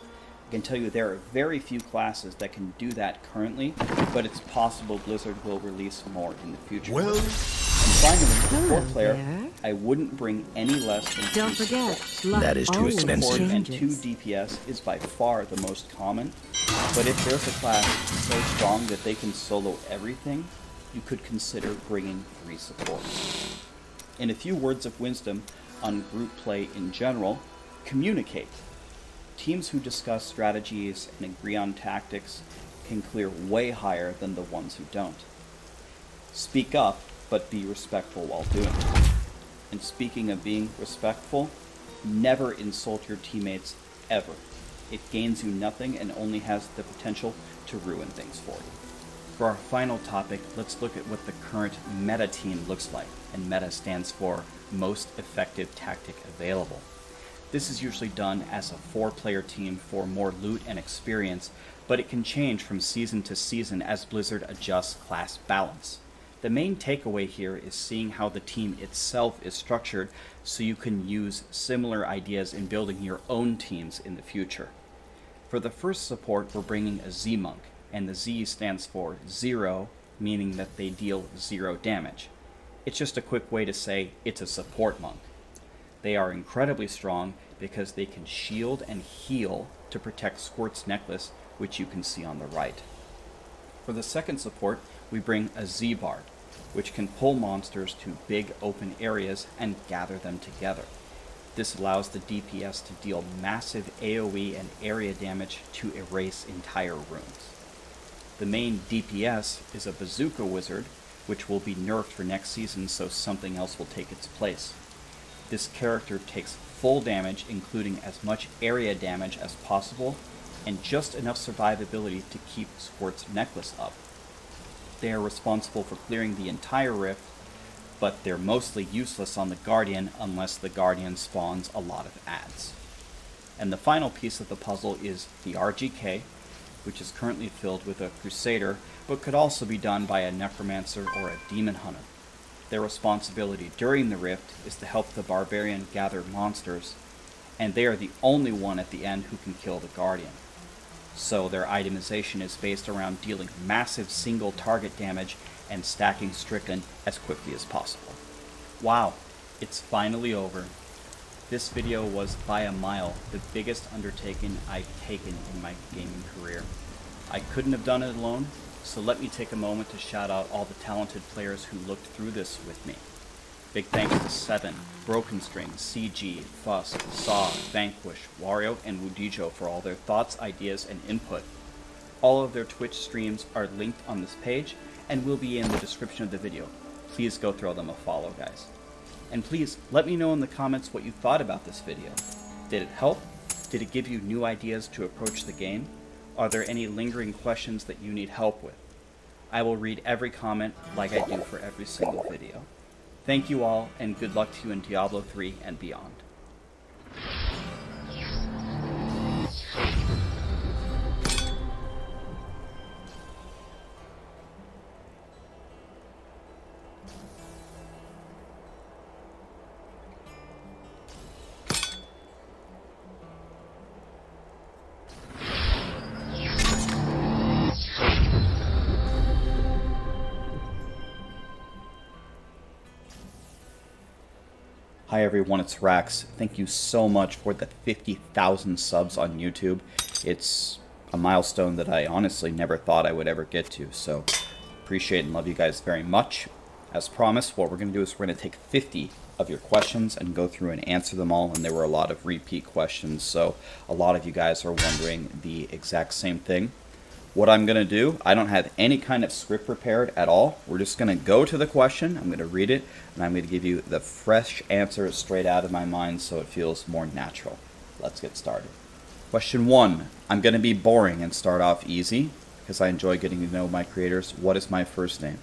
I can tell you there are very few classes that can do that currently, but it's possible Blizzard will release more in the future. Well, and finally, for 4-player, I wouldn't bring any less than 2 Don't forget, support. That is too expensive. And 2 DPS is by far the most common, but if there's a class so strong that they can solo everything, you could consider bringing 3 supports. In a few words of wisdom on group play in general, communicate. Teams who discuss strategies and agree on tactics can clear way higher than the ones who don't. Speak up, but be respectful while doing it. And speaking of being respectful, never insult your teammates ever. It gains you nothing and only has the potential to ruin things for you. For our final topic, let's look at what the current meta team looks like, and meta stands for most effective tactic available. This is usually done as a 4-player team for more loot and experience, but it can change from season to season as Blizzard adjusts class balance. The main takeaway here is seeing how the team itself is structured so you can use similar ideas in building your own teams in the future. For the first support, we're bringing a Z-Monk, and the Z stands for 0, meaning that they deal 0 damage. It's just a quick way to say it's a support monk. They are incredibly strong because they can shield and heal to protect Squirt's necklace, which you can see on the right. For the second support, we bring a Z-Bard, which can pull monsters to big open areas and gather them together. This allows the DPS to deal massive AoE and area damage to erase entire rooms. The main DPS is a Bazooka Wizard, which will be nerfed for next season so something else will take its place. This character takes full damage, including as much area damage as possible, and just enough survivability to keep Squirt's necklace up. They are responsible for clearing the entire rift, but they're mostly useless on the Guardian unless the Guardian spawns a lot of adds. And the final piece of the puzzle is the RGK, which is currently filled with a Crusader, but could also be done by a Necromancer or a Demon Hunter. Their responsibility during the Rift is to help the Barbarian gather monsters, and they are the only one at the end who can kill the Guardian. So their itemization is based around dealing massive single target damage and stacking Stricken as quickly as possible. Wow, it's finally over. This video was by a mile the biggest undertaking I've taken in my gaming career. I couldn't have done it alone, so let me take a moment to shout out all the talented players who looked through this with me. Big thanks to Seven, Broken String, CG, Fuss, Saw, Vanquish, Wario, and Wudijo for all their thoughts, ideas, and input. All of their Twitch streams are linked on this page and will be in the description of the video. Please go throw them a follow, guys. And please, let me know in the comments what you thought about this video. Did it help? Did it give you new ideas to approach the game? Are there any lingering questions that you need help with? I will read every comment like I do for every single video. Thank you all, and good luck to you in Diablo 3 and beyond. Hi everyone, it's Rax. Thank you so much for the 50,000 subs on YouTube. It's a milestone that I honestly never thought I would ever get to, so appreciate and love you guys very much. As promised, what we're going to do is we're going to take 50 of your questions and go through and answer them all, and there were a lot of repeat questions, so a lot of you guys are wondering the exact same thing. What I'm going to do, I don't have any kind of script prepared at all. We're just going to go to the question, I'm going to read it, and I'm going to give you the fresh answer straight out of my mind so it feels more natural. Let's get started. Question 1. I'm going to be boring and start off easy because I enjoy getting to know my creators. What is my first name?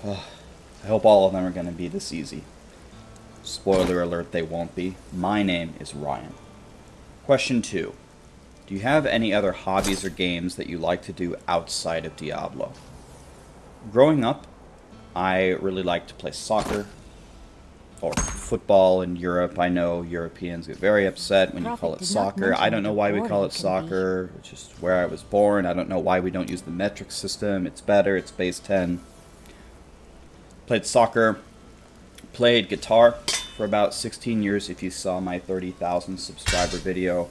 I hope all of them are going to be this easy. Spoiler alert, they won't be. My name is Ryan. Question 2. Do you have any other hobbies or games that you like to do outside of Diablo? Growing up, I really liked to play soccer or football in Europe. I know Europeans get very upset when you call it soccer. I don't know why we call it soccer. It's just where I was born. I don't know why we don't use the metric system. It's better. It's base 10. Played soccer. Played guitar for about 16 years. If you saw my 30,000 subscriber video,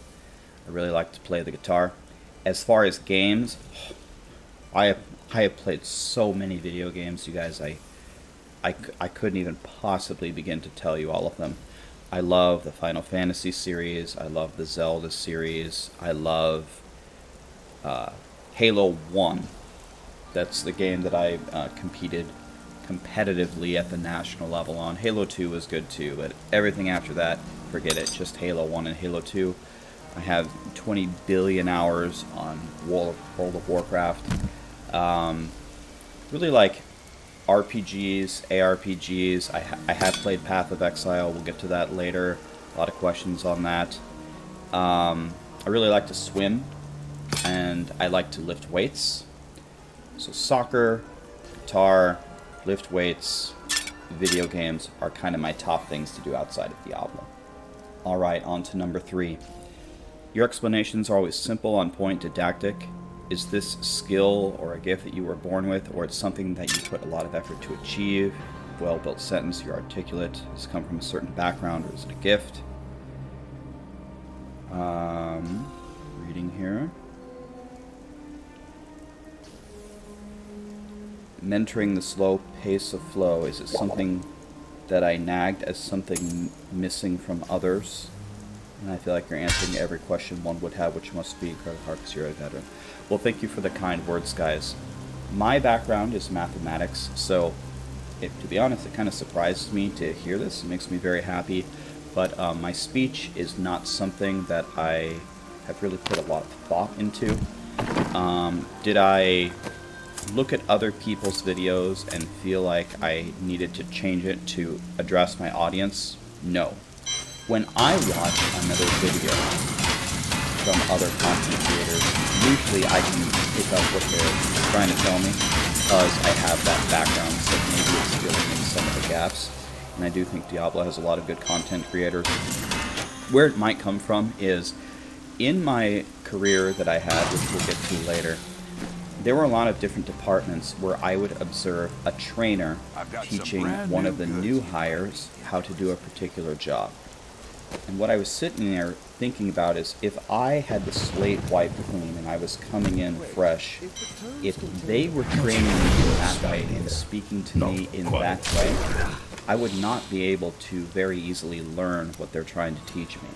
I really like to play the guitar. As far as games, I have played so many video games, you guys. I couldn't even possibly begin to tell you all of them. I love the Final Fantasy series. I love the Zelda series. I love Halo 1. That's the game that I competed competitively at the national level on. Halo 2 was good too, but everything after that, forget it. Just Halo 1 and Halo 2. I have 20 billion hours on World of Warcraft. Really like RPGs, ARPGs. I have played Path of Exile. We'll get to that later. A lot of questions on that. I really like to swim, and I like to lift weights. So soccer, guitar, lift weights, video games are kind of my top things to do outside of Diablo. Alright, on to number 3. Your explanations are always simple, on point, didactic. Is this skill or a gift that you were born with, or it's something that you put a lot of effort to achieve? Well-built sentence, you're articulate. Does it come from a certain background, or is it a gift? Reading here. Mentoring the slow pace of flow. Is it something that I nagged as something missing from others? And I feel like you're answering every question one would have, which must be incredibly hard because you're a veteran. Well, thank you for the kind words, guys. My background is mathematics, so to be honest, it kind of surprised me to hear this. It makes me very happy. But my speech is not something that I have really put a lot of thought into. Did I look at other people's videos and feel like I needed to change it to address my audience? No. When I watch another video from other content creators, usually I can pick up what they're trying to tell me because I have that background, so maybe it's filling in some of the gaps. And I do think Diablo has a lot of good content creators. Where it might come from is, in my career that I had, which we'll get to later, there were a lot of different departments where I would observe a trainer teaching one of the new hires how to do a particular job. And what I was sitting there thinking about is, if I had the slate wiped clean and I was coming in fresh, if they were training me in that way and speaking to me in that way, I would not be able to very easily learn what they're trying to teach me.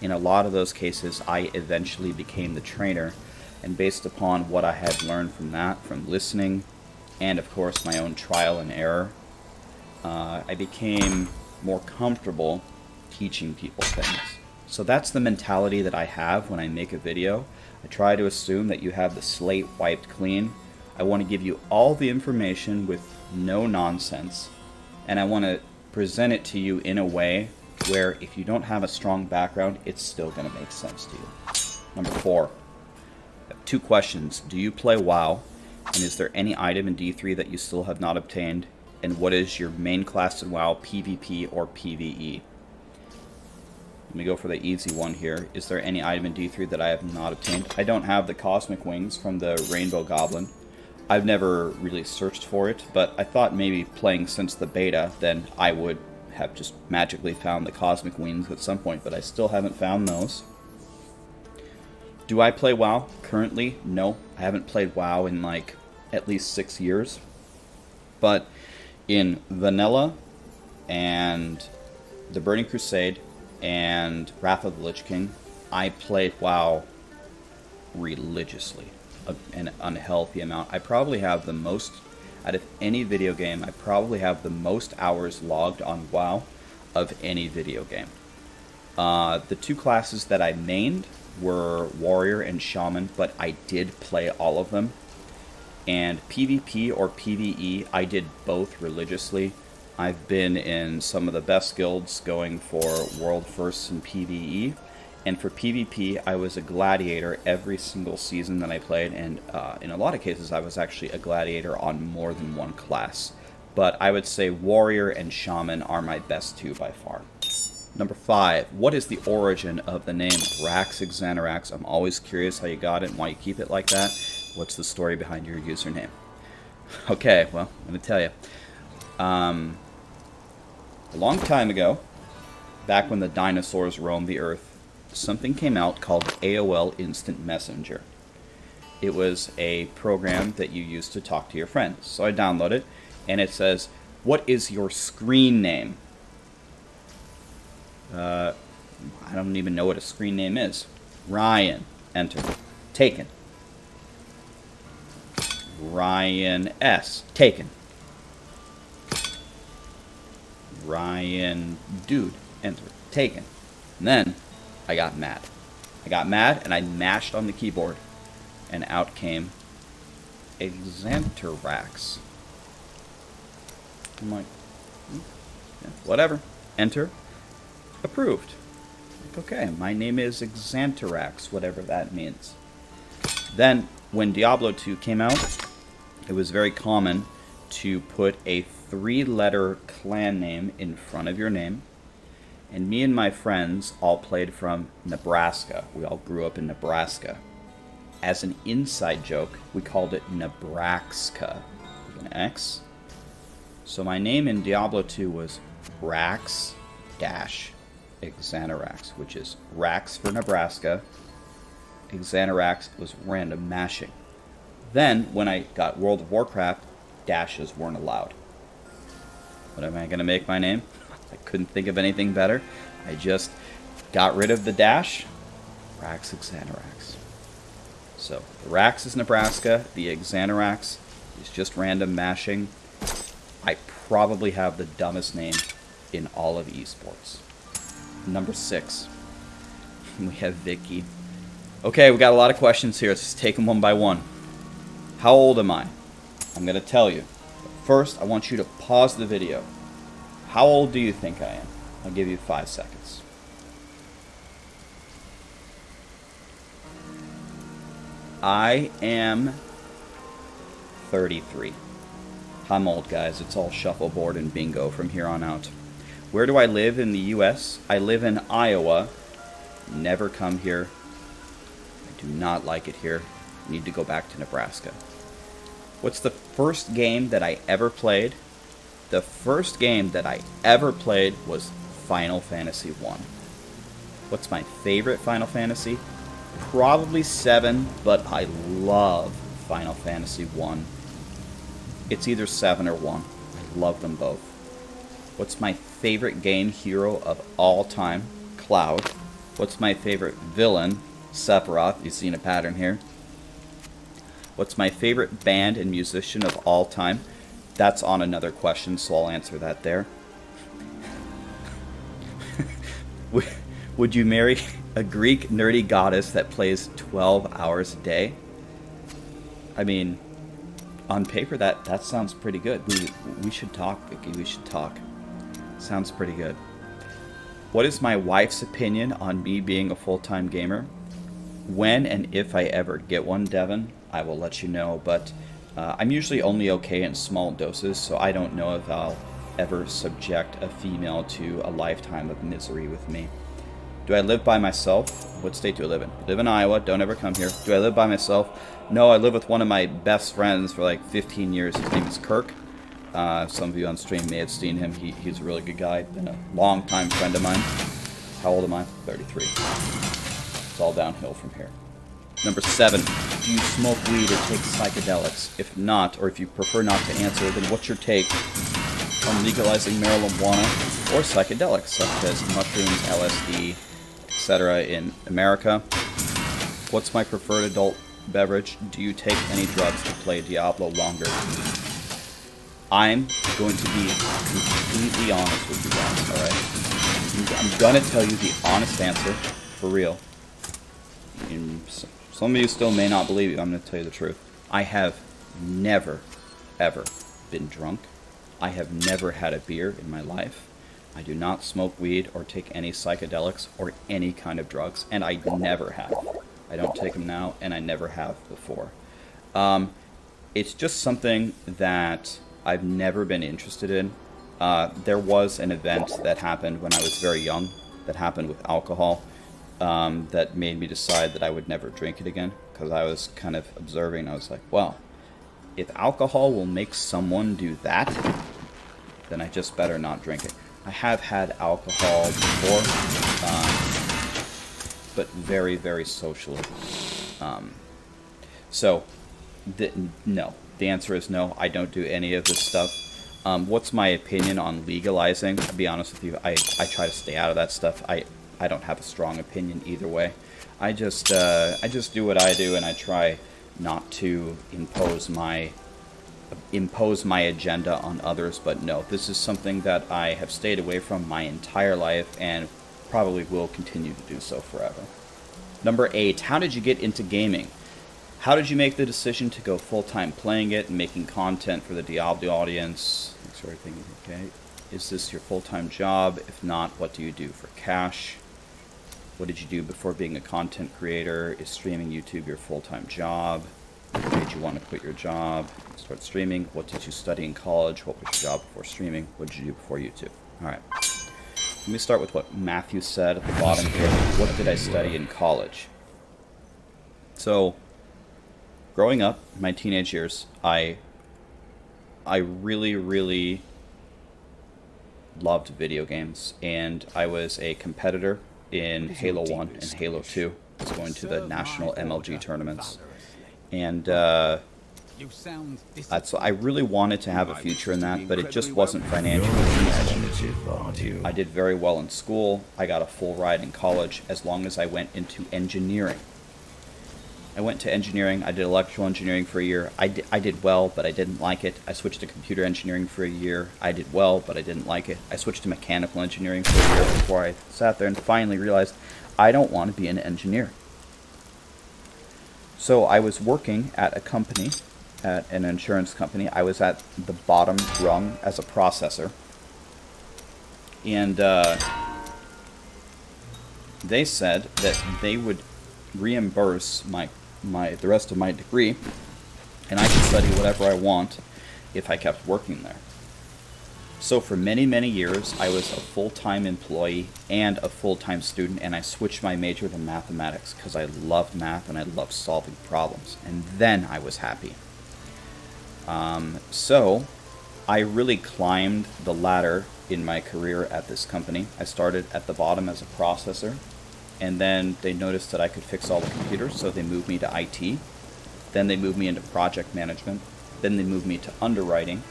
In a lot of those cases, I eventually became the trainer, and based upon what I had learned from that, from listening, and of course my own trial and error, I became more comfortable teaching people things. So that's the mentality that I have when I make a video. I try to assume that you have the slate wiped clean. I want to give you all the information with no nonsense, and I want to present it to you in a way where if you don't have a strong background, it's still going to make sense to you. Number 4. I have 2 questions. Do you play WoW? And is there any item in D3 that you still have not obtained? And what is your main class in WoW, PvP or PvE? Let me go for the easy one here. Is there any item in D3 that I have not obtained? I don't have the Cosmic Wings from the Rainbow Goblin. I've never really searched for it, but I thought maybe playing since the beta, then I would have just magically found the cosmic wings at some point, but I still haven't found those. Do I play WoW currently? No, I haven't played WoW in like at least 6 years. But in Vanilla and the Burning Crusade and Wrath of the Lich King, I played WoW religiously, an unhealthy amount. I probably have the most, out of any video game, I probably have the most hours logged on WoW of any video game. The two classes that I mained were Warrior and Shaman, but I did play all of them. And PvP or PvE, I did both religiously. I've been in some of the best guilds going for world firsts in PvE. And for PvP, I was a gladiator every single season that I played. And in a lot of cases, I was actually a gladiator on more than one class. But I would say Warrior and Shaman are my best two by far. Number 5, what is the origin of the name Rax Xanarax? I'm always curious how you got it and why you keep it like that. What's the story behind your username? Okay, well, I'm going to tell you. A long time ago, back when the dinosaurs roamed the earth, something came out called AOL Instant Messenger. It was a program that you used to talk to your friends. So I download it, and it says, what is your screen name? I don't even know what a screen name is. Ryan. Enter. Taken. Ryan S. Taken. Ryan Dude. Enter. Taken. And then I got mad. I got mad and I mashed on the keyboard. And out came Xantarax. I'm like, yeah, whatever. Enter. Approved. Like, okay, my name is Xantarax, whatever that means. Then, when Diablo 2 came out, it was very common to put a 3-letter clan name in front of your name. And me and my friends all played from Nebraska. We all grew up in Nebraska. As an inside joke, we called it Nebraska with an X. So my name in Diablo 2 was Rax Xanarax, which is Rax for Nebraska. Xanarax was random mashing. Then, when I got World of Warcraft, dashes weren't allowed. What am I going to make my name? I couldn't think of anything better. I just got rid of the dash. Rax Xanarax. So, the Rax is Nebraska. The Xanarax is just random mashing. I probably have the dumbest name in all of esports. Number 6. We have Vicky. Okay, we got a lot of questions here. Let's just take them one by one. How old am I? I'm going to tell you. But first, I want you to pause the video. How old do you think I am? I'll give you 5 seconds. I am 33. I'm old, guys. It's all shuffleboard and bingo from here on out. Where do I live in the U.S.? I live in Iowa. Never come here. I do not like it here. Need to go back to Nebraska. What's the first game that I ever played? The first game that I ever played was Final Fantasy 1. What's my favorite Final Fantasy? Probably 7, but I love Final Fantasy 1. It's either 7 or 1. I love them both. What's my favorite game hero of all time? Cloud. What's my favorite villain? Sephiroth. You've seen a pattern here. What's my favorite band and musician of all time? That's on another question, so I'll answer that there. Would you marry a Greek nerdy goddess that plays 12 hours a day? I mean, on paper, that sounds pretty good. We should talk, Vicky. We should talk. Sounds pretty good. What is my wife's opinion on me being a full-time gamer? When and if I ever get one, Devin, I will let you know. But I'm usually only okay in small doses, so I don't know if I'll ever subject a female to a lifetime of misery with me. Do I live by myself? What state do I live in? I live in Iowa. Don't ever come here. Do I live by myself? No, I live with one of my best friends for like 15 years. His name is Kirk. Some of you on stream may have seen him. He's a really good guy. Been a long-time friend of mine. How old am I? 33. It's all downhill from here. Number 7. Do you smoke weed or take psychedelics? If not, or if you prefer not to answer, then what's your take on legalizing marijuana or psychedelics, such as mushrooms, LSD, etc. in America? What's my preferred adult beverage? Do you take any drugs to play Diablo longer? I'm going to be completely honest with you guys, alright? I'm gonna tell you the honest answer, for real. And some of you still may not believe it, I'm gonna tell you the truth. I have never, ever been drunk. I have never had a beer in my life. I do not smoke weed or take any psychedelics or any kind of drugs, and I never have. I don't take them now, and I never have before. It's just something that I've never been interested in. There was an event that happened when I was very young, that happened with alcohol, that made me decide that I would never drink it again, because I was kind of observing. I was like, well, if alcohol will make someone do that, then I just better not drink it. I have had alcohol before, but very, very socially. No. The answer is no. I don't do any of this stuff. What's my opinion on legalizing? I'll be honest with you. I try to stay out of that stuff. I don't have a strong opinion either way. I just do what I do, and I try not to impose my agenda on others. But no, this is something that I have stayed away from my entire life, and probably will continue to do so forever. Number 8. How did you get into gaming? How did you make the decision to go full-time playing it and making content for the Diablo audience? Thanks for everything. Okay. Is this your full-time job? If not, what do you do for cash? What did you do before being a content creator? Is streaming YouTube your full-time job? What made you want to quit your job? Start streaming? What did you study in college? What was your job before streaming? What did you do before YouTube? Alright. Let me start with what Matthew said at the bottom here. What did I study in college? So, growing up, in my teenage years, I really, really loved video games, and I was a competitor in Halo 1 and Halo 2. I was going to the national MLG tournaments, and I really wanted to have a future in that, but it just wasn't financially feasible. I did very well in school. I got a full ride in college as long as I went into engineering. I went to engineering. I did electrical engineering for a year. I did well, but I didn't like it. I switched to computer engineering for a year. I did well, but I didn't like it. I switched to mechanical engineering for a year before I sat there and finally realized I don't want to be an engineer. So I was working at a company, at an insurance company. I was at the bottom rung as a processor. And they said that they would reimburse the rest of my degree, and I could study whatever I want if I kept working there. So for many, many years, I was a full-time employee and a full-time student, and I switched my major to mathematics because I loved math and I loved solving problems. And then I was happy. So I really climbed the ladder in my career at this company. I started at the bottom as a processor, and then they noticed that I could fix all the computers, so they moved me to IT. Then they moved me into project management. Then they moved me to underwriting,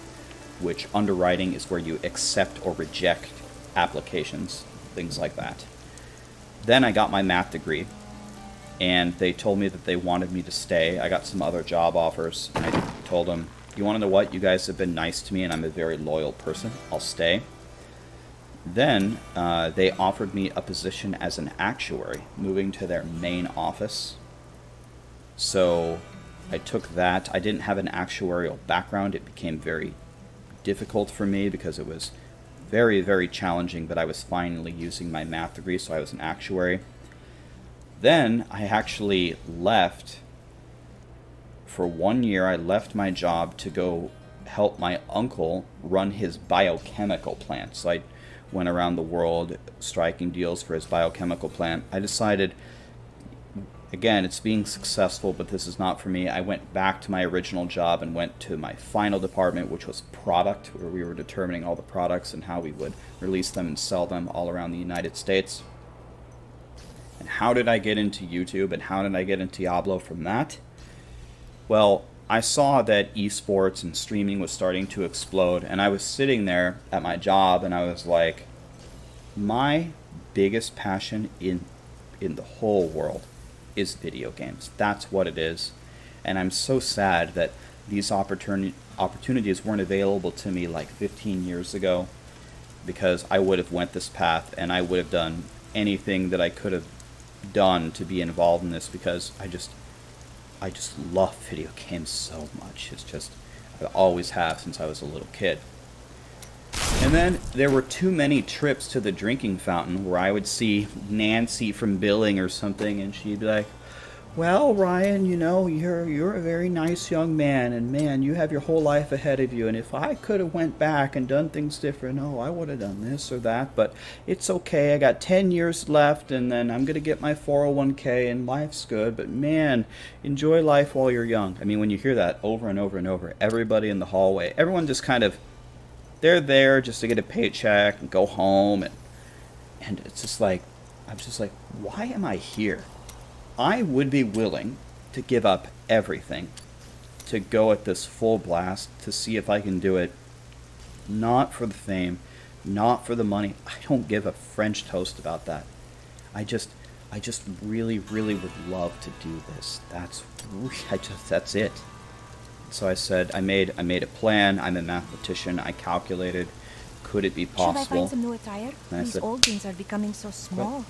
which underwriting is where you accept or reject applications, things like that. Then I got my math degree, and they told me that they wanted me to stay. I got some other job offers, and I told them, you want to know what? You guys have been nice to me, and I'm a very loyal person. I'll stay. Then they offered me a position as an actuary, moving to their main office. So I took that. I didn't have an actuarial background. It became very difficult for me because it was very, very challenging, but I was finally using my math degree, so I was an actuary. Then I actually left. For 1 year, I left my job to go help my uncle run his biochemical plant. So I went around the world striking deals for his biochemical plant. I again, it's being successful, but this is not for me. I went back to my original job and went to my final department, which was product, where we were determining all the products and how we would release them and sell them all around the United States. And how did I get into YouTube and how did I get into Diablo from that? Well, I saw that esports and streaming was starting to explode, and I was sitting there at my job and I was like, my biggest passion in the whole world is video games. That's what it is. And I'm so sad that these opportunities weren't available to me like 15 years ago, because I would have went this path and I would have done anything that I could have done to be involved in this, because I just love video games so much. It's just, I always have since I was a little kid. And then there were too many trips to the drinking fountain where I would see Nancy from billing or something, and she'd be like, well, Ryan, you know, you're a very nice young man, and man, you have your whole life ahead of you, and if I could have went back and done things different, oh, I would have done this or that, but it's okay, I got 10 years left, and then I'm going to get my 401k, and life's good, but man, enjoy life while you're young. I mean, when you hear that over and over and over, everybody in the hallway, everyone just kind of, they're there just to get a paycheck and go home, and it's just like, I'm just like, why am I here? I would be willing to give up everything to go at this full blast to see if I can do it, not for the fame, not for the money. I don't give a French toast about that. I just really, really would love to do this. That's it. So I said, I made a plan. I'm a mathematician. I calculated, could it be possible? Should I find some new attire? These said, old things are becoming so small. What?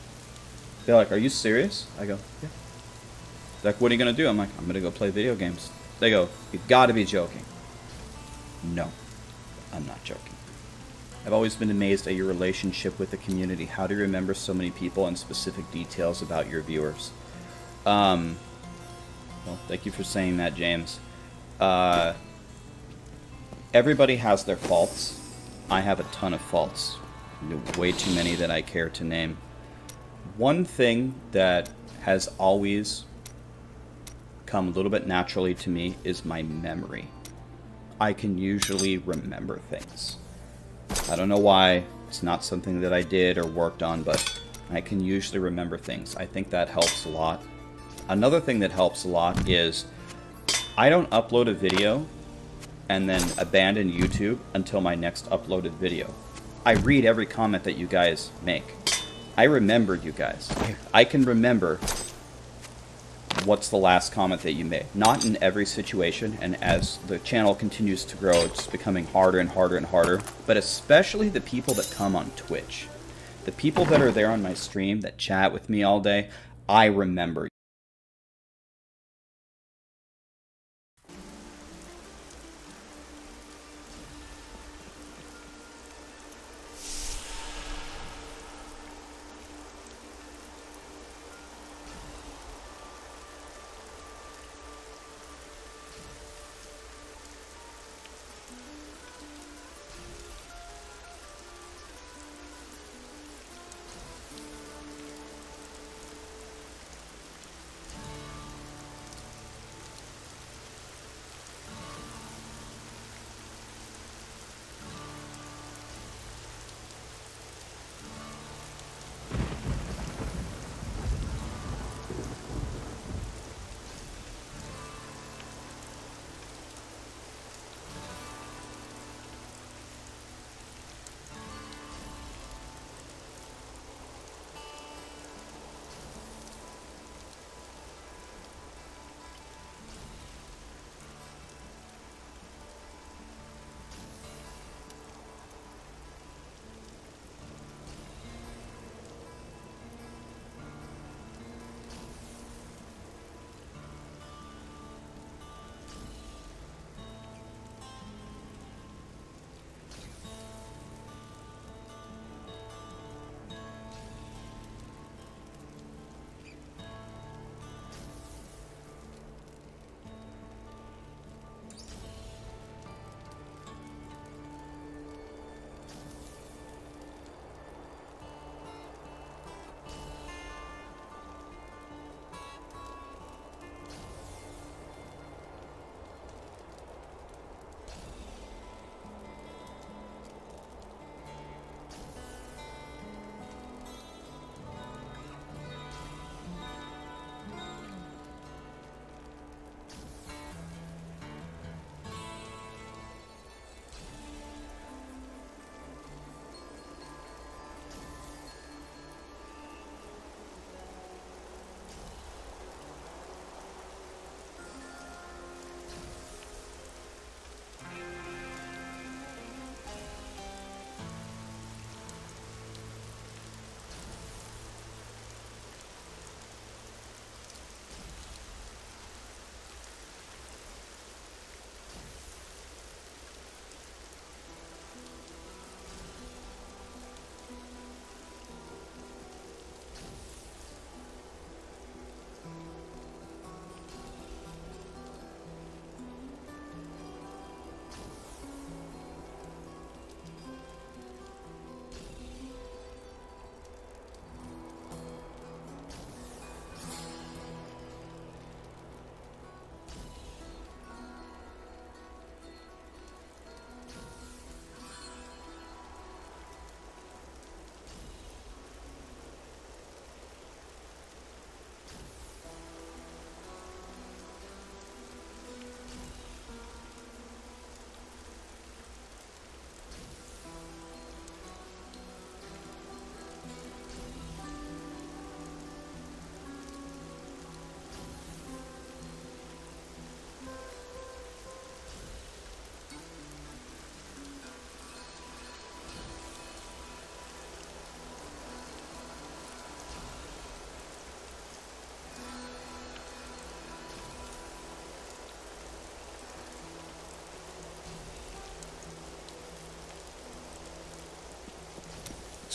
They're like, are you serious? I go, yeah. They're like, what are you going to do? I'm like, I'm going to go play video games. They go, you've got to be joking. No, I'm not joking. I've always been amazed at your relationship with the community. How do you remember so many people and specific details about your viewers? Well, thank you for saying that, James. Everybody has their faults. I have a ton of faults. Way too many that I care to name. One thing that has always come a little bit naturally to me is my memory. I can usually remember things. I don't know why. It's not something that I did or worked on, but I can usually remember things. I think that helps a lot. Another thing that helps a lot is I don't upload a video and then abandon YouTube until my next uploaded video. I read every comment that you guys make. I remember you guys. I can remember what's the last comment that you made. Not in every situation, and as the channel continues to grow, it's becoming harder and harder and harder, but especially the people that come on Twitch. The people that are there on my stream that chat with me all day, I remember.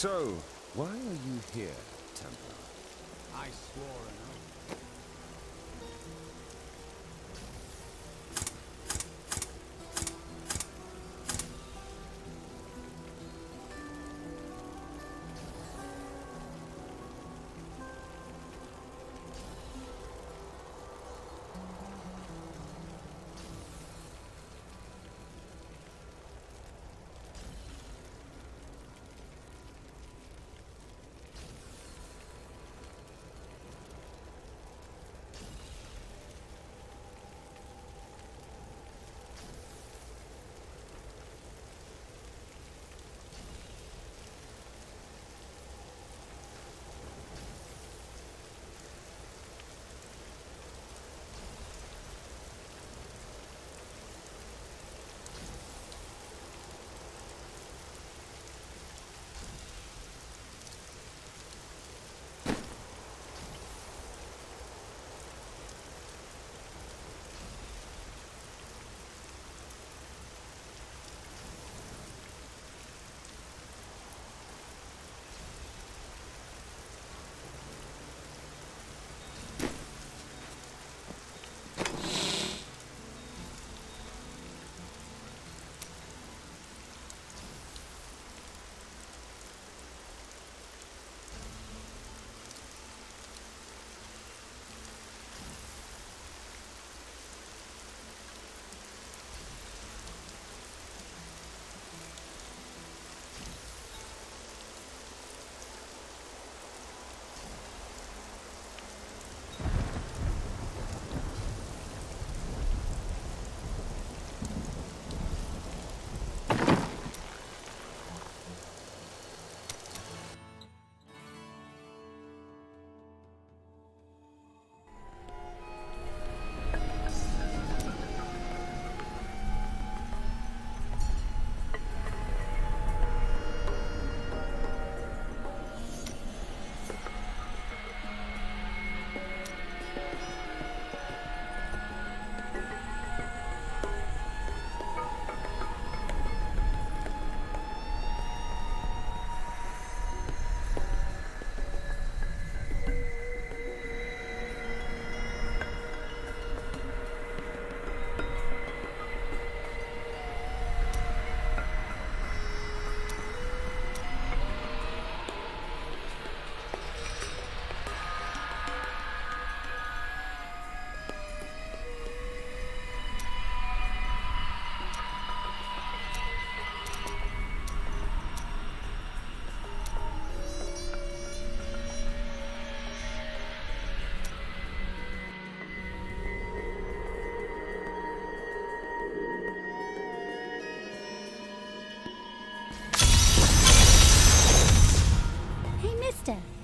So, why are you here, Templar? I swore an oath.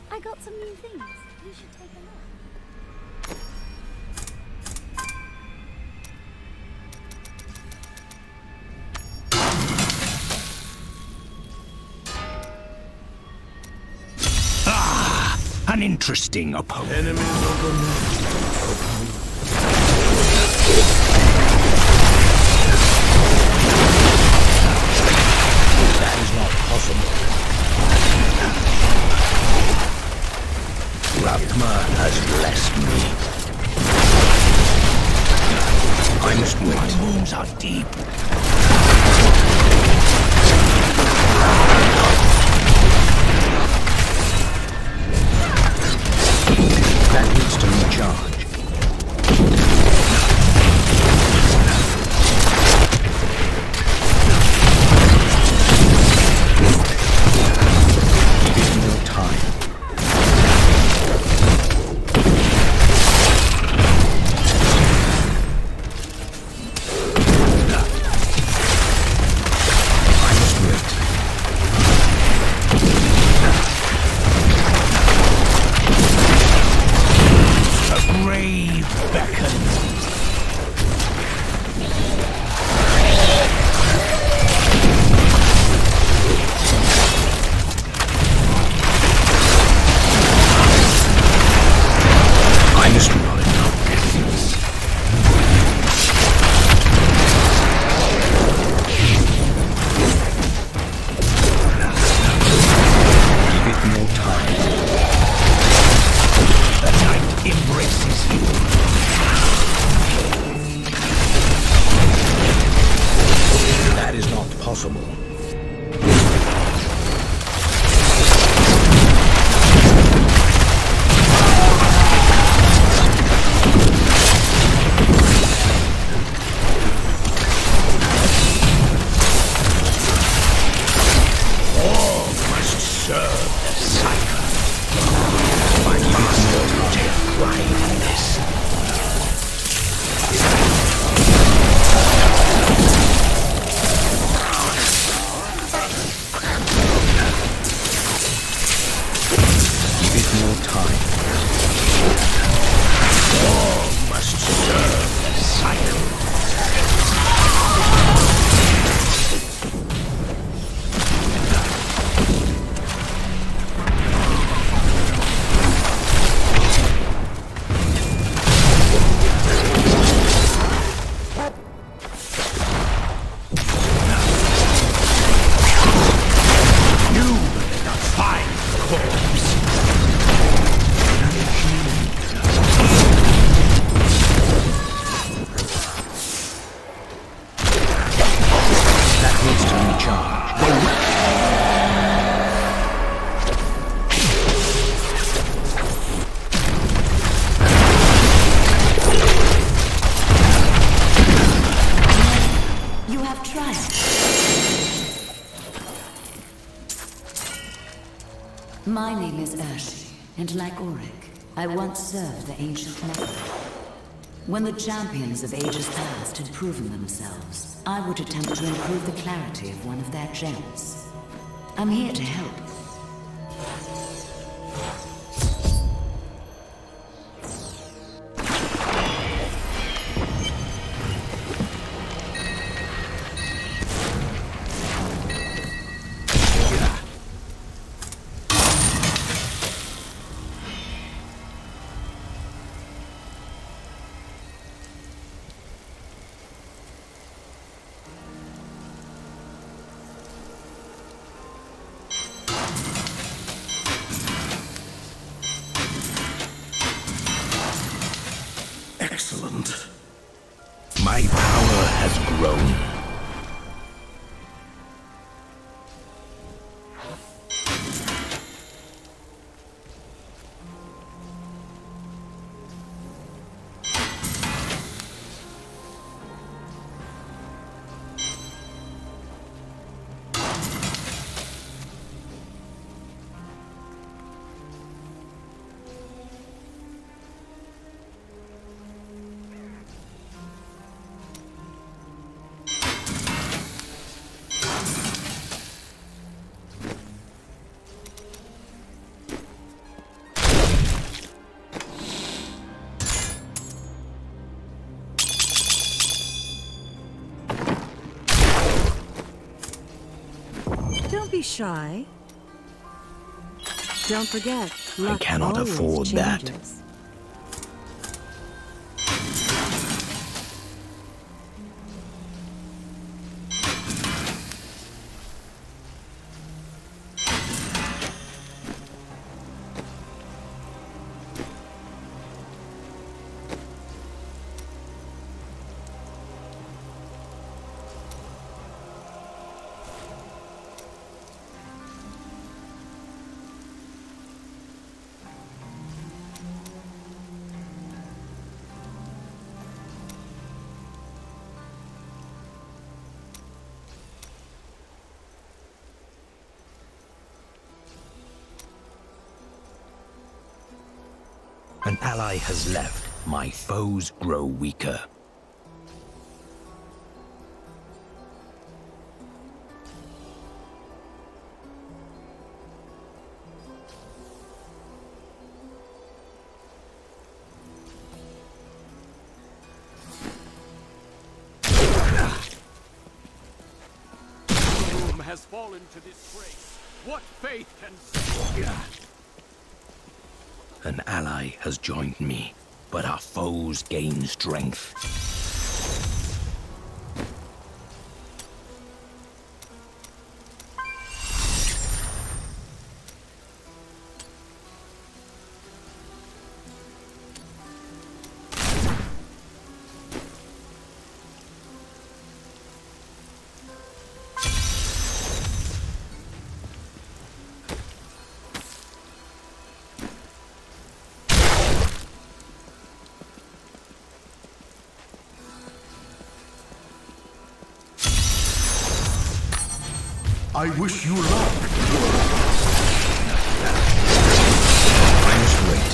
I got some new things. You should take a look. Ah, an interesting opponent. Enemies on the left. That is not possible. Ravma has blessed me. I must wait. My wounds are deep. That needs to recharge. Give me no time. My name is Urshi, and like Auric, I once served the ancient method. When the champions of ages past had proven themselves, I would attempt to improve the clarity of one of their gems. I'm here to help. Excellent. My power has grown. Don't be shy. Don't forget, luck cannot always afford that. changes. An ally has left. My foes grow weaker. Rome has fallen to disgrace. What faith can save? An ally has joined me, but our foes gain strength. I wish you luck. Time's wait.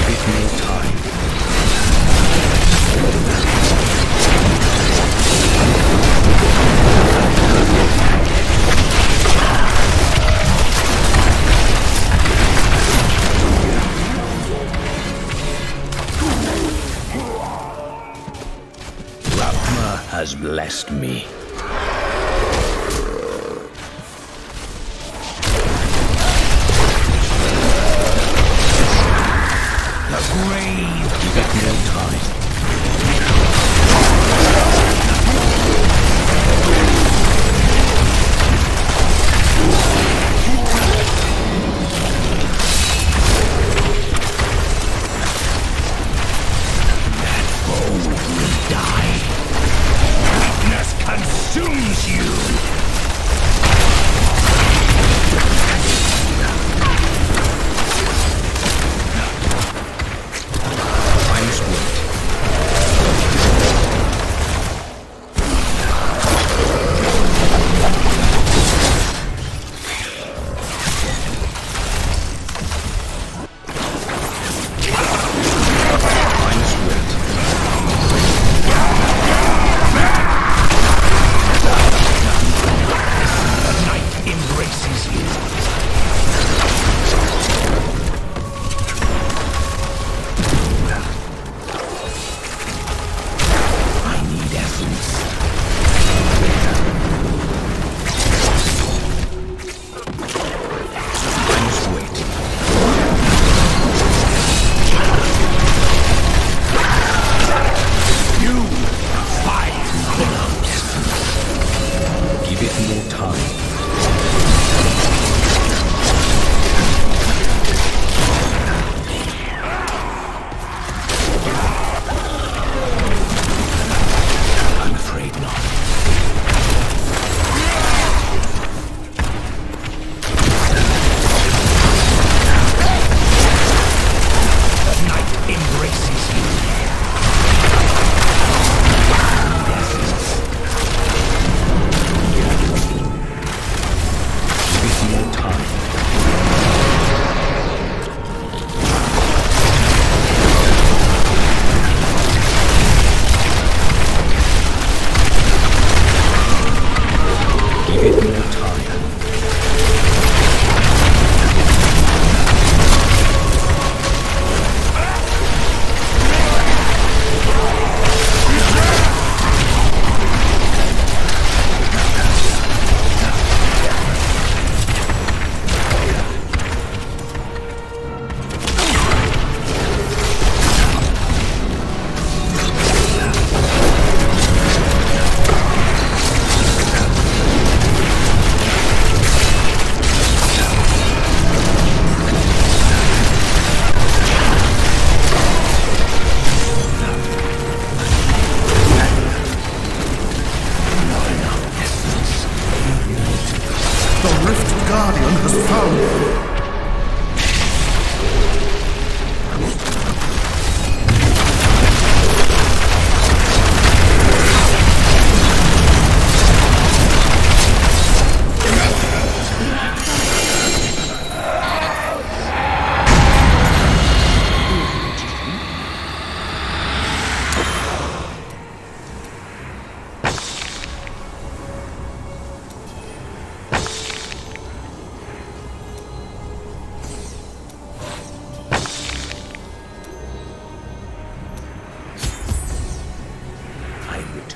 Give me time. Has blessed me. The grave. You got no time. That foe will die. Weakness consumes you! Time's wait.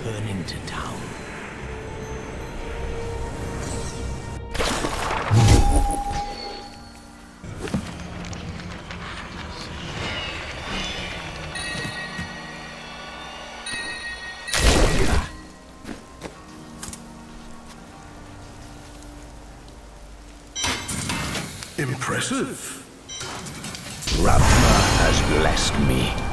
returning to town. Impressive. Ravna has blessed me.